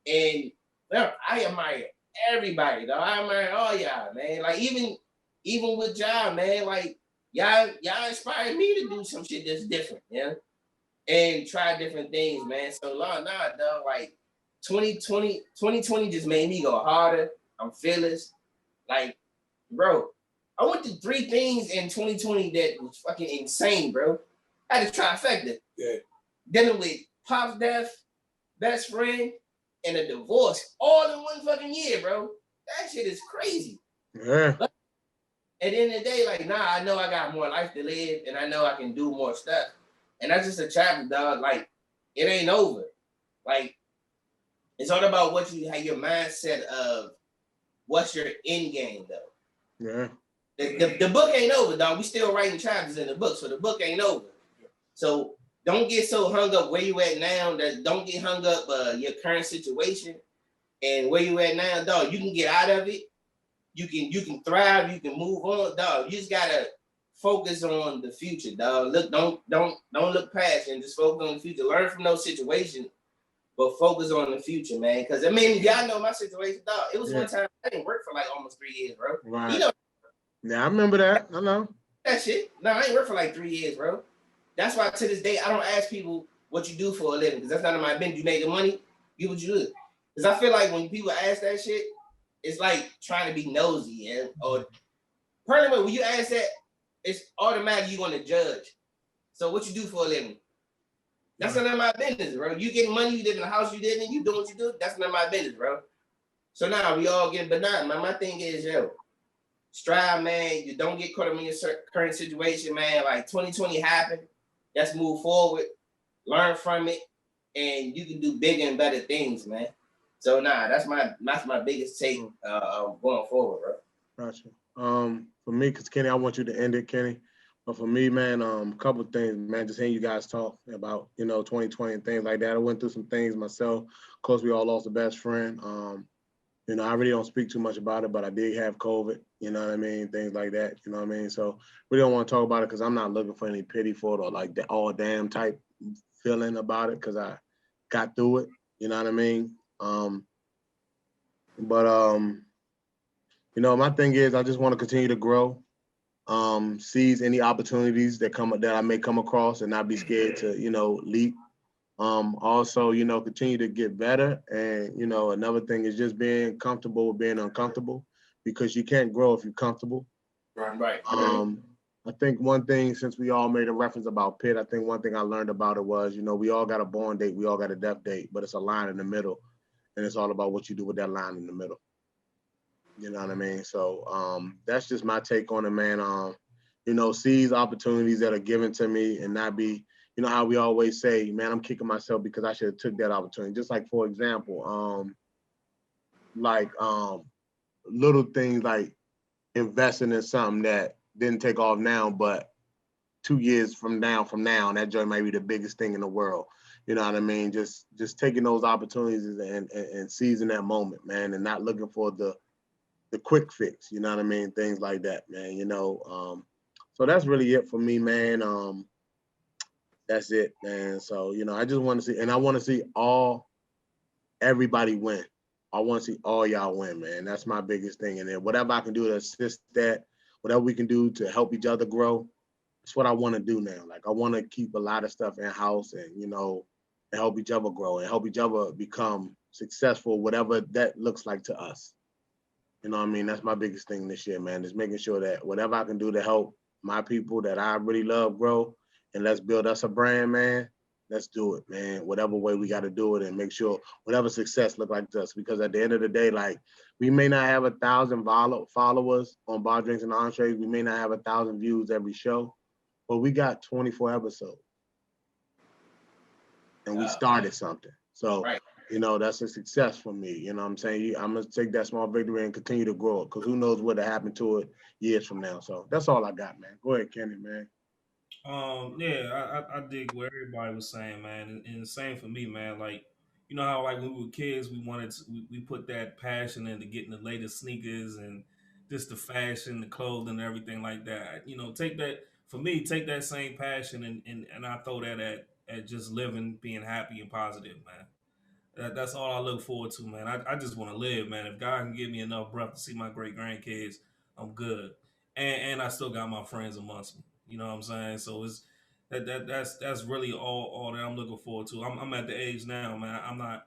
And I admire everybody, dog. I admire all y'all, man. Like even with y'all, man, like y'all inspired me to do some shit that's different, yeah, and try different things, man. So dog, like 2020 just made me go harder. I'm fearless, like, bro. I went through 3 things in 2020 that was fucking insane, bro. I had to trifecta. Yeah. Dealing with pop's death, best friend, and a divorce all in one fucking year, bro. That shit is crazy. Yeah. But at the end of the day, like, I know I got more life to live, and I know I can do more stuff. And that's just a chapter, dog. Like, it ain't over. Like, it's all about what you have your mindset of what's your end game, though. Yeah. The book ain't over, dog. We still writing chapters in the book, so the book ain't over. So don't get so hung up where you at now. Don't get hung up your current situation and where you at now, dog. You can get out of it. You can thrive. You can move on, dog. You just gotta focus on the future, dog. Look, don't look past and just focus on the future. Learn from those situations, but focus on the future, man. Because I mean, y'all know my situation, dog. It was one time I didn't work for like almost 3 years, bro. Right. You know. Yeah, I remember that. I know. That shit. No, I ain't worked for like 3 years, bro. That's why to this day I don't ask people what you do for a living, because that's none of my business. You make the money, do what you do. Because I feel like when people ask that shit, it's like trying to be nosy, or probably when you ask that, it's automatically you want to judge. So what you do for a living? That's none of my business, bro. You getting money, you live in the house you did, and you doing what you do. That's none of my business, bro. So now we all get benign. My thing is, yo, strive, man. You don't get caught up in your current situation, man. Like 2020 happened. Let's move forward, learn from it, and you can do bigger and better things, man. So that's my biggest take going forward, bro. Gotcha. For me, because Kenny, I want you to end it, Kenny. But for me, man, a couple of things, man. Just hearing you guys talk about 2020 and things like that. I went through some things myself. Of course, we all lost a best friend. I really don't speak too much about it, but I did have COVID, you know what I mean? Things like that, you know what I mean? So we don't want to talk about it because I'm not looking for any pity for it or like the all damn type feeling about it because I got through it, you know what I mean? You know, my thing is I just want to continue to grow, seize any opportunities that I may come across and not be scared to, you know, leap. Also, you know, continue to get better. And, you know, another thing is just being comfortable with being uncomfortable, because you can't grow if you're comfortable. Right. I think one thing, since we all made a reference about Pitt, I think one thing I learned about it was, you know, we all got a born date, we all got a death date, but it's a line in the middle. And it's all about what you do with that line in the middle. You know what I mean? So that's just my take on it, man. You know, seize opportunities that are given to me and not be, you know how we always say, man, I'm kicking myself because I should have took that opportunity. Just like, for example, little things like investing in something that didn't take off now, but 2 years from now, that joint might be the biggest thing in the world. You know what I mean? Just taking those opportunities and seizing that moment, man, and not looking for the quick fix. You know what I mean? Things like that, man. You know, so that's really it for me, man. That's it, man. So, you know, I just want to see, and I want to see everybody win. I want to see all y'all win, man. That's my biggest thing. And then whatever I can do to assist that, whatever we can do to help each other grow, that's what I want to do now. Like, I want to keep a lot of stuff in-house and, you know, and help each other grow and help each other become successful, whatever that looks like to us. You know what I mean? That's my biggest thing this year, man, is making sure that whatever I can do to help my people that I really love grow, and let's build us a brand, man. Let's do it, man. Whatever way we got to do it, and make sure whatever success look like to us. Because at the end of the day, like, we may not have 1,000 followers on Bar Drinks and Entrees. We may not have 1,000 views every show, but we got 24 episodes, and we started something. So, you know, that's a success for me. You know what I'm saying? I'm going to take that small victory and continue to grow it, because who knows what will happen to it years from now. So that's all I got, man. Go ahead, Kenny, man. Yeah, I dig what everybody was saying, man, and the same for me, man. Like, you know how like when we were kids, we put that passion into getting the latest sneakers and just the fashion, the clothing, and everything like that. You know, take that same passion and I throw that at just living, being happy and positive, man. That's all I look forward to, man. I just want to live, man. If God can give me enough breath to see my great grandkids, I'm good. And I still got my friends amongst me. You know what I'm saying? So it's that's really all that I'm looking forward to. I'm at the age now, man. I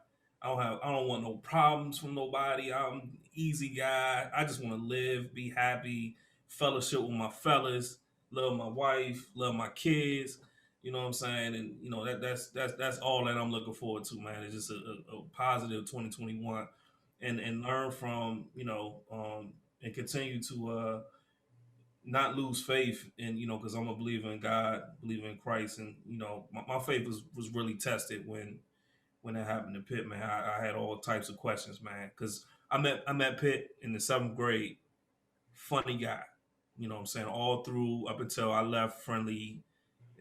don't want no problems from nobody. I'm easy guy. I just want to live, be happy, fellowship with my fellas, love my wife, love my kids. You know what I'm saying? And you know that's all that I'm looking forward to, man. It's just a positive 2021, and learn from, you know, and continue to not lose faith, and you know, because I'm a believer in God, believer in Christ, and you know, my faith was really tested when that happened to Pitt, man. I had all types of questions, man, because I met Pitt in the 7th grade, funny guy. You know what I'm saying? All through up until I left Friendly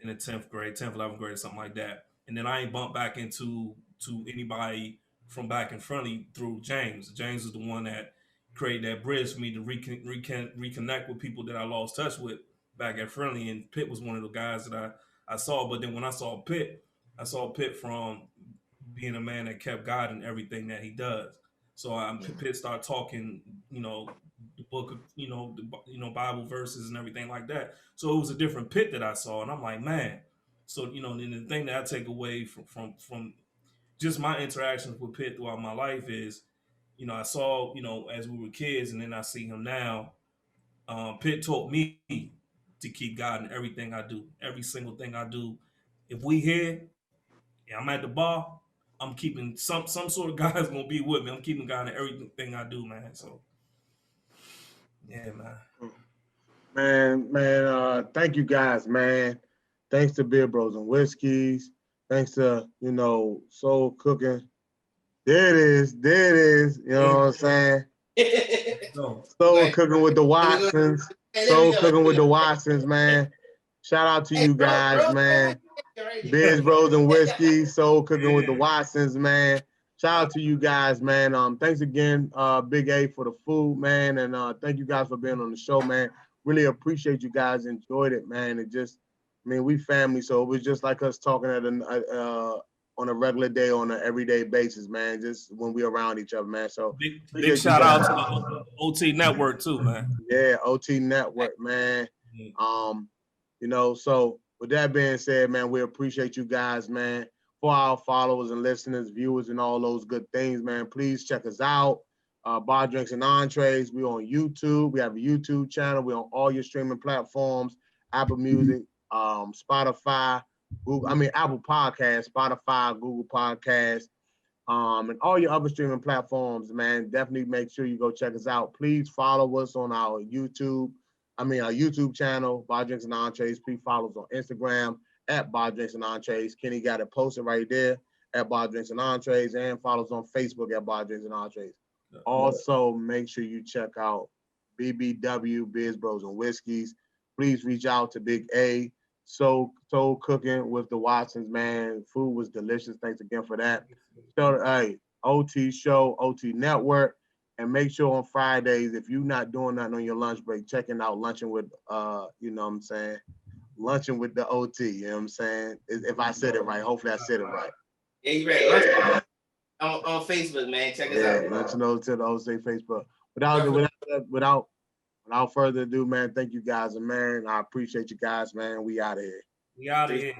in the 10th grade, 10th, 11th grade, something like that. And then I ain't bumped back into anybody from back in Friendly through James. James is the one that created that bridge for me to reconnect with people that I lost touch with back at Friendly. And Pitt was one of the guys that I saw. But then when I saw Pitt from being a man that kept God in everything that he does. So Pitt started talking, you know, the book of, Bible verses and everything like that. So it was a different Pitt that I saw, and I'm like, man. So you know, and the thing that I take away from just my interactions with Pitt throughout my life is, you know, I saw, you know, as we were kids, and then I see him now. Pitt taught me to keep God in everything I do, every single thing I do. If we here, and I'm at the bar, I'm keeping some sort of God's gonna be with me. I'm keeping God in everything I do, man. So yeah, man. Man, thank you guys, man. Thanks to Beer Bros and Whiskeys. Thanks to, you know, Soul Cooking. There it is. You know what I'm saying? Soul Cooking with the Watsons. Soul Cooking with the Watsons, man. Shout out to you guys, man. Beers, Bros, and Whiskey. Soul Cooking with the Watsons, man. Shout out to you guys, man. Thanks again, Big A, for the food, man. And thank you guys for being on the show, man. Really appreciate you guys. Enjoyed it, man. It just, I mean, we family, so it was just like us talking at on a regular day, on an everyday basis, man. Just when we're around each other, man. So big shout out to the OT Network too, man. Yeah, OT Network, man. You know, so with that being said, man, we appreciate you guys, man. For our followers and listeners, viewers, and all those good things, man, please check us out. Bar Drinks and Entrees. We're on YouTube. We have a YouTube channel. We're on all your streaming platforms, Apple Music, Spotify, Apple Podcasts, Spotify, Google Podcasts, and all your other streaming platforms, man. Definitely make sure you go check us out. Please follow us on our YouTube channel, Bar Drinks and Entrees. Please follow us on Instagram at Bar Drinks and Entrees. Kenny got it posted right there at Bar Drinks and Entrees, and follow us on Facebook at Bar Drinks and Entrees. Also, make sure you check out BBW, Biz Bros and Whiskeys. Please reach out to Big A, Soul Cooking with the Watsons, man. Food was delicious. Thanks again for that. So, hey, OT Show, OT Network. And make sure on Fridays, if you're not doing nothing on your lunch break, checking out Lunching with, you know what I'm saying? Lunching with the OT, you know what I'm saying? If I said it right, hopefully I said it right. Yeah, you're right. On Facebook, man. Check us out. Lunching over to the OT Facebook. Without further ado, man, thank you guys, and man, I appreciate you guys, man. We out of here. We out of here.